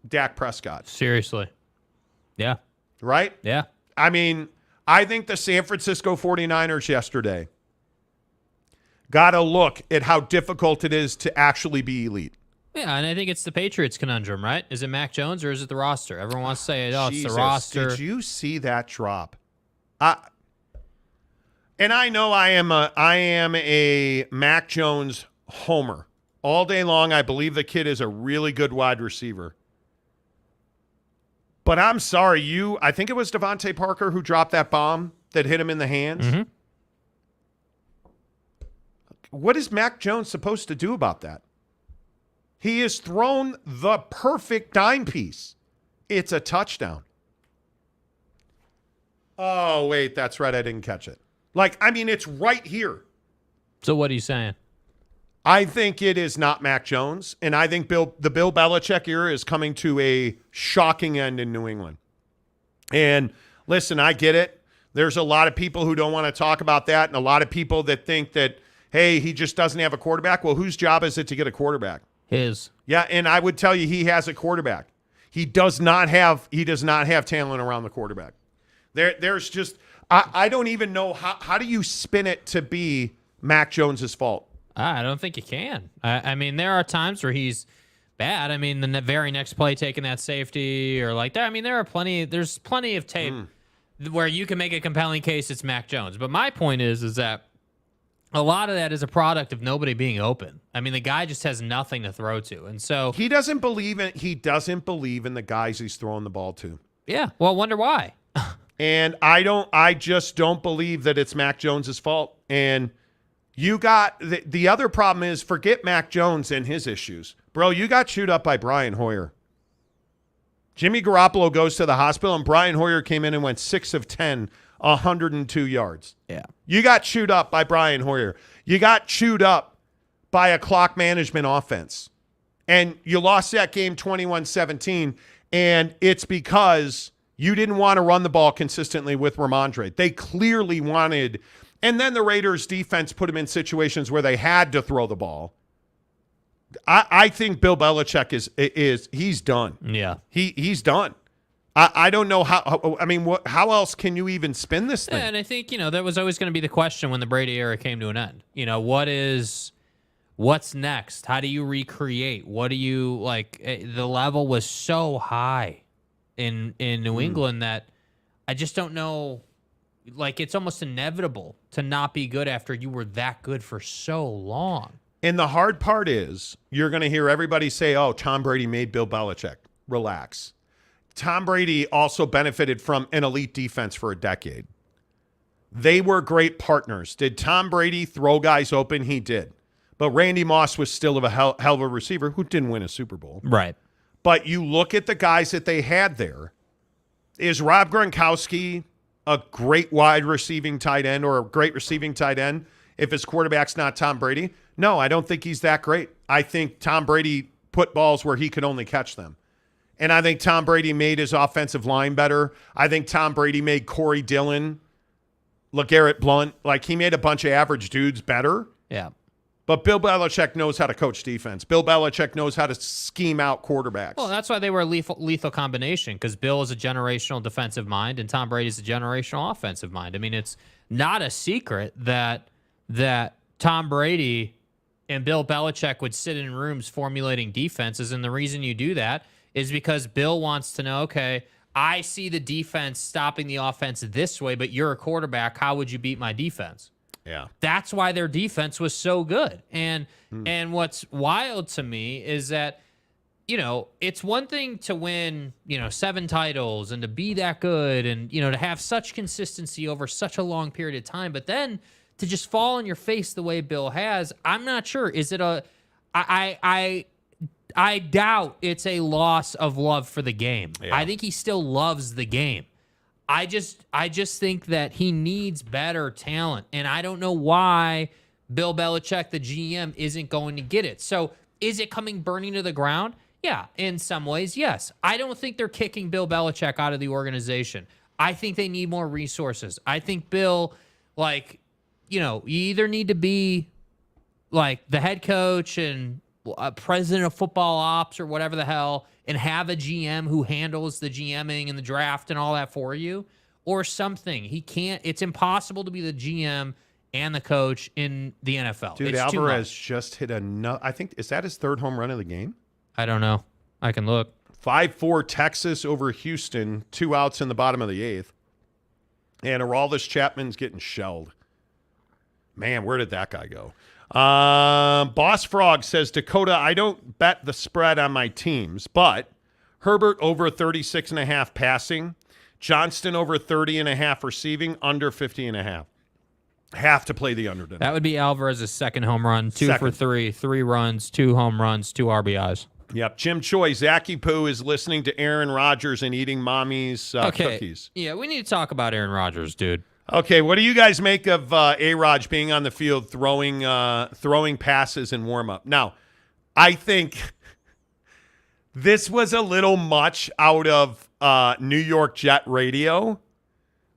Dak Prescott. Seriously. Yeah. Right? Yeah. I mean, I think the San Francisco 49ers yesterday got to look at how difficult it is to actually be elite. Yeah, and I think it's the Patriots conundrum, right? Is it Mac Jones or is it the roster? Everyone wants to say, oh, Jesus, it's the roster. Did you see that drop? And I know I am a Mac Jones homer. All day long, I believe the kid is a really good wide receiver. But I'm sorry, I think it was Devontae Parker who dropped that bomb that hit him in the hands. Mm-hmm. What is Mac Jones supposed to do about that? He has thrown the perfect dime piece. It's a touchdown. Oh, wait, that's right. I didn't catch it. It's right here. So what are you saying? I think it is not Mac Jones, and I think the Bill Belichick era is coming to a shocking end in New England. And listen, I get it. There's a lot of people who don't want to talk about that, and a lot of people that think that, hey, he just doesn't have a quarterback. Well, whose job is it to get a quarterback? His. Yeah, and I would tell you he has a quarterback. He does not have talent around the quarterback. There's just I don't even know how do you spin it to be Mac Jones's fault? I don't think you can. I mean, there are times where he's bad. I mean, the very next play taking that safety or like that. I mean, there's plenty of tape where you can make a compelling case it's Mac Jones. But my point is that a lot of that is a product of nobody being open. I mean, the guy just has nothing to throw to. And so he doesn't believe in the guys he's throwing the ball to. Yeah. Well, I wonder why. And I just don't believe that it's Mac Jones's fault. And you got the other problem is, forget Mac Jones and his issues. Bro, you got chewed up by Brian Hoyer. Jimmy Garoppolo goes to the hospital, and Brian Hoyer came in and went 6 of 10, 102 yards. Yeah. You got chewed up by Brian Hoyer. You got chewed up by a clock management offense. And you lost that game 21-17, and it's because you didn't want to run the ball consistently with Ramondre. They clearly wanted, and then the Raiders defense put them in situations where they had to throw the ball. I think Bill Belichick he's done. Yeah. He's done. I don't know how else can you even spin this thing? Yeah, and I think, that was always going to be the question when the Brady era came to an end. What's next? How do you recreate? What do you the level was so high in New England that I just don't know. It's almost inevitable to not be good after you were that good for so long. And the hard part is you're going to hear everybody say, oh, Tom Brady made Bill Belichick. Relax. Tom Brady also benefited from an elite defense for a decade. They were great partners. Did Tom Brady throw guys open? He did. But Randy Moss was still a hell of a receiver who didn't win a Super Bowl. Right. But you look at the guys that they had there. Is Rob Gronkowski a great wide receiving tight end or a great receiving tight end if his quarterback's not Tom Brady? No, I don't think he's that great. I think Tom Brady put balls where he could only catch them. And I think Tom Brady made his offensive line better. I think Tom Brady made Corey Dillon, LeGarrette Blount, like he made a bunch of average dudes better. Yeah. But Bill Belichick knows how to coach defense. Bill Belichick knows how to scheme out quarterbacks. Well, that's why they were a lethal combination, because Bill is a generational defensive mind and Tom Brady is a generational offensive mind. I mean, it's not a secret that Tom Brady and Bill Belichick would sit in rooms formulating defenses, and the reason you do that is because Bill wants to know, okay, I see the defense stopping the offense this way, but you're a quarterback. How would you beat my defense? Yeah. That's why their defense was so good. And what's wild to me is that, you know, it's one thing to win, 7 titles and to be that good and, to have such consistency over such a long period of time, but then to just fall on your face the way Bill has, I'm not sure. Is it I doubt it's a loss of love for the game. Yeah. I think he still loves the game. I just think that he needs better talent, and I don't know why Bill Belichick, the GM, isn't going to get it. So is it coming burning to the ground? Yeah, in some ways, yes. I don't think they're kicking Bill Belichick out of the organization. I think they need more resources. I think Bill, you either need to be like the head coach and president of football ops or whatever the hell, and have a GM who handles the GMing and the draft and all that for you, or something. He can't. It's impossible to be the GM and the coach in the NFL. Dude, it's Alvarez just hit another. I think, is that his 3rd home run of the game? I don't know. I can look. 5-4 Texas over Houston. 2 outs in the bottom of the 8th. And Aroldis Chapman's getting shelled. Man, where did that guy go? Boss Frog says, Dakota, I don't bet the spread on my teams, but Herbert over 36.5 passing, Johnston over 30.5 receiving, under 50.5. Have to play the under tonight. That would be Alvarez's 2nd home run, 2 for 3, 3 runs, 2 home runs, 2 RBIs. Yep. Jim Choi, Zachy Poo is listening to Aaron Rodgers and eating mommy's cookies. Yeah, we need to talk about Aaron Rodgers, dude. Okay, what do you guys make of A-Rod being on the field throwing passes in warm-up? Now, I think this was a little much out of New York Jet Radio.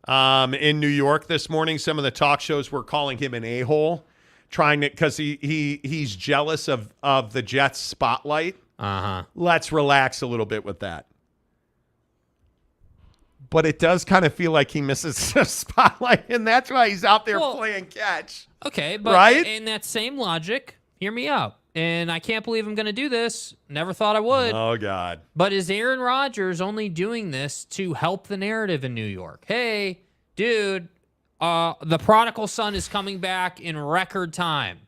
In New York this morning, some of the talk shows were calling him an a-hole, trying to, because he's jealous of the Jets' spotlight. Uh-huh. Let's relax a little bit with that. But it does kind of feel like he misses the spotlight, and that's why he's out there playing catch. Okay, but right? In that same logic, hear me out. And I can't believe I'm going to do this. Never thought I would. Oh, God. But is Aaron Rodgers only doing this to help the narrative in New York? Hey, dude, the prodigal son is coming back in record time,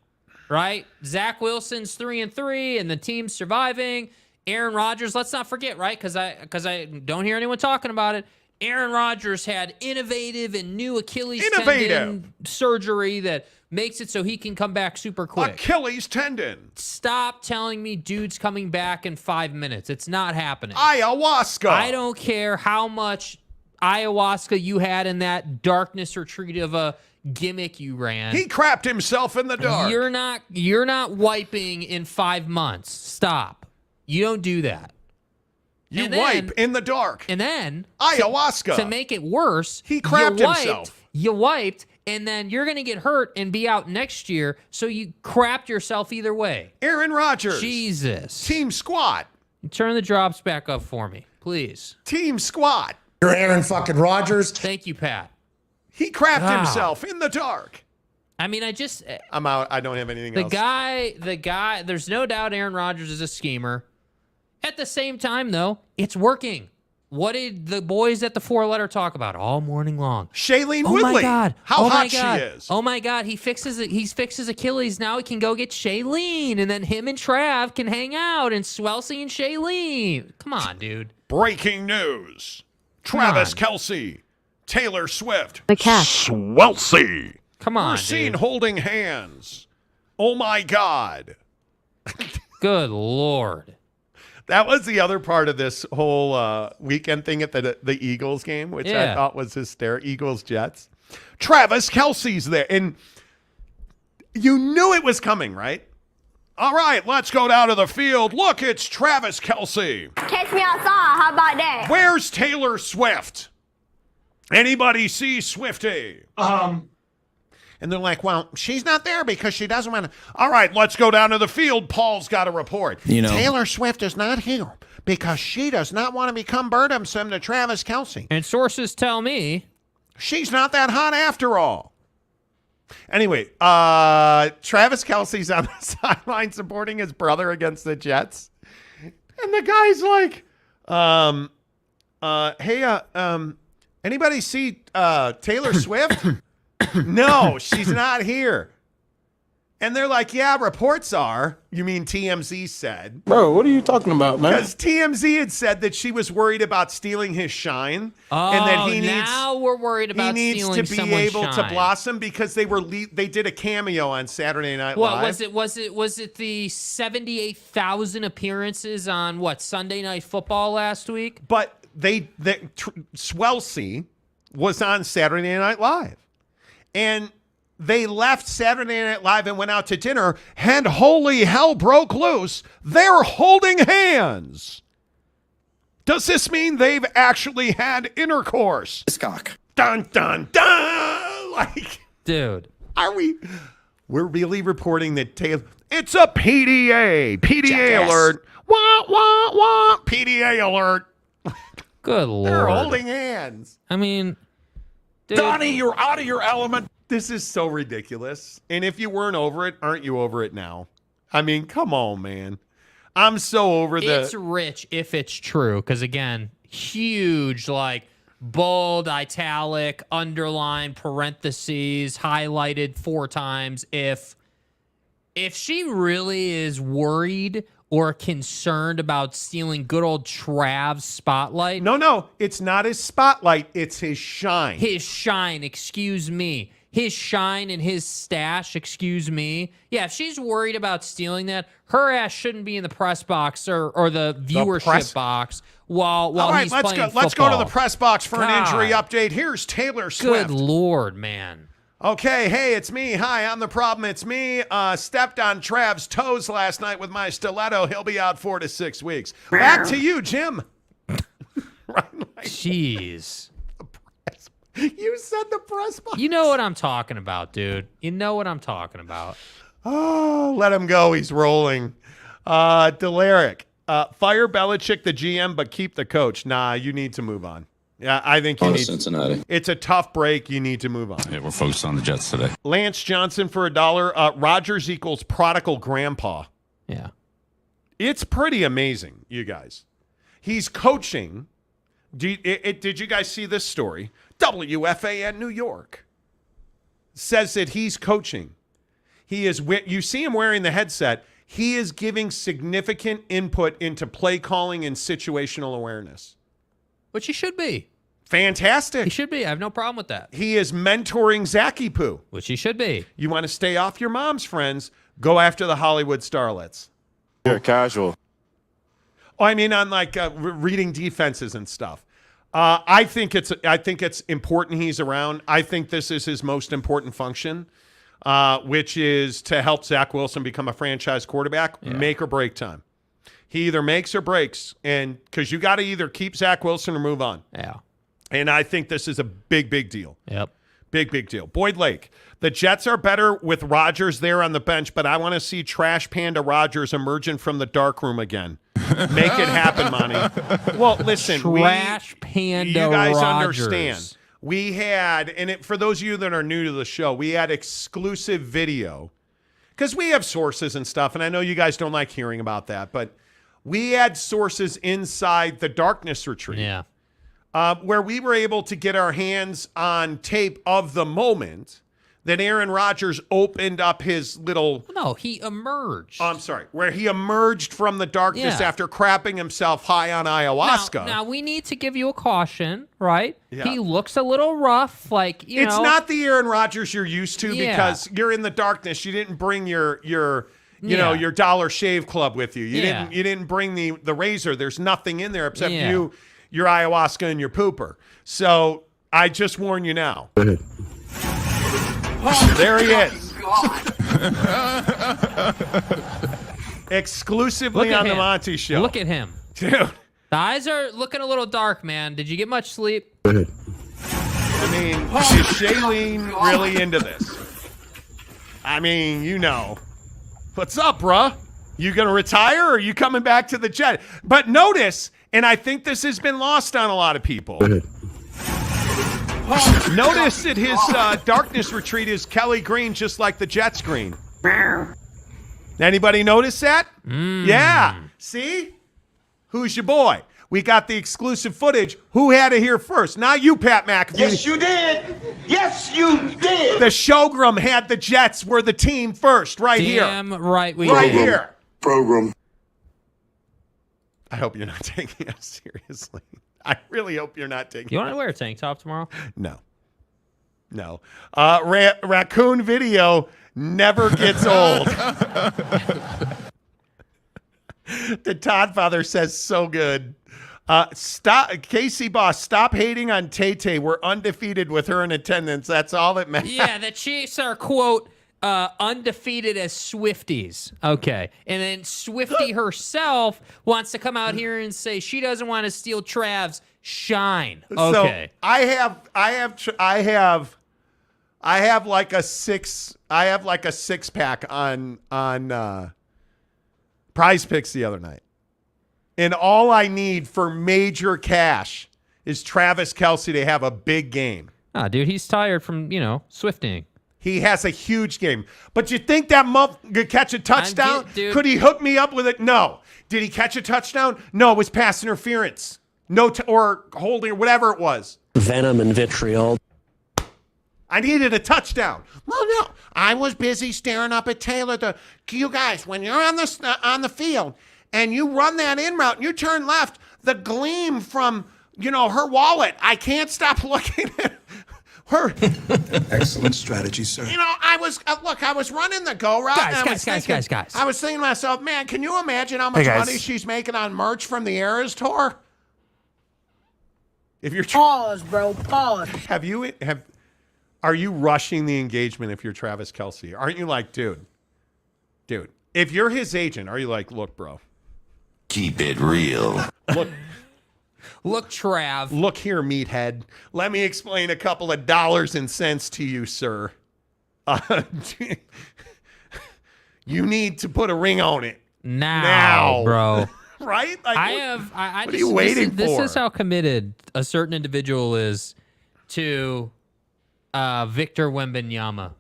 right? Zach Wilson's 3-3, and the team's surviving. Aaron Rodgers, let's not forget, right? Because I don't hear anyone talking about it. Aaron Rodgers had innovative and new Achilles tendon surgery that makes it so he can come back super quick. Achilles tendon. Stop telling me dude's coming back in 5 minutes. It's not happening. Ayahuasca. I don't care how much ayahuasca you had in that darkness retreat of a gimmick you ran. He crapped himself in the dark. You're not wiping in 5 months. Stop. You don't do that. You wipe in the dark. And then ayahuasca. To make it worse, he crapped himself. You wiped, and then you're going to get hurt and be out next year, so you crapped yourself either way. Aaron Rodgers. Jesus. Team squad. Turn the drops back up for me, please. Team squad. You're Aaron fucking Rodgers. Thank you, Pat. He crapped himself in the dark. I mean, I'm out. I don't have anything else. The guy, there's no doubt Aaron Rodgers is a schemer. At the same time, though, it's working. What did the boys at the 4-letter talk about all morning long? Shailene Woodley. Oh, my God. How hot she is. Oh, my God. He fixed his Achilles. Now he can go get Shailene, and then him and Trav can hang out, and Swelsey and Shailene. Come on, dude. Breaking news. Travis Kelce, Taylor Swift, The cat. Swelsey. Come on, We're seen dude. holding hands. Oh, my God. Good Lord. That was the other part of this whole weekend thing at the Eagles game, which I thought was hysterical. Eagles-Jets. Travis Kelce's there. And you knew it was coming, right? All right, let's go down to the field. Look, it's Travis Kelce. Catch me outside. How about that? Where's Taylor Swift? Anybody see Swiftie? And they're like, well, she's not there because she doesn't want to. All right, let's go down to the field. Paul's got a report. Taylor Swift is not here because she does not want to become burdensome to Travis Kelce. And sources tell me she's not that hot after all. Anyway, Travis Kelce's on the sideline supporting his brother against the Jets. And the guy's like, hey, anybody see Taylor Swift? No, she's not here. And they're like, yeah, reports are. You mean TMZ said. Bro, what are you talking about, man? Because TMZ had said that she was worried about stealing his shine. Oh, and that now we're worried about stealing he needs to be someone's able shine. to blossom because they did a cameo on Saturday Night Live. Was it the 78,000 appearances on Sunday Night Football last week? But Swelsey was on Saturday Night Live. And they left Saturday Night Live and went out to dinner, and holy hell broke loose. They're holding hands. Does this mean they've actually had intercourse? Cock. Dun, dun, dun. Like, dude, we're really reporting that Taylor, it's a PDA. PDA Jackass. alert. Wah, wah, wah. PDA alert. Good Lord. They're holding hands. I mean, dude. Donnie, you're out of your element. This is so ridiculous. And if you weren't over it, aren't you over it now? I mean, come on, man. I'm so over It's rich if it's true. Because, again, huge, bold, italic, underline, parentheses, highlighted 4 times. If she really is worried or concerned about stealing good old Trav's spotlight. No, it's not his spotlight. It's his shine. His shine, excuse me. His shine and his stash, excuse me. Yeah, if she's worried about stealing that, her ass shouldn't be in the press box or the viewership box while All right, he's playing football. Let's go to the press box for an injury update. Here's Taylor Swift. Good Lord, man. Okay, hey, it's me. Hi, I'm the problem. It's me. Stepped on Trav's toes last night with my stiletto. He'll be out 4 to 6 weeks. Back to you, Jim. Jeez. You said the press box. You know what I'm talking about, dude. You know what I'm talking about. Oh, let him go. He's rolling. Delaric, fire Belichick, the GM, but keep the coach. Nah, you need to move on. Yeah, I think you need Cincinnati. It's a tough break. You need to move on. Yeah, we're focused on the Jets today. Lance Johnson for $1. Rodgers equals prodigal grandpa. Yeah. It's pretty amazing, you guys. He's coaching. Did you guys see this story? WFAN New York says that he's coaching. You see him wearing the headset. He is giving significant input into play calling and situational awareness. Which he should be. Fantastic. He should be. I have no problem with that. He is mentoring Zachy Poo. Which he should be. You want to stay off your mom's friends, go after the Hollywood starlets. You're casual. Oh, I mean, on reading defenses and stuff. I think it's important he's around. I think this is his most important function, which is to help Zach Wilson become a franchise quarterback, make or break time. He either makes or breaks, and because you got to either keep Zach Wilson or move on. Yeah. And I think this is a big, big deal. Yep. Big deal. Boyd Lake, the Jets are better with Rodgers there on the bench, but I want to see Trash Panda Rodgers emerging from the dark room again. Make it happen, Monty. Well, listen. Trash Panda You guys Rodgers. understand. We had, for those of you that are new to the show, we had exclusive video because we have sources and stuff, and I know you guys don't like hearing about that, but we had sources inside the Darkness Retreat. Yeah. Where we were able to get our hands on tape of the moment that Aaron Rodgers opened up his little... No, he emerged. Oh, I'm sorry. Where he emerged from the darkness after crapping himself high on ayahuasca. Now, we need to give you a caution, right? Yeah. He looks a little rough, It's not the Aaron Rodgers you're used to because you're in the darkness. You didn't bring your your Dollar Shave Club with you. You didn't bring the razor. There's nothing in there except your ayahuasca and your pooper. So I just warn you now. There he is. Exclusively Look at on the him. Monty Show. Look at him. Dude. The eyes are looking a little dark, man. Did you get much sleep? I mean, is Shailene really into this? I mean, you know. What's up, bruh? You going to retire or are you coming back to the Jet? But notice, and I think this has been lost on a lot of people. Notice that his darkness retreat is Kelly green, just like the Jets green. Anybody notice that? Yeah. See? Who's your boy? We got the exclusive footage. Who had it here first? Not you, Pat McAfee. Yes, you did. Yes, you did. The Showgram had the Jets were the team first, right here. Damn right we Right did. here. Program. I hope you're not taking us seriously. I really hope you're not taking. You want to wear a tank top tomorrow? No. Raccoon video never gets old. The Todd father says so good. Stop, Casey Boss. Stop hating on Tay-Tay. We're undefeated with her in attendance. That's all that matters. Yeah, the Chiefs are, quote, undefeated as Swifties. Okay. And then Swiftie herself wants to come out here and say she doesn't want to steal Trav's shine. Okay. So I have like a six pack on Prize Picks the other night. And all I need for major cash is Travis Kelce to have a big game. Ah, dude, he's tired from, Swifting. He has a huge game. But you think that could catch a touchdown? Could he hook me up with it? No. Did he catch a touchdown? No, it was pass interference. No, or holding, or whatever it was. Venom and vitriol. I needed a touchdown. Well, no. I was busy staring up at Taylor. You guys, when you're on the field and you run that in route and you turn left, the gleam from, her wallet, I can't stop looking at her. Excellent strategy, sir. I was running the go route. Guys. I was thinking to myself, man, can you imagine how much money she's making on merch from the Eras tour? If you're Pause, bro. Pause. Are you rushing the engagement if you're Travis Kelce? Aren't you like, dude, if you're his agent, are you like, look, bro, Keep it real. Look, Trav. Look here, meathead. Let me explain a couple of dollars and cents to you, sir. You need to put a ring on it Now, bro. Right? Like, what are you waiting for? This is how committed a certain individual is to Victor Wembanyama.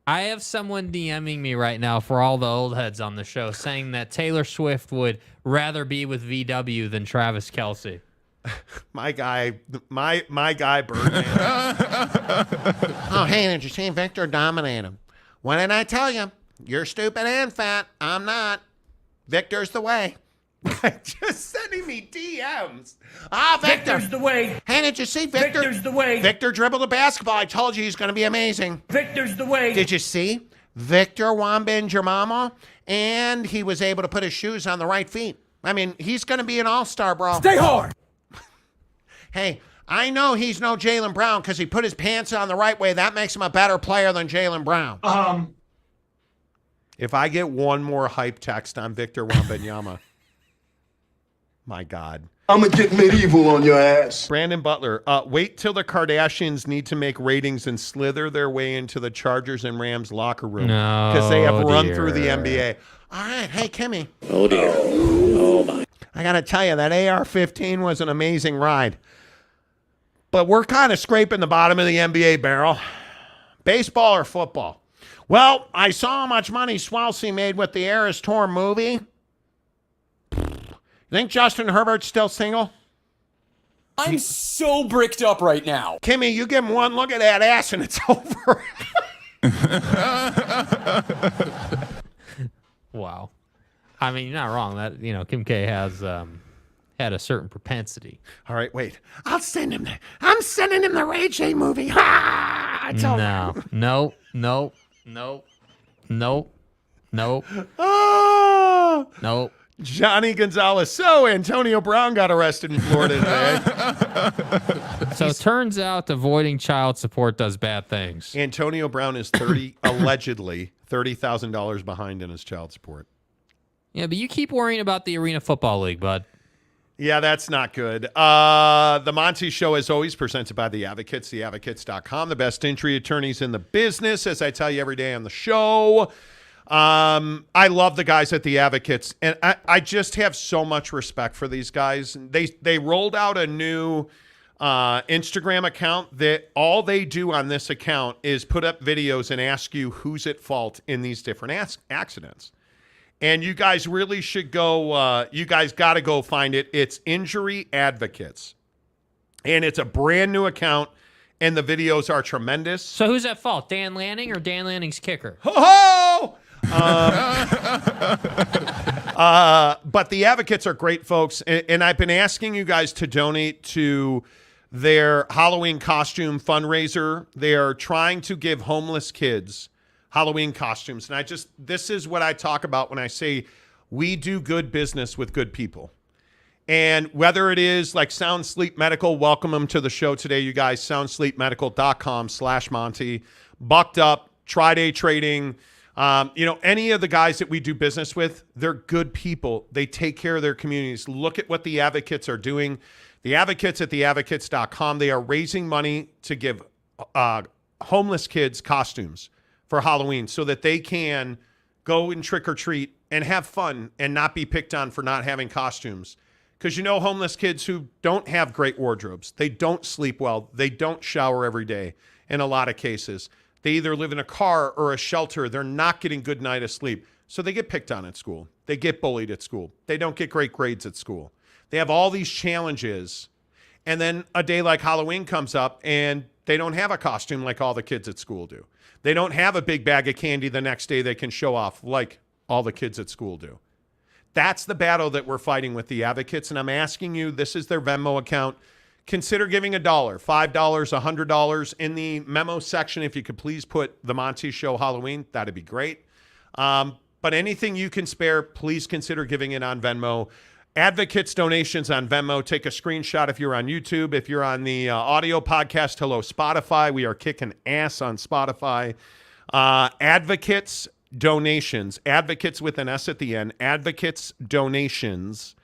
I have someone DMing me right now for all the old heads on the show saying that Taylor Swift would rather be with VW than Travis Kelce. My guy, Birdman. Oh, hey, did you see Victor dominate him? What did I tell you? You're stupid and fat. I'm not. Victor's the way. Just sending me DMs. Victor. Victor's the way. Hey, did you see Victor? Victor's the way. Victor dribbled the basketball. I told you he's going to be amazing. Victor's the way. Did you see Victor Wembanyama? And he was able to put his shoes on the right feet. I mean, he's going to be an all-star, bro. Stay hard. Hey, I know he's no Jalen Brown because he put his pants on the right way. That makes him a better player than Jalen Brown. If I get one more hype text on Victor Wembanyama, my God. I'm going to get medieval on your ass. Brandon Butler, wait till the Kardashians need to make ratings and slither their way into the Chargers and Rams locker room because they have run through the NBA. All right. Hey, Kimmy. Oh, dear. Oh, my. I got to tell you, that AR-15 was an amazing ride. But we're kind of scraping the bottom of the NBA barrel. Baseball or football? Well, I saw how much money Swelsey made with the Eras Tour movie. You think Justin Herbert's still single? I'm so bricked up right now. Kimmy, you give him one look at that ass and it's over. Wow. I mean, you're not wrong. That Kim K has had a certain propensity. All right, wait. I'm sending him the Ray J movie. Ha! It's over. No. Oh! Nope. Johnny Gonzalez. So Antonio Brown got arrested in Florida today. So it turns out avoiding child support does bad things. Antonio Brown is allegedly $30,000 behind in his child support. Yeah, but you keep worrying about the Arena Football League, bud. Yeah, that's not good. The Monty Show is always presented by The Advocates, theadvocates.com, the best injury attorneys in the business, as I tell you every day on the show. I love the guys at The Advocates, and I just have so much respect for these guys. They rolled out a new Instagram account that all they do on this account is put up videos and ask you who's at fault in these different accidents. And you guys really should go, you guys got to go find it. It's Injury Advocates. And it's a brand new account, and the videos are tremendous. So who's at fault, Dan Lanning or Dan Lanning's kicker? Ho-ho! But the Advocates are great folks, and I've been asking you guys to donate to their Halloween costume fundraiser. They are trying to give homeless kids Halloween costumes. And this is what I talk about when I say we do good business with good people. And whether it is like Sound Sleep Medical, welcome them to the show today, you guys, soundsleepmedical.com/Monty, Bucked Up, Tri-Day Trading, any of the guys that we do business with, they're good people. They take care of their communities. Look at what the Advocates are doing. The Advocates at theadvocates.com, they are raising money to give homeless kids costumes for Halloween so that they can go and trick or treat and have fun and not be picked on for not having costumes. Because homeless kids who don't have great wardrobes, they don't sleep well, they don't shower every day in a lot of cases. They either live in a car or a shelter. They're not getting good night of sleep. So they get picked on at school. They get bullied at school. They don't get great grades at school. They have all these challenges. And then a day like Halloween comes up and they don't have a costume like all the kids at school do. They don't have a big bag of candy the next day they can show off like all the kids at school do. That's the battle that we're fighting with the Advocates. And I'm asking you, this is their Venmo account. Consider giving $1, $5, $100 in the memo section. If you could please put the Monty Show Halloween, that'd be great. But anything you can spare, please consider giving it on Venmo. Advocates donations on Venmo. Take a screenshot if you're on YouTube. If you're on the audio podcast, hello, Spotify. We are kicking ass on Spotify. Advocates donations. Advocates with an S at the end. Advocates donations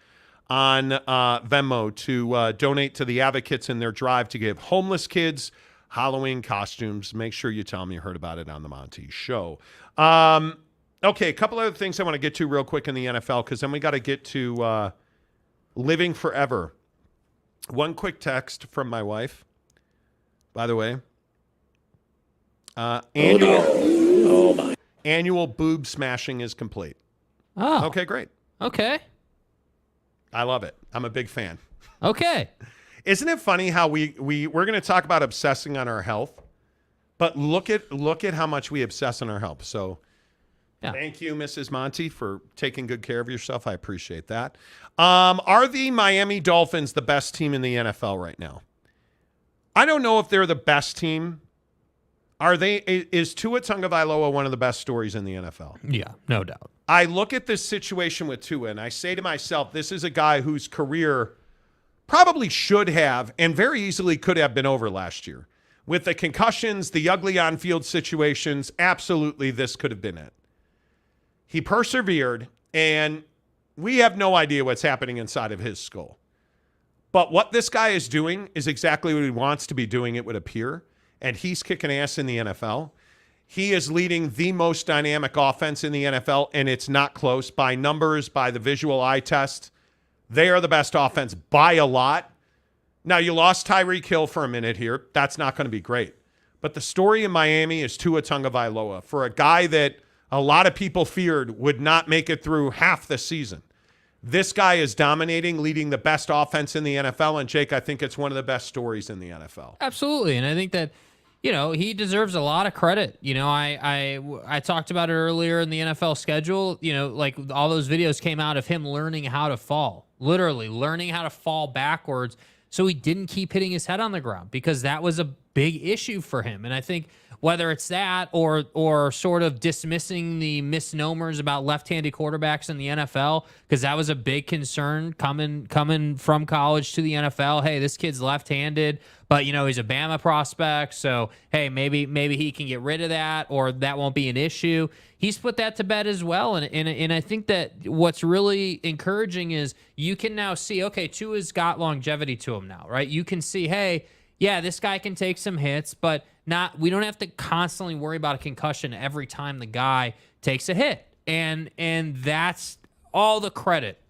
on Venmo to donate to the Advocates in their drive to give homeless kids Halloween costumes. Make sure you tell them you heard about it on the Monty Show. Okay, a couple other things I want to get to real quick in the NFL, because then we got to get to living forever. One quick text from my wife, by the way. Annual boob smashing is complete. Oh. Okay, great. Okay. I love it. I'm a big fan. Okay. Isn't it funny how we're going to talk about obsessing on our health, but look at how much we obsess on our health. So yeah. Thank you, Mrs. Monty, for taking good care of yourself. I appreciate that. Are the Miami Dolphins the best team in the NFL right now? I don't know if they're the best team. Is Tua Tagovailoa one of the best stories in the NFL? Yeah, no doubt. I look at this situation with Tua, and I say to myself, this is a guy whose career probably should have and very easily could have been over last year. With the concussions, the ugly on-field situations, absolutely this could have been it. He persevered, and we have no idea what's happening inside of his skull. But what this guy is doing is exactly what he wants to be doing, it would appear, and he's kicking ass in the NFL. He is leading the most dynamic offense in the NFL, and it's not close. By numbers, by the visual eye test, they are the best offense by a lot. Now, you lost Tyreek Hill for a minute here. That's not going to be great. But the story in Miami is Tua Tagovailoa. For a guy that a lot of people feared would not make it through half the season, this guy is dominating, leading the best offense in the NFL. And, Jake, I think it's one of the best stories in the NFL. Absolutely. And I think that, he deserves a lot of credit. I talked about it earlier in the NFL schedule. Like all those videos came out of him learning how to fall, literally learning how to fall backwards so he didn't keep hitting his head on the ground, because that was a big issue for him. And I think whether it's that or sort of dismissing the misnomers about left-handed quarterbacks in the NFL, because that was a big concern coming from college to the NFL. Hey, this kid's left-handed, but he's a Bama prospect, so hey, maybe he can get rid of that, or that won't be an issue. He's put that to bed as well, and I think that what's really encouraging is you can now see, okay, Tua's got longevity to him now, right? You can see, hey, yeah, this guy can take some hits, but we don't have to constantly worry about a concussion every time the guy takes a hit. And that's all the credit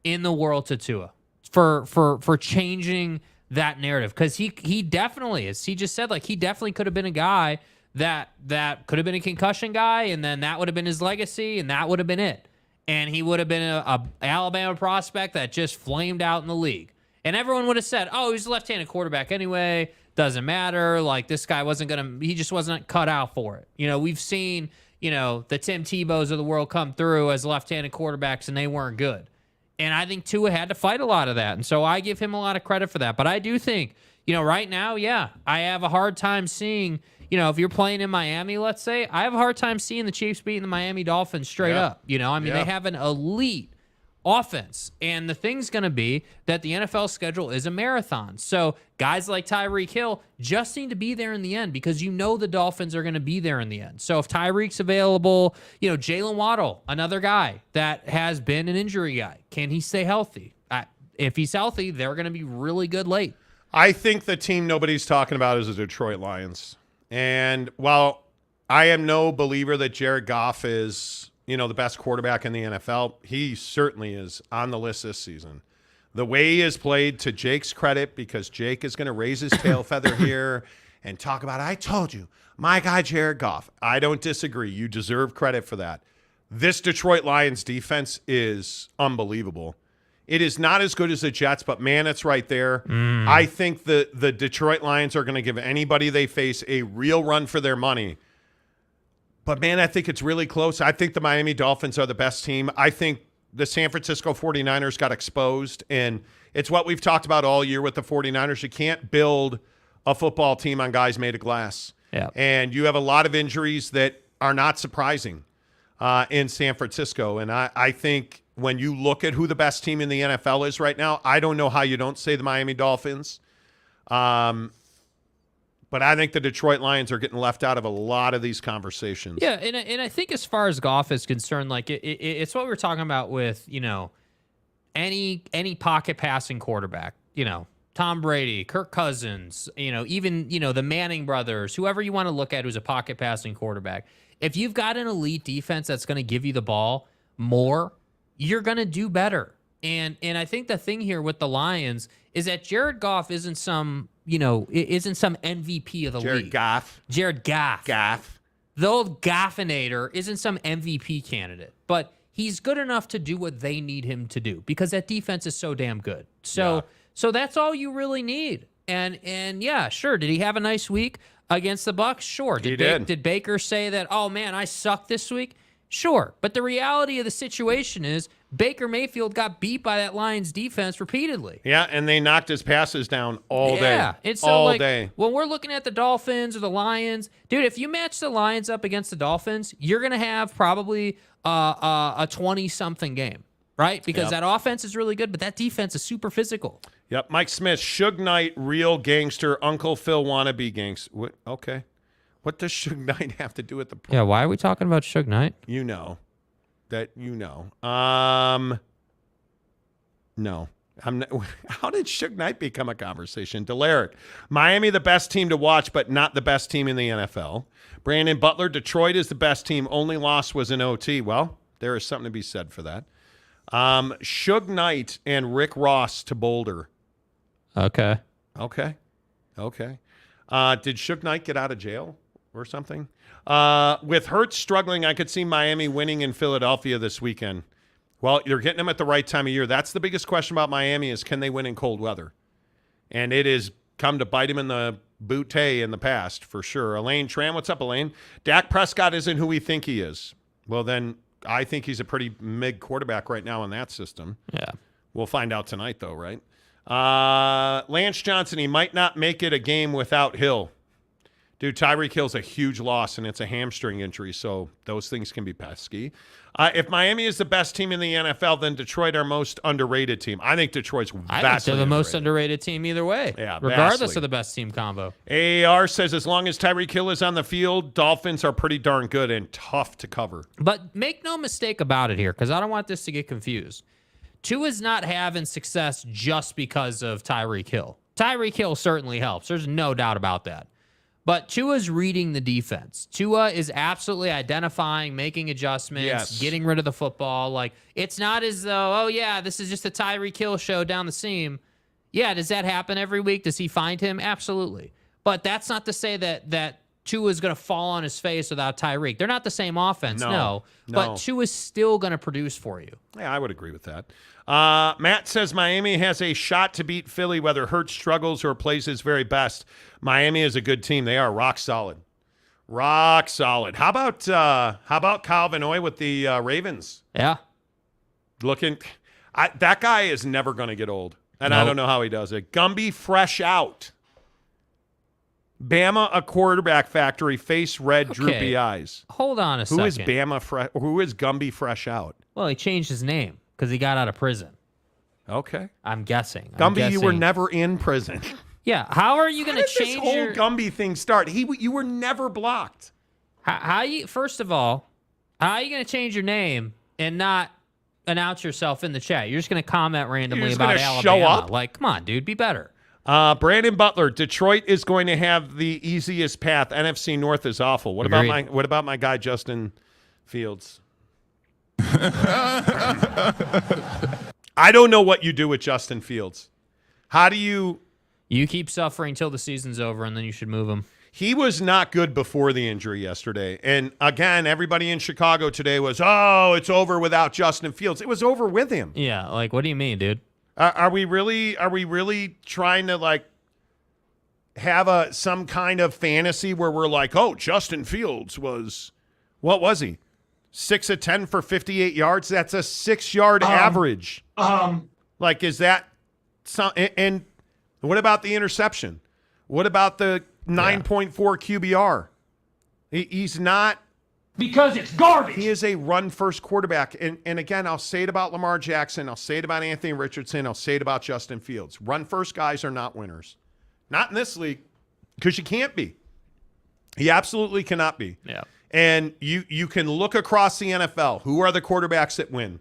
in the world to Tua for changing that narrative, because he definitely is. He just said, like, he definitely could have been a guy that could have been a concussion guy, and then that would have been his legacy, and that would have been it. And he would have been a Alabama prospect that just flamed out in the league. And everyone would have said, oh, he's a left-handed quarterback anyway. Doesn't matter. Like, this guy he just wasn't cut out for it. We've seen, the Tim Tebows of the world come through as left-handed quarterbacks, and they weren't good. And I think Tua had to fight a lot of that. And so I give him a lot of credit for that. But I do think, right now, yeah, I have a hard time seeing, if you're playing in Miami, let's say, I have a hard time seeing the Chiefs beating the Miami Dolphins straight up. They have an elite offense. And the thing's going to be that the NFL schedule is a marathon. So guys like Tyreek Hill just need to be there in the end, because the Dolphins are going to be there in the end. So if Tyreek's available, Jalen Waddle, another guy that has been an injury guy, can he stay healthy? If he's healthy, they're going to be really good late. I think the team nobody's talking about is the Detroit Lions. And while I am no believer that Jared Goff is the best quarterback in the NFL, he certainly is on the list this season. The way he has played, to Jake's credit, because Jake is going to raise his tail feather here and talk about, I told you, my guy Jared Goff. I don't disagree. You deserve credit for that. This Detroit Lions defense is unbelievable. It is not as good as the Jets, but man, it's right there. I think the Detroit Lions are going to give anybody they face a real run for their money. But, man, I think it's really close. I think the Miami Dolphins are the best team. I think the San Francisco 49ers got exposed, and it's what we've talked about all year with the 49ers. You can't build a football team on guys made of glass. Yeah. And you have a lot of injuries that are not surprising in San Francisco. And I think when you look at who the best team in the NFL is right now, I don't know how you don't say the Miami Dolphins. But I think the Detroit Lions are getting left out of a lot of these conversations. Yeah, and I think as far as Goff is concerned, like it's what we were talking about with, any pocket passing quarterback, Tom Brady, Kirk Cousins, even, the Manning brothers, whoever you want to look at who's a pocket passing quarterback. If you've got an elite defense that's going to give you the ball more, you're going to do better. And I think the thing here with the Lions is that Jared Goff isn't some MVP of the league. Jared Goff. The old Goffinator isn't some MVP candidate, but he's good enough to do what they need him to do, because that defense is so damn good. So that's all you really need. And yeah, sure. Did he have a nice week against the Bucs? Sure. Did Baker say that, oh man, I suck this week? Sure. But the reality of the situation is Baker Mayfield got beat by that Lions defense repeatedly. Yeah, and they knocked his passes down all day. Yeah, and so all day. When we're looking at the Dolphins or the Lions, dude, if you match the Lions up against the Dolphins, you're going to have probably a 20-something game, right? Because that offense is really good, but that defense is super physical. Yep. Mike Smith, Suge Knight, real gangster, Uncle Phil wannabe gangster. Okay. What does Suge Knight have to do with the point? Yeah, why are we talking about Suge Knight? No. I'm not, how did Suge Knight become a conversation? Delaric, Miami the best team to watch, but not the best team in the NFL. Brandon Butler, Detroit is the best team. Only loss was in OT. Well, there is something to be said for that. Suge Knight and Rick Ross to Boulder. Okay. Did Suge Knight get out of jail or something? With Hurts struggling, I could see Miami winning in Philadelphia this weekend. Well, you're getting them at the right time of year. That's the biggest question about Miami is, can they win in cold weather? And it has come to bite him in the bootay in the past, for sure. Elaine Tran, what's up, Elaine? Dak Prescott isn't who we think he is. Well, then I think he's a pretty mid quarterback right now in that system. Yeah. We'll find out tonight, though, right? Lance Johnson, he might not make it a game without Hill. Dude, Tyreek Hill's a huge loss, and it's a hamstring injury, so those things can be pesky. If Miami is the best team in the NFL, then Detroit our most underrated team. I think Detroit's vastly I think they're the most underrated team either way, regardless vastly. of the best team combo. AAR says as long as Tyreek Hill is on the field, Dolphins are pretty darn good and tough to cover. But make no mistake about it here, because I don't want this to get confused. Tua's not having success just because of Tyreek Hill. Tyreek Hill certainly helps. There's no doubt about that. But Tua's reading the defense. Tua is absolutely identifying, making adjustments, getting rid of the football. Like, it's not as though, oh, yeah, this is just a Tyreek Hill show down the seam. Yeah, does that happen every week? Does he find him? Absolutely. But that's not to say that Tua's going to fall on his face without Tyreek. They're not the same offense, no. But Tua's still going to produce for you. Yeah, I would agree with that. Matt says Miami has a shot to beat Philly, whether Hurts struggles or plays his very best. Miami is a good team. They are rock solid. Rock solid. How about Kyle Van Noy with the Ravens? Yeah. That guy is never going to get old. And I don't know how he does it. Gumby fresh out. Bama, a quarterback factory, face red, droopy eyes. Hold on a second. Who is Who is Gumby fresh out? Well, he changed his name because he got out of prison. Okay. I'm guessing. Gumby, you were never in prison. Yeah. How are you going to change this whole Gumby thing start? You were never blocked. First of all, how are you going to change your name and not announce yourself in the chat? You're just going to comment randomly about Alabama. Show up? Like, come on, dude, be better. Brandon Butler, Detroit is going to have the easiest path. NFC North is awful. What about my guy Justin Fields? I don't know what you do with Justin Fields. How do you? You keep suffering till the season's over, and then you should move him. He was not good before the injury yesterday. And again, everybody in Chicago today was, oh, it's over without Justin Fields. It was over with him. Yeah, like, what do you mean, dude? Are we really trying to like have some kind of fantasy where we're like, oh, Justin Fields what was he? 6 of 10 for 58 yards. That's a 6-yard average. Like, is that some? And what about the interception? What about the 9.4 QBR? He's not. Because it's garbage. He is a run-first quarterback. And again, I'll say it about Lamar Jackson. I'll say it about Anthony Richardson. I'll say it about Justin Fields. Run-first guys are not winners. Not in this league, because you can't be. He absolutely cannot be. Yeah. And you can look across the NFL. Who are the quarterbacks that win?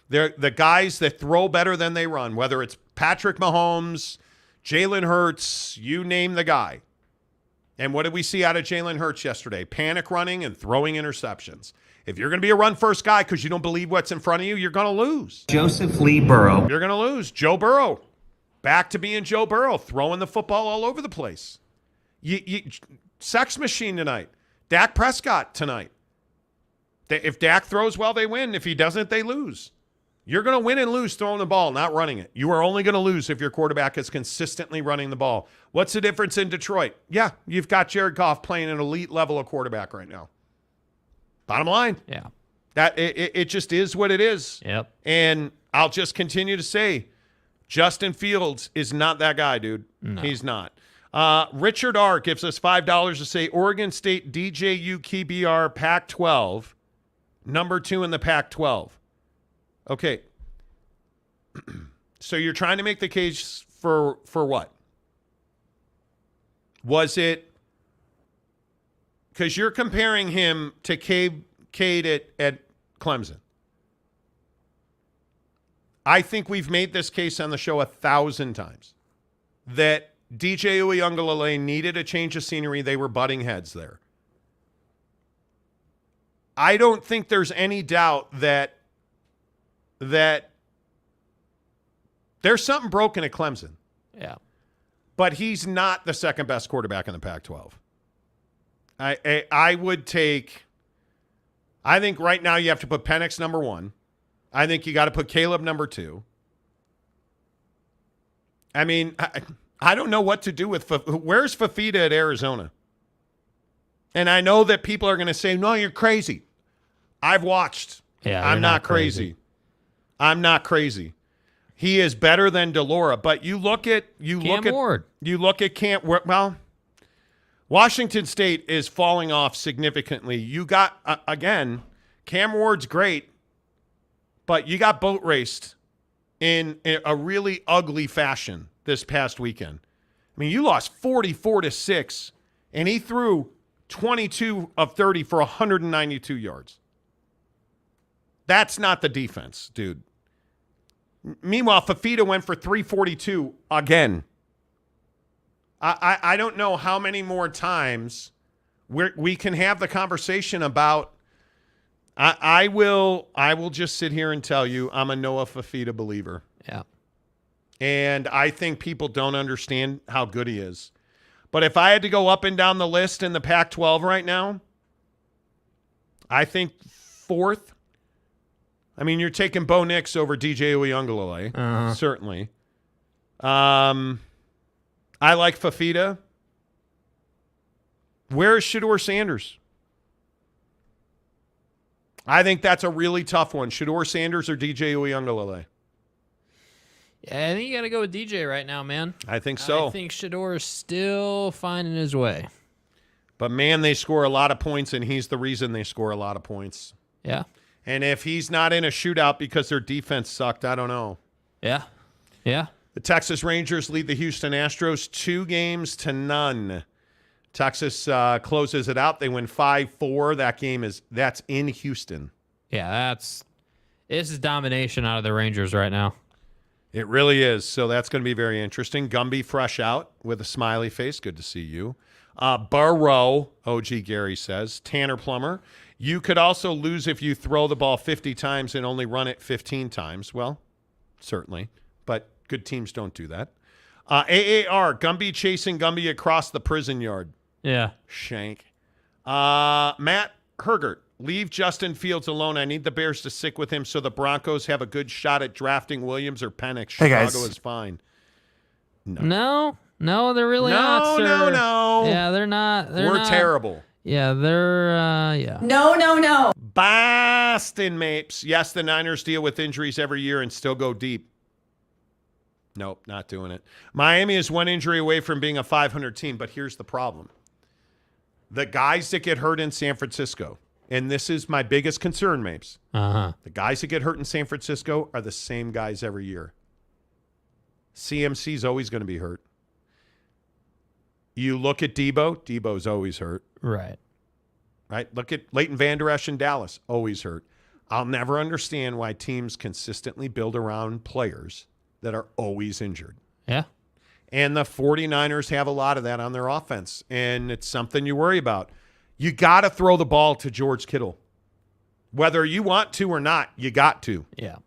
They're the guys that throw better than they run, whether it's Patrick Mahomes, Jalen Hurts, you name the guy. And what did we see out of Jalen Hurts yesterday? Panic running and throwing interceptions. If you're going to be a run-first guy because you don't believe what's in front of you, you're going to lose. Joseph Lee Burrow. You're going to lose. Joe Burrow. Back to being Joe Burrow, throwing the football all over the place. Sex machine tonight. Dak Prescott tonight. If Dak throws well, they win. If he doesn't, they lose. You're going to win and lose throwing the ball, not running it. You are only going to lose if your quarterback is consistently running the ball. What's the difference in Detroit? Yeah, you've got Jared Goff playing an elite level of quarterback right now. Bottom line. Yeah. That it just is what it is. Yep. And I'll just continue to say, Justin Fields is not that guy, dude. No. He's not. Richard R. gives us $5 to say Oregon State, DJU, KBR, Pac-12, number 2 in the Pac-12. Okay. So you're trying to make the case for what? Was it because you're comparing him to Cade at Clemson? I think we've made this case on the show 1,000 times that DJ Uiagalelei needed a change of scenery. They were butting heads there. I don't think there's any doubt that there's something broken at Clemson. Yeah. But he's not the second best quarterback in the Pac-12. I would take, I think right now you have to put Penix number 1. I think you got to put Caleb number 2. I mean, I don't know what to do with, where's Fafita at Arizona? And I know that people are going to say, no, you're crazy. I've watched. Yeah, I'm not crazy. I'm not crazy. He is better than DeLora, but you look at Ward. You look at Cam. Well, Washington State is falling off significantly. You got again, Cam Ward's great, but you got boat raced in a really ugly fashion this past weekend. I mean, you lost 44-6, and he threw 22 of 30 for 192 yards. That's not the defense, dude. Meanwhile, Fafita went for 342 again. I don't know how many more times we can have the conversation about. I will just sit here and tell you I'm a Noah Fafita believer. Yeah. And I think people don't understand how good he is. But if I had to go up and down the list in the Pac-12 right now, I think fourth. I mean, you're taking Bo Nix over DJ Uiagalelei, certainly. I like Fafita. Where is Shedeur Sanders? I think that's a really tough one. Shedeur Sanders or DJ Uiagalelei? Yeah, I think you got to go with DJ right now, man. I think so. I think Shedeur is still finding his way. But, man, they score a lot of points, and he's the reason they score a lot of points. Yeah. And if he's not in a shootout because their defense sucked, I don't know. Yeah. Yeah. The Texas Rangers lead the Houston Astros 2-0. Texas closes it out. They win 5-4. That's in Houston. Yeah, this is domination out of the Rangers right now. It really is. So that's going to be very interesting. Gumby fresh out with a smiley face. Good to see you. Burrow, OG Gary says. Tanner Plummer. You could also lose if you throw the ball 50 times and only run it 15 times. Well, certainly. But good teams don't do that. AAR, Gumby chasing Gumby across the prison yard. Yeah. Shank. Matt Hergert, leave Justin Fields alone. I need the Bears to stick with him so the Broncos have a good shot at drafting Williams or Penix. Chicago is fine. No, they're really not, sir. No. Yeah, they're not. We're terrible. Yeah, they're, yeah. No. Boston Mapes. Yes, the Niners deal with injuries every year and still go deep. Nope, not doing it. Miami is one injury away from being a 500 team, but here's the problem. The guys that get hurt in San Francisco, and this is my biggest concern, Mapes. The guys that get hurt in San Francisco are the same guys every year. CMC's always going to be hurt. You look at Debo's always hurt. Right. Look at Leighton Vander Esch in Dallas, always hurt. I'll never understand why teams consistently build around players that are always injured. Yeah. And the 49ers have a lot of that on their offense, and it's something you worry about. You got to throw the ball to George Kittle. Whether you want to or not, you got to. Yeah.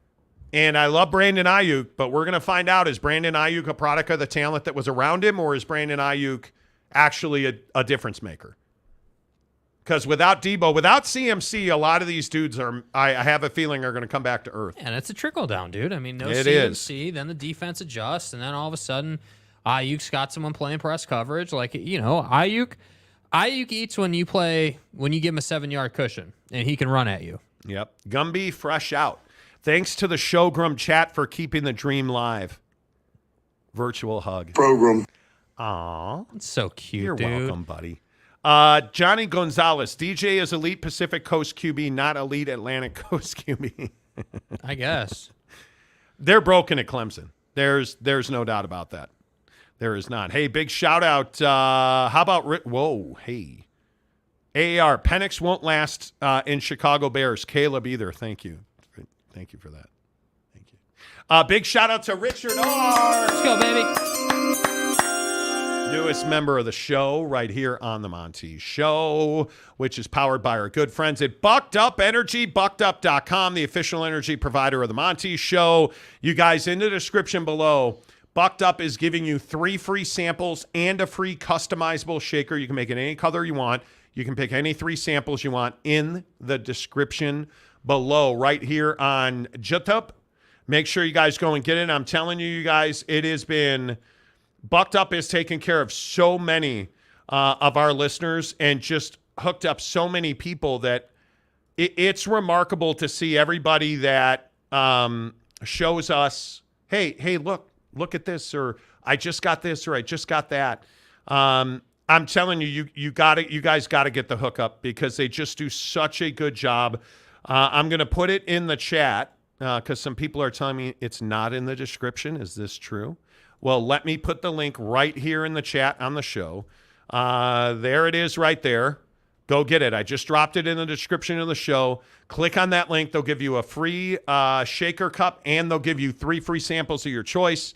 And I love Brandon Ayuk, but we're going to find out, is Brandon Ayuk a product of the talent that was around him, or is Brandon Ayuk actually a difference maker? Because without Debo, without CMC, a lot of these dudes I have a feeling, are going to come back to earth. And it's a trickle down, dude. I mean, no it CMC, is. Then the defense adjusts, and then all of a sudden, Ayuk's got someone playing press coverage. Like, Ayuk eats when you give him a 7-yard cushion, and he can run at you. Yep. Gumby fresh out. Thanks to the Showgrum chat for keeping the dream live. Virtual hug. Program. Aw. It's so cute, You're dude. welcome, buddy. Johnny Gonzalez. DJ is elite Pacific Coast QB, not elite Atlantic Coast QB. I guess. They're broken at Clemson. There's no doubt about that. There is not. Hey, big shout out. How about whoa, hey. AAR, Penix won't last in Chicago Bears. Caleb either. Thank you. Thank you for that. Thank you. Big shout out to Richard R. Let's go, baby. Newest member of the show right here on the Monty Show, which is powered by our good friends at Bucked Up Energy, buckedup.com, the official energy provider of the Monty Show. You guys, in the description below, Bucked Up is giving you 3 free samples and a free customizable shaker. You can make it any color you want. You can pick any 3 samples you want in the description below right here on YouTube. Make sure you guys go and get it. I'm telling you guys, it has been... Bucked Up is taking care of so many of our listeners and just hooked up so many people that it's remarkable to see everybody that shows us, hey, look at this, or I just got this, or I just got that. I'm telling you, you guys got to get the hookup because they just do such a good job. I'm going to put it in the chat because some people are telling me it's not in the description. Is this true? Well, let me put the link right here in the chat on the show. There it is right there. Go get it. I just dropped it in the description of the show. Click on that link. They'll give you a free shaker cup, and they'll give you 3 free samples of your choice.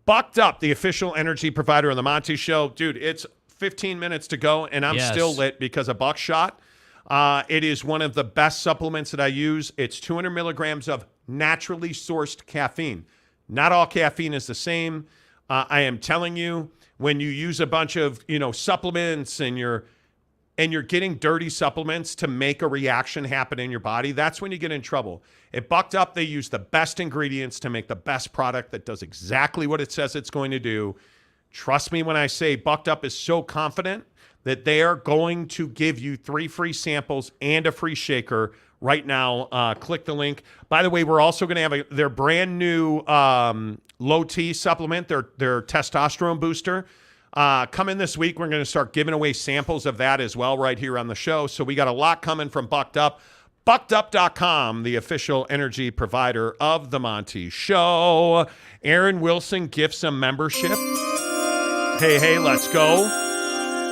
Bucked Up, the official energy provider of the Monty Show. Dude, it's 15 minutes to go, and I'm still lit because of Buckshot. It is one of the best supplements that I use. It's 200 milligrams of naturally sourced caffeine. Not all caffeine is the same. I am telling you, when you use a bunch of supplements and you're getting dirty supplements to make a reaction happen in your body, that's when you get in trouble. At Bucked Up, they use the best ingredients to make the best product that does exactly what it says it's going to do. Trust me when I say Bucked Up is so confident that they are going to give you 3 free samples and a free shaker right now. Click the link. By the way, we're also going to have their brand new low T supplement, their testosterone booster. Coming this week, we're going to start giving away samples of that as well right here on the show. So we got a lot coming from Bucked Up. BuckedUp.com, the official energy provider of the Monty Show. Aaron Wilson gifts a membership. Hey, let's go.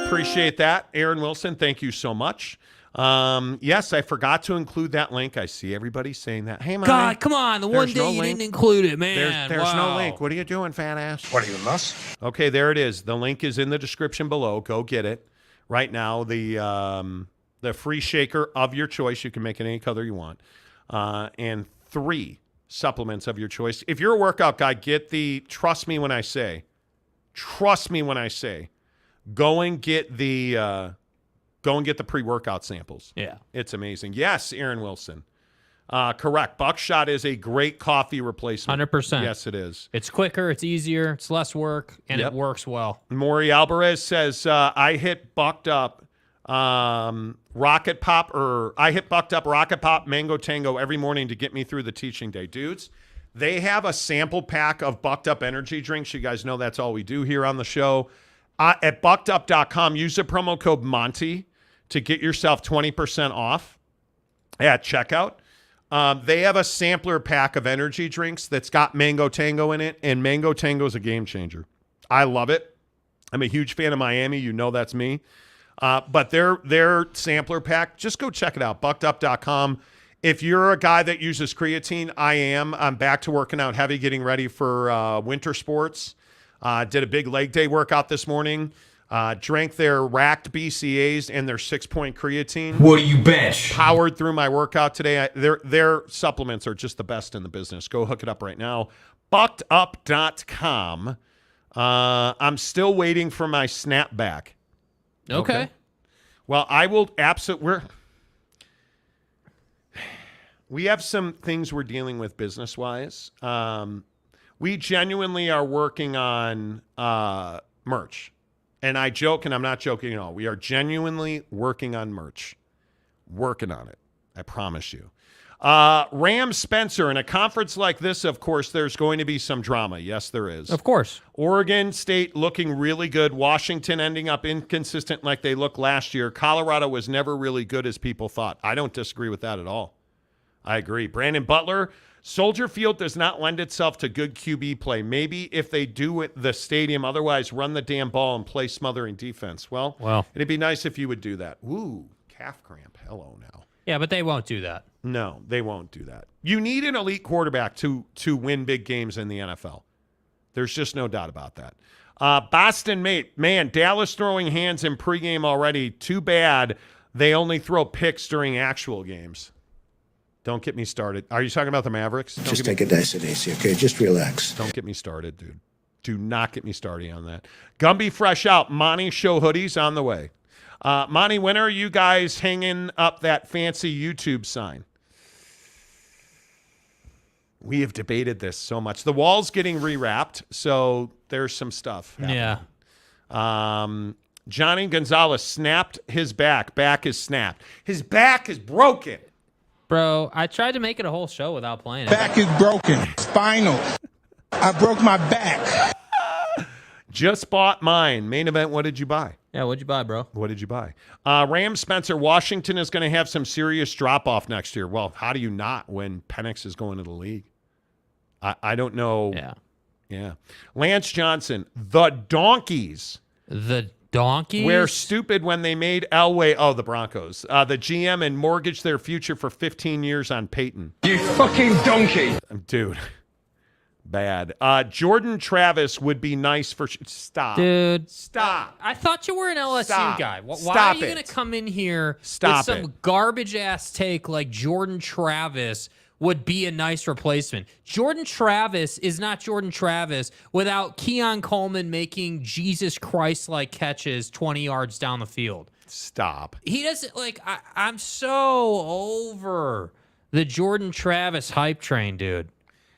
Appreciate that. Aaron Wilson, thank you so much. Yes, I forgot to include that link. I see everybody saying that. Hey, man. God, come on. The one day you didn't include it, man. There's no link. What are you doing, fat ass? What are you, nuts? Okay, there it is. The link is in the description below. Go get it right now. The free shaker of your choice. You can make it any color you want. And 3 supplements of your choice. If you're a workout guy, get trust me when I say, go and get the pre-workout samples. Yeah. It's amazing. Yes, Aaron Wilson. Correct. Buckshot is a great coffee replacement. 100%. Yes, it is. It's quicker, it's easier, it's less work, and it works well. Maury Alvarez says, I hit Bucked Up Rocket Pop, Mango Tango every morning to get me through the teaching day. Dudes, they have a sample pack of Bucked Up energy drinks. You guys know that's all we do here on the show. At buckedup.com, use the promo code Monty to get yourself 20% off at checkout. They have a sampler pack of energy drinks that's got Mango Tango in it, and Mango Tango is a game changer. I love it. I'm a huge fan of Miami. You know that's me. But their sampler pack, just go check it out, buckedup.com. If you're a guy that uses creatine, I am. I'm back to working out heavy, getting ready for winter sports. Did a big leg day workout this morning. Drank their racked BCAAs and their 6-point creatine. What do you bench? Powered through my workout today. Their supplements are just the best in the business. Go hook it up right now. Buckedup.com. I'm still waiting for my snapback. Okay. Well, I will absolutely. We have some things we're dealing with business-wise. We genuinely are working on merch. And I joke, and I'm not joking at all. We are genuinely working on merch. Working on it. I promise you. Ram Spencer, in a conference like this, of course, there's going to be some drama. Yes, there is. Of course. Oregon State looking really good. Washington ending up inconsistent like they looked last year. Colorado was never really good as people thought. I don't disagree with that at all. I agree. Brandon Butler, Soldier Field does not lend itself to good QB play. Maybe if they do it the stadium, otherwise run the damn ball and play smothering defense. Well, it'd be nice if you would do that. Ooh, calf cramp. Hello now. Yeah, but they won't do that. No, they won't do that. You need an elite quarterback to win big games in the NFL. There's just no doubt about that. Boston Mate, man, Dallas throwing hands in pregame already. Too bad they only throw picks during actual games. Don't get me started. Are you talking about the Mavericks? Just take it nice and easy, okay? Just relax. Don't get me started, dude. Do not get me started on that. Gumby Fresh Out, Monty Show hoodies on the way. Monty, when are you guys hanging up that fancy YouTube sign? We have debated this so much. The wall's getting rewrapped, so there's some stuff happening. Yeah. Johnny Gonzalez snapped his back. Back is snapped. His back is broken. Bro, I tried to make it a whole show without playing it. Back is broken. Spinal. I broke my back. Just bought mine. Main event, what did you buy? Yeah, what'd you buy, bro? What did you buy? Rams Spencer, Washington is going to have some serious drop-off next year. Well, how do you not when Penix is going to the league? I don't know. Yeah. Lance Johnson, the Donkeys. The Donkeys? Were stupid when they made Elway, the Broncos, the GM, and mortgaged their future for 15 years on Peyton. You fucking donkey. Dude. Bad. Jordan Travis would be nice for... Stop. Dude. Stop. I thought you were an LSU Stop. guy. Why Stop are you it. going to come in here Stop with some garbage-ass take like Jordan Travis would be a nice replacement? Jordan Travis is not Jordan Travis without Keon Coleman making Jesus Christ-like catches 20 yards down the field. Stop. He doesn't, I'm so over the Jordan Travis hype train, dude.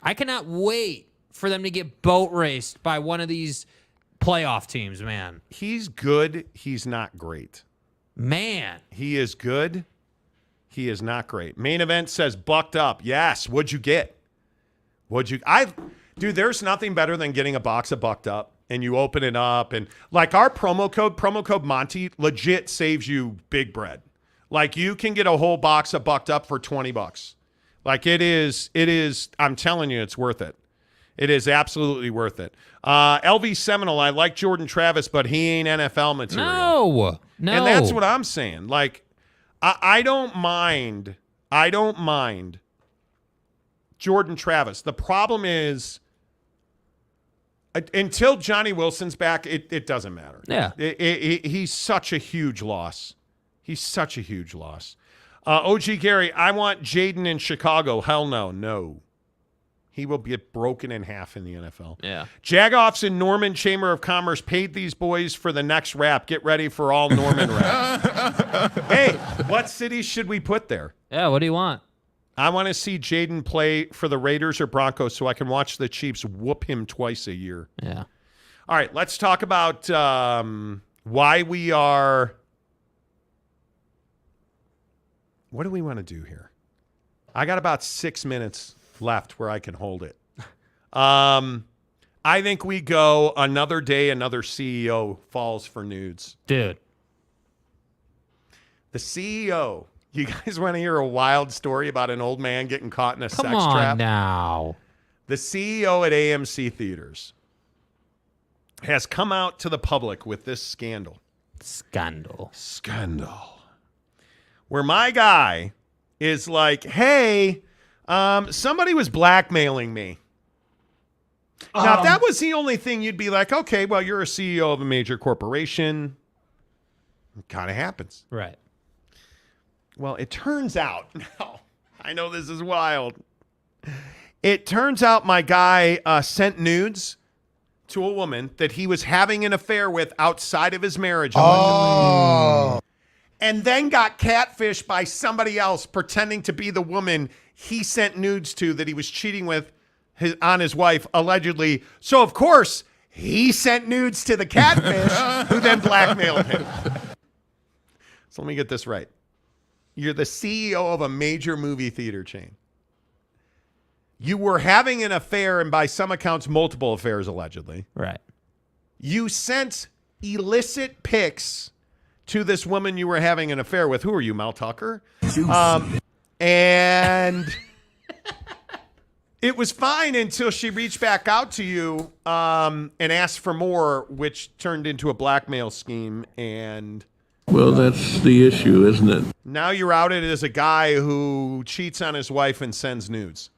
I cannot wait for them to get boat raced by one of these playoff teams, man. He's good. He's not great. Man. He is good. He is not great. Main event says bucked up. Yes. What'd you get? Dude, there's nothing better than getting a box of bucked up and you open it up and like our promo code Monty legit saves you big bread. Like you can get a whole box of bucked up for $20. Like it is, I'm telling you, it's worth it. It is absolutely worth it. LV Seminole, I like Jordan Travis, but he ain't NFL material. No. And that's what I'm saying. Like, I don't mind Jordan Travis. The problem is, until Johnny Wilson's back, it doesn't matter. Yeah. He's such a huge loss. OG Gary, I want Jaden in Chicago. Hell no. No. He will get broken in half in the NFL. Yeah. Jagoffs in Norman Chamber of Commerce paid these boys for the next rap. Get ready for all Norman rap. Hey, what cities should we put there? Yeah, what do you want? I want to see Jaden play for the Raiders or Broncos so I can watch the Chiefs whoop him twice a year. Yeah. All right, let's talk about why we are... What do we want to do here? I got about 6 minutes left where I can hold it. I think we go another day, another CEO falls for nudes. Dude. The CEO. You guys want to hear a wild story about an old man getting caught in a sex trap? Come on now. The CEO at AMC Theaters has come out to the public with this scandal. Scandal. Where my guy is like, hey, somebody was blackmailing me. Now, if that was the only thing, you'd be like, okay, well, you're a CEO of a major corporation. It kind of happens. Right. Well, it turns out, now, I know this is wild. It turns out my guy sent nudes to a woman that he was having an affair with outside of his marriage. Allegedly. And then got catfished by somebody else pretending to be the woman he sent nudes to that he was cheating with on his wife, allegedly. So, of course, he sent nudes to the catfish who then blackmailed him. So let me get this right. You're the CEO of a major movie theater chain. You were having an affair, and by some accounts, multiple affairs, allegedly. Right. You sent illicit pics to this woman you were having an affair with. Who are you, Mel Tucker? And it was fine until she reached back out to you and asked for more, which turned into a blackmail scheme. And well, that's the issue, isn't it? Now you're outed as a guy who cheats on his wife and sends nudes.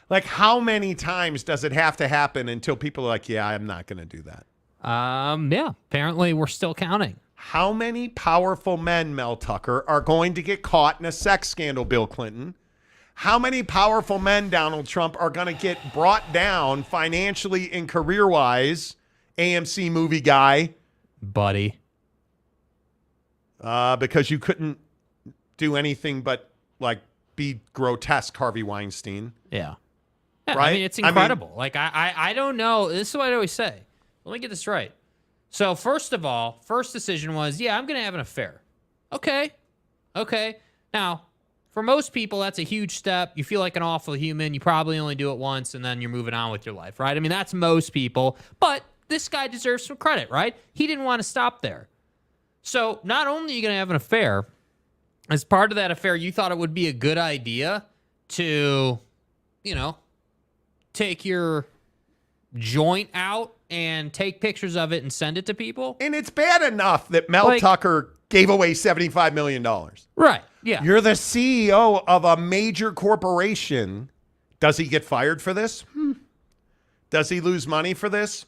Like, how many times does it have to happen until people are like, yeah, I'm not going to do that? Yeah, apparently we're still counting. How many powerful men, Mel Tucker, are going to get caught in a sex scandal, Bill Clinton? How many powerful men, Donald Trump, are going to get brought down financially and career-wise? AMC movie guy. Buddy. Because you couldn't do anything but, like, be grotesque, Harvey Weinstein. Yeah. Right? I mean, it's incredible. I don't know. This is what I always say. Let me get this right. So, first of all, first decision was, yeah, I'm going to have an affair. Okay. Now, For most people, that's a huge step. You feel like an awful human. You probably only do it once, and then you're moving on with your life, right? I mean, that's most people. But this guy deserves some credit, right? He didn't want to stop there. So not only are you going to have an affair, as part of that affair, you thought it would be a good idea to, take your joint out and take pictures of it and send it to people. And it's bad enough that Mel Tucker gave away $75 million. Right, yeah. You're the CEO of a major corporation. Does he get fired for this? Does he lose money for this?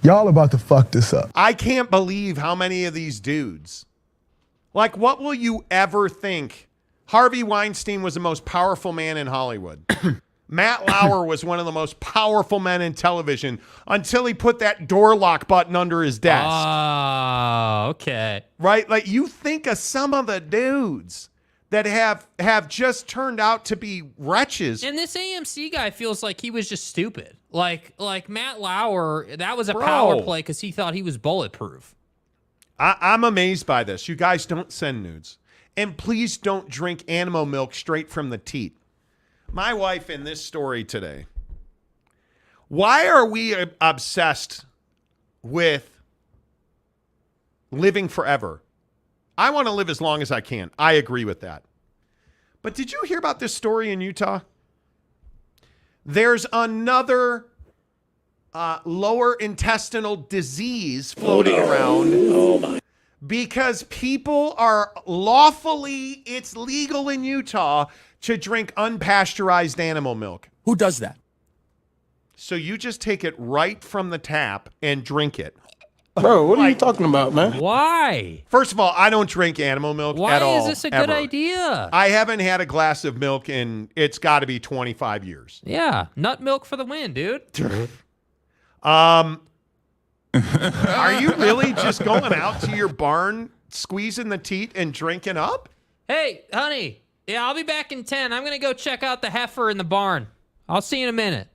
Y'all about to fuck this up. I can't believe how many of these dudes. Like, what will you ever think? Harvey Weinstein was the most powerful man in Hollywood. Matt Lauer was one of the most powerful men in television until he put that door lock button under his desk. Oh, okay. Right? Like, you think of some of the dudes that have just turned out to be wretches. And this AMC guy feels like he was just stupid. Like Matt Lauer, that was a power play because he thought he was bulletproof. I'm amazed by this. You guys don't send nudes. And please don't drink animal milk straight from the teat. My wife in this story today. Why are we obsessed with living forever? I want to live as long as I can. I agree with that. But did you hear about this story in Utah? There's another lower intestinal disease floating around. Oh my. Because people are lawfully, it's legal in Utah to drink unpasteurized animal milk. Who does that? So you just take it right from the tap and drink it. Bro, what are you talking about, man? Why? First of all, I don't drink animal milk at all. Why is this a good idea? I haven't had a glass of milk in, it's got to be 25 years. Yeah, nut milk for the win, dude. Are you really just going out to your barn, squeezing the teat and drinking up? Hey, honey. Yeah, I'll be back in 10. I'm going to go check out the heifer in the barn. I'll see you in a minute.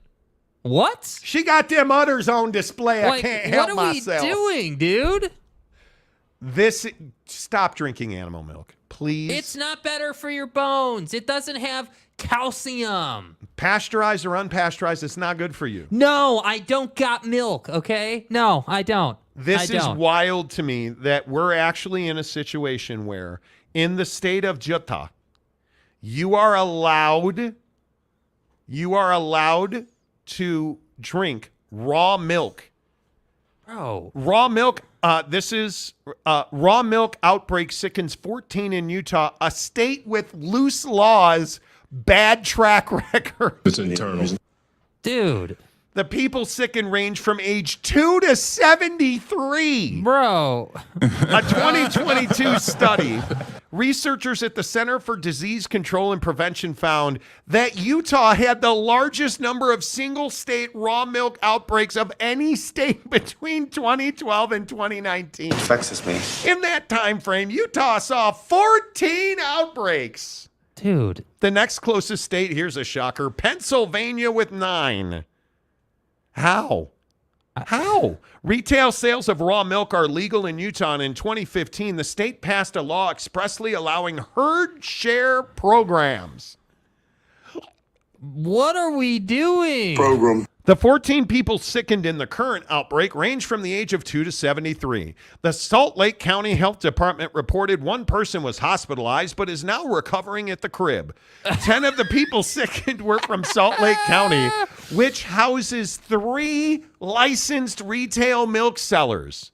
What? She got them udders on display. I can't help myself. What are we doing, dude? Stop drinking animal milk, please. It's not better for your bones. It doesn't have calcium. Pasteurized or unpasteurized, it's not good for you. No, I don't got milk, okay? No, I don't. This is wild to me that we're actually in a situation where in the state of Utah, you are allowed to drink raw milk. Bro. Raw milk. This is raw milk outbreak sickens 14 in Utah, a state with loose laws, bad track record. It's internal. Dude. The people sicken range from age 2 to 73. Bro. A 2022 study. Researchers at the Center for Disease Control and Prevention found that Utah had the largest number of single-state raw milk outbreaks of any state between 2012 and 2019. It vexes me. In that time frame, Utah saw 14 outbreaks. Dude. The next closest state, here's a shocker, Pennsylvania with 9. How? Retail sales of raw milk are legal in Utah, and in 2015, the state passed a law expressly allowing herd share programs. What are we doing? The 14 people sickened in the current outbreak range from the age of 2 to 73. The Salt Lake County Health Department reported one person was hospitalized but is now recovering at the crib. 10 of the people sickened were from Salt Lake County, which houses 3 licensed retail milk sellers.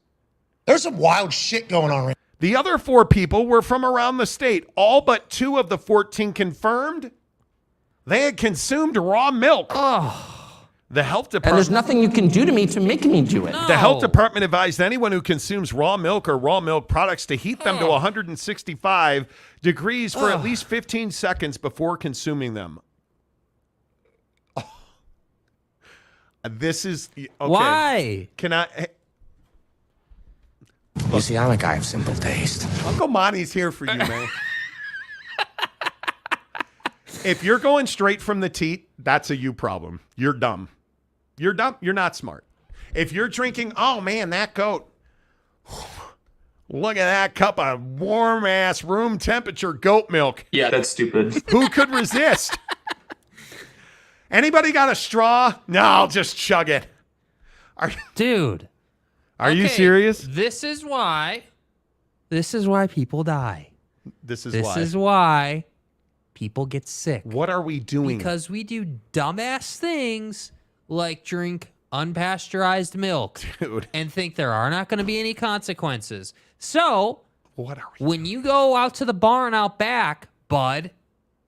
There's some wild shit going on right now. The other 4 people were from around the state. All but 2 of the 14 confirmed they had consumed raw milk. Oh. The health department. And there's nothing you can do to me to make me do it. No. The health department advised anyone who consumes raw milk or raw milk products to heat them to 165 degrees for at least 15 seconds before consuming them. Oh. This is okay. Why? Can I? You see, I'm a guy of simple taste. Uncle Monty's here for you, man. If you're going straight from the teat, that's a you problem. You're dumb. You're dumb. You're not smart. If you're drinking, oh man, that goat. Look at that cup of warm-ass room temperature goat milk. Yeah, that's stupid. Who could resist? Anybody got a straw? No, I'll just chug it. Dude. Are you serious? This is why people die. This is why people get sick. What are we doing? Because we do dumbass things like drink unpasteurized milk, dude, and think there are not going to be any consequences. So, what are we when you go out to the barn out back, bud,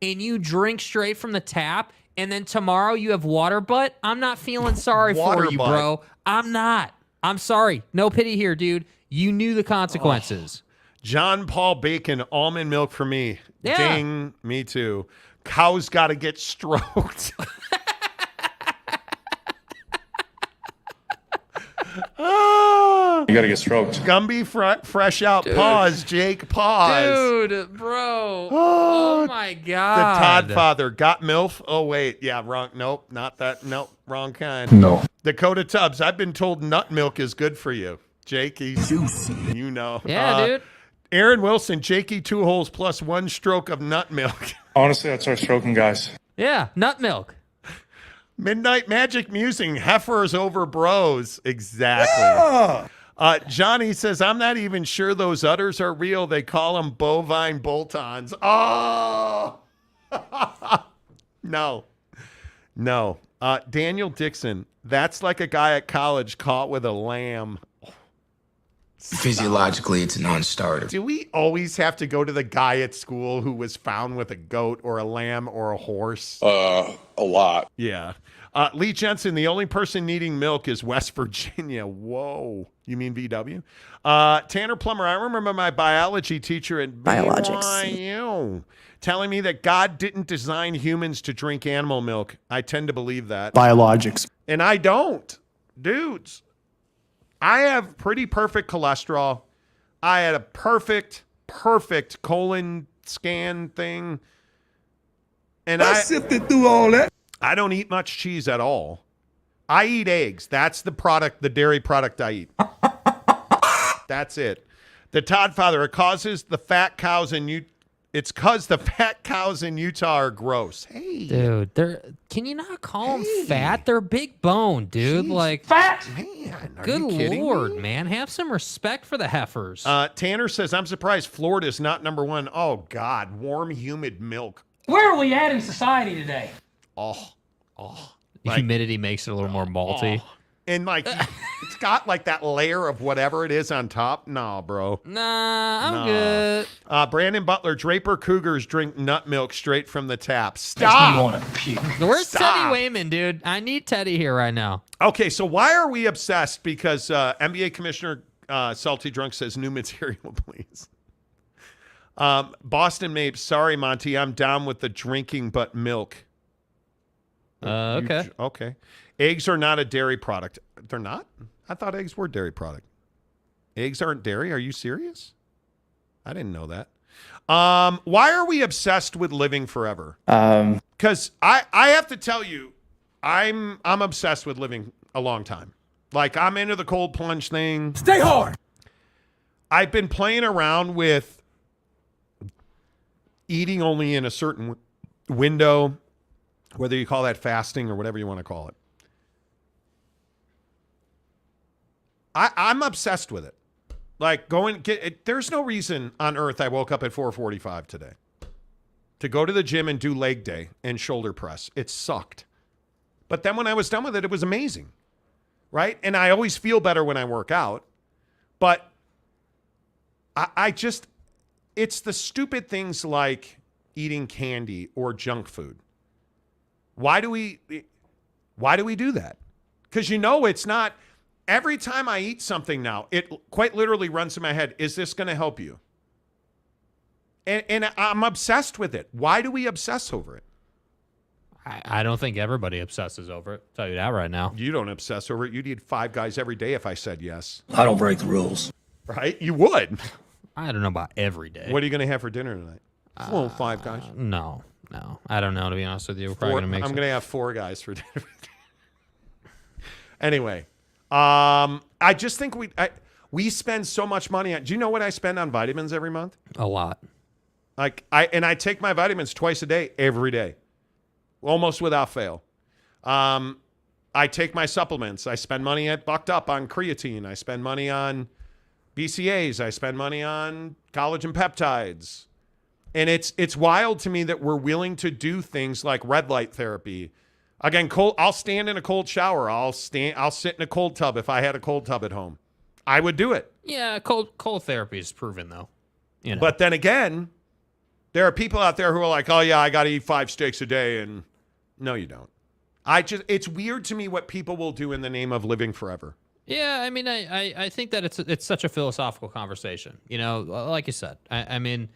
and you drink straight from the tap, and then tomorrow you have water butt, I'm not feeling sorry for you, bro. I'm not. I'm sorry. No pity here, dude. You knew the consequences. John Paul Bacon, almond milk for me. Yeah. Ding, me too. Cows got to get stroked. You gotta get stroked. Gumby fresh out. Dude. Pause, Jake. Pause. Dude, bro. Oh my God. The Todd father got MILF. Oh, wait. Yeah, wrong. Nope, not that. Nope, wrong kind. No. Dakota Tubbs, I've been told nut milk is good for you. Jake, he's juicy. You know. Yeah, dude. Aaron Wilson, Jakey 2 holes plus 1 stroke of nut milk. Honestly, that's our stroking guys. Yeah, nut milk. Midnight Magic Musing, heifers over bros. Exactly. Yeah. Johnny says, I'm not even sure those udders are real. They call them bovine bolt-ons. Oh! No. Daniel Dixon, that's like a guy at college caught with a lamb. Physiologically, it's a non-starter. Do we always have to go to the guy at school who was found with a goat or a lamb or a horse? A lot. Yeah. Lee Jensen, the only person needing milk is West Virginia. Whoa. You mean VW? Tanner Plummer, I remember my biology teacher at BYU telling me that God didn't design humans to drink animal milk. I tend to believe that. Biologics. And I don't. Dudes, I have pretty perfect cholesterol. I had a perfect colon scan thing. And I sifted through all that. I don't eat much cheese at all. I eat eggs. That's the dairy product I eat. That's it. The Todd father, it causes the fat cows in It's because the fat cows in Utah are gross. Hey. Dude, can you not call them fat? They're big bone, dude. Jeez. Like, fat? Man, good Lord, man. Have some respect for the heifers. Tanner says, I'm surprised Florida's not number 1. Oh, God. Warm, humid milk. Where are we at in society today? Humidity makes it a little more malty. And like it's got like that layer of whatever it is on top. Nah, bro. Nah, I'm good. Brandon Butler, Draper Cougars drink nut milk straight from the tap. Stop. Where's Teddy Wayman, dude? I need Teddy here right now. Okay, so why are we obsessed? Because NBA Commissioner Salty Drunk says new material, please. Boston Mapes, sorry, Monty, I'm down with the drinking but milk. Okay. Okay. Eggs are not a dairy product. They're not? I thought eggs were dairy product. Eggs aren't dairy? Are you serious? I didn't know that. Why are we obsessed with living forever? Because I have to tell you, I'm obsessed with living a long time. Like, I'm into the cold plunge thing. Stay hard. I've been playing around with eating only in a certain window, whether you call that fasting or whatever you want to call it. I'm obsessed with it. Like there's no reason on earth I woke up at 4:45 today to go to the gym and do leg day and shoulder press. It sucked. But then when I was done with it, it was amazing. Right? And I always feel better when I work out. But it's the stupid things like eating candy or junk food. Why do we do that? Because it's not. Every time I eat something now, it quite literally runs in my head, is this going to help you? And I'm obsessed with it. Why do we obsess over it? I don't think everybody obsesses over it. I'll tell you that right now. You don't obsess over it. You'd eat 5 guys every day if I said yes. I don't break the rules. Right? You would. I don't know about every day. What are you going to have for dinner tonight? 5 guys? No. I don't know, to be honest with you. We're probably going to make I'm going to have 4 guys for dinner. Anyway. I just think We spend so much money on. Do you know what I spend on vitamins every month? A lot. Like I take my vitamins twice a day, every day, almost without fail. I take my supplements. I spend money at Bucked Up on creatine. I spend money on BCAAs. I spend money on collagen peptides. And it's wild to me that we're willing to do things like red light therapy. Again, I'll stand in a cold shower. I'll sit in a cold tub if I had a cold tub at home. I would do it. Yeah, cold therapy is proven though. You know. But then again, there are people out there who are like, "Oh yeah, I got to eat 5 steaks a day," and no, you don't. It's weird to me what people will do in the name of living forever. Yeah, I mean, I think that it's such a philosophical conversation. You know, like you said, I mean,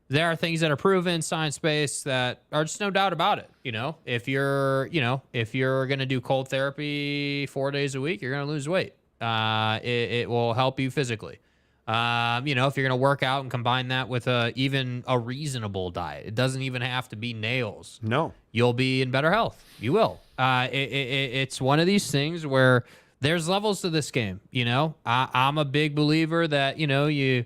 there are things that are proven, science-based, that are just no doubt about it. You know, if you're going to do cold therapy 4 days a week, you're going to lose weight. It will help you physically. You know, if you're going to work out and combine that with even a reasonable diet, it doesn't even have to be nails. No. You'll be in better health. You will. It's one of these things where there's levels to this game. You know, I'm a big believer that, you know, and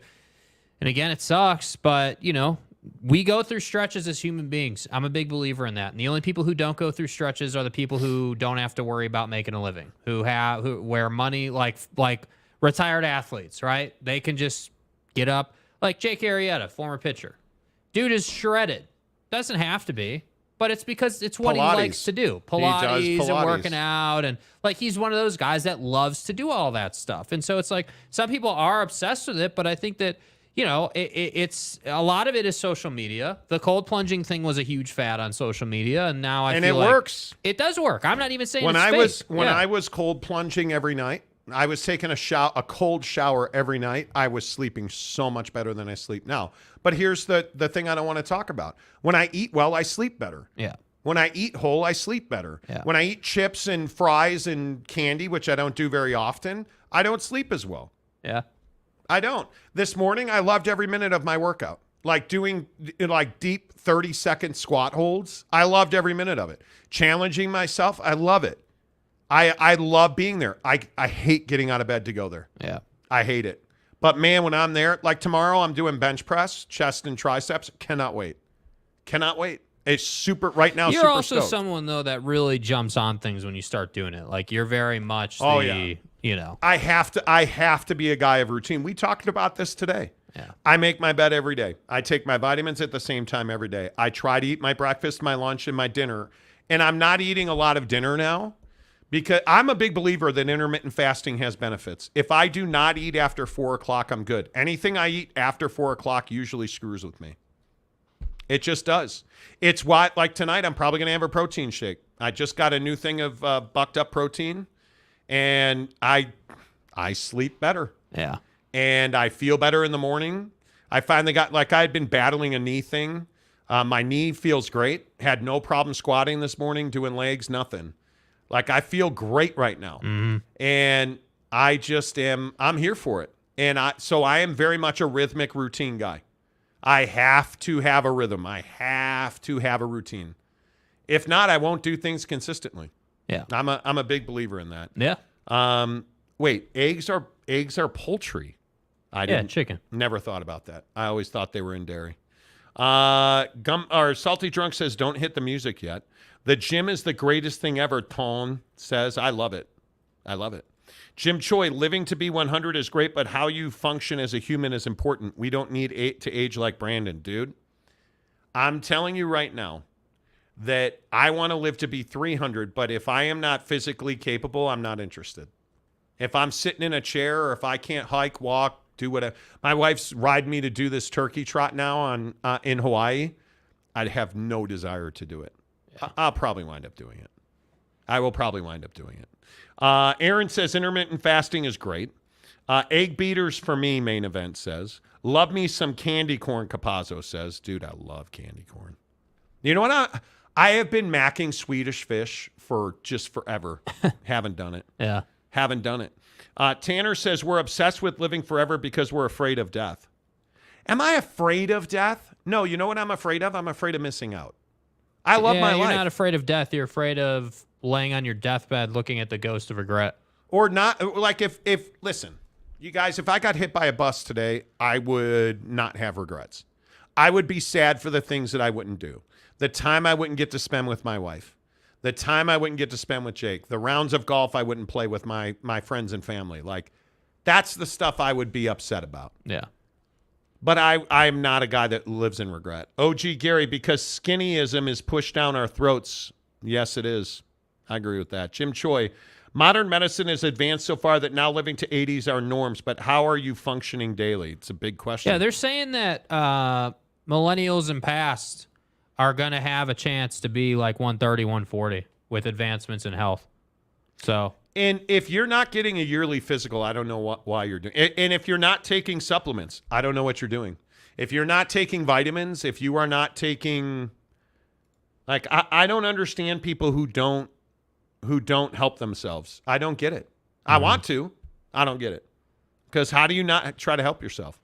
again, it sucks, but, you know, we go through stretches as human beings. I'm a big believer in that. And the only people who don't go through stretches are the people who don't have to worry about making a living, who wear money like retired athletes, right? They can just get up. Like Jake Arrieta, former pitcher. Dude is shredded. Doesn't have to be, but it's because it's what he likes to do. Pilates and working out. And like, he's one of those guys that loves to do all that stuff. And so it's like, some people are obsessed with it, but I think that, you know, it's a lot of it is social media. The cold plunging thing was a huge fad on social media, and now I feel like it works. It does work. I'm not even saying when it's fake. I was cold plunging every night, I was taking a cold shower every night. I was sleeping so much better than I sleep now. But here's the thing I don't want to talk about. When I eat well, I sleep better. Yeah. When I eat whole, I sleep better. Yeah. When I eat chips and fries and candy, which I don't do very often, I don't sleep as well. Yeah. I don't. This morning, I loved every minute of my workout. Like doing like deep 30-second squat holds. I loved every minute of it. Challenging myself, I love it. I love being there. I hate getting out of bed to go there. Yeah. I hate it. But man, when I'm there, like tomorrow I'm doing bench press, chest and triceps. Cannot wait. Cannot wait. It's super right now. You're super also stoked. someone though that really jumps on things when you start doing it. Like you're very much you know. I have to be a guy of routine. We talked about this today. Yeah. I make my bed every day. I take my vitamins at the same time every day. I try to eat my breakfast, my lunch, and my dinner. And I'm not eating a lot of dinner now because I'm a big believer that intermittent fasting has benefits. If I do not eat after 4 o'clock, I'm good. Anything I eat after 4 o'clock usually screws with me. It just does. It's why, like tonight, I'm probably going to have a protein shake. I just got a new thing of Bucked Up protein. And I sleep better. Yeah. And I feel better in the morning. I finally got, like, I had been battling a knee thing. My knee feels great. Had no problem squatting this morning, doing legs, nothing. Like, I feel great right now. Mm-hmm. And I just I'm here for it. And so I am very much a rhythmic routine guy. I have to have a rhythm. I have to have a routine. If not, I won't do things consistently. Yeah. I'm a big believer in that. Yeah. Wait, eggs are poultry. Chicken. Never thought about that. I always thought they were in dairy. Salty Drunk says, don't hit the music yet. The gym is the greatest thing ever, Tone says. I love it. I love it. Jim Choi, living to be 100 is great, but how you function as a human is important. We don't need to age like Brandon, dude. I'm telling you right now that I want to live to be 300, but if I am not physically capable, I'm not interested. If I'm sitting in a chair or if I can't hike, walk, do whatever. My wife's riding me to do this turkey trot now in Hawaii. I'd have no desire to do it. Yeah. I'll probably wind up doing it. I will probably wind up doing it. Aaron says intermittent fasting is great. Egg beaters for me, main event says. Love me some candy corn, Capazzo says. Dude, I love candy corn. You know what? I have been macking Swedish fish for just forever. Haven't done it. Yeah. Haven't done it. Tanner says we're obsessed with living forever because we're afraid of death. Am I afraid of death? No, you know what I'm afraid of? I'm afraid of missing out. I love my life. You're not afraid of death. You're afraid of laying on your deathbed looking at the ghost of regret. Or not, like if listen, You guys, if I got hit by a bus today, I would not have regrets. I would be sad for the things that I wouldn't do. The time I wouldn't get to spend with my wife. The time I wouldn't get to spend with Jake. The rounds of golf I wouldn't play with my friends and family. Like, that's the stuff I would be upset about. Yeah. But I'm not a guy that lives in regret. OG Gary, because skinnyism is pushed down our throats. Yes, it is. I agree with that. Jim Choi, modern medicine is advanced so far that now living to 80s are norms, but how are you functioning daily? It's a big question. Yeah, they're saying that millennials and past are going to have a chance to be like 130, 140 with advancements in health. So... And if you're not getting a yearly physical, I don't know why you're doing it. And if you're not taking supplements, I don't know what you're doing. If you're not taking vitamins, if you are not taking, like, I don't understand people who don't help themselves. I don't get it. I want to. I don't get it. Because how do you not try to help yourself?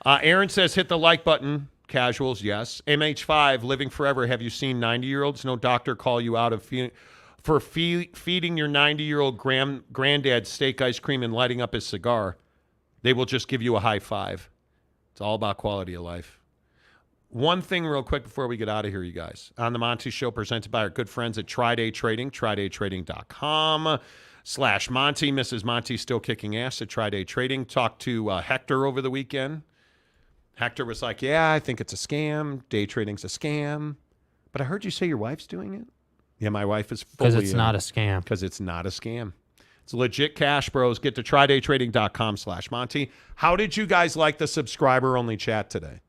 Aaron says, hit the like button. Casuals, yes. MH5, living forever. Have you seen 90-year-olds? No doctor call you out of feeding your 90-year-old granddad steak ice cream and lighting up his cigar. They will just give you a high five. It's all about quality of life. One thing real quick before we get out of here, you guys. On the Monty Show, presented by our good friends at Tri-Day Trading, tridaytrading.com/Monty. Mrs. Monty still kicking ass at Tri-Day Trading. Talked to Hector over the weekend. Hector was like, yeah, I think it's a scam. Day trading's a scam. But I heard you say your wife's doing it. Yeah, my wife is fully because it's not a scam. Because it's not a scam. It's legit cash, bros. Get to tridaytrading.com/Monty. How did you guys like the subscriber-only chat today?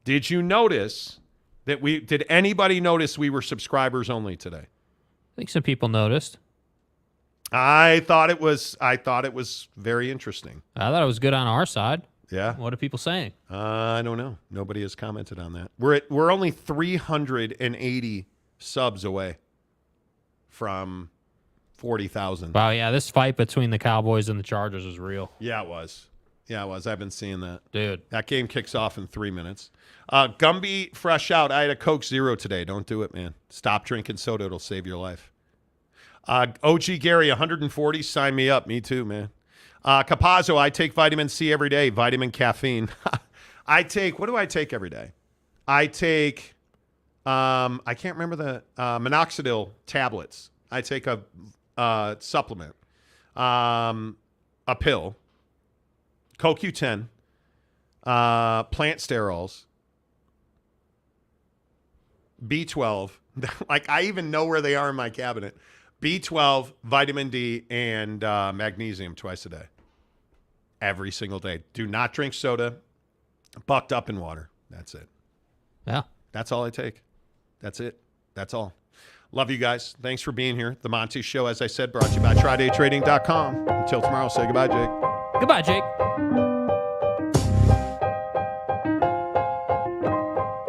Did you notice that did anybody notice we were subscribers only today? I think some people noticed. I thought it was very interesting. I thought it was good on our side. Yeah. What are people saying? I don't know. Nobody has commented on that. We're only 380 subs away from 40,000. Wow, yeah, this fight between the Cowboys and the Chargers is real. Yeah, it was. I've been seeing that. Dude. That game kicks off in 3 minutes. Gumby Fresh Out. I had a Coke Zero today. Don't do it, man. Stop drinking soda. It'll save your life. OG Gary, 140. Sign me up. Me too, man. Capazzo, I take vitamin C every day. Vitamin caffeine. what do I take every day? I take... I can't remember the minoxidil tablets. I take a supplement, a pill, CoQ10, plant sterols, B12. Like, I even know where they are in my cabinet. B12, vitamin D, and magnesium twice a day. Every single day. Do not drink soda. Bucked up in water. That's it. Yeah. That's all I take. That's it. That's all. Love you guys. Thanks for being here. The Monty Show, as I said, brought to you by TridayTrading.com. Until tomorrow, say goodbye, Jake. Goodbye, Jake.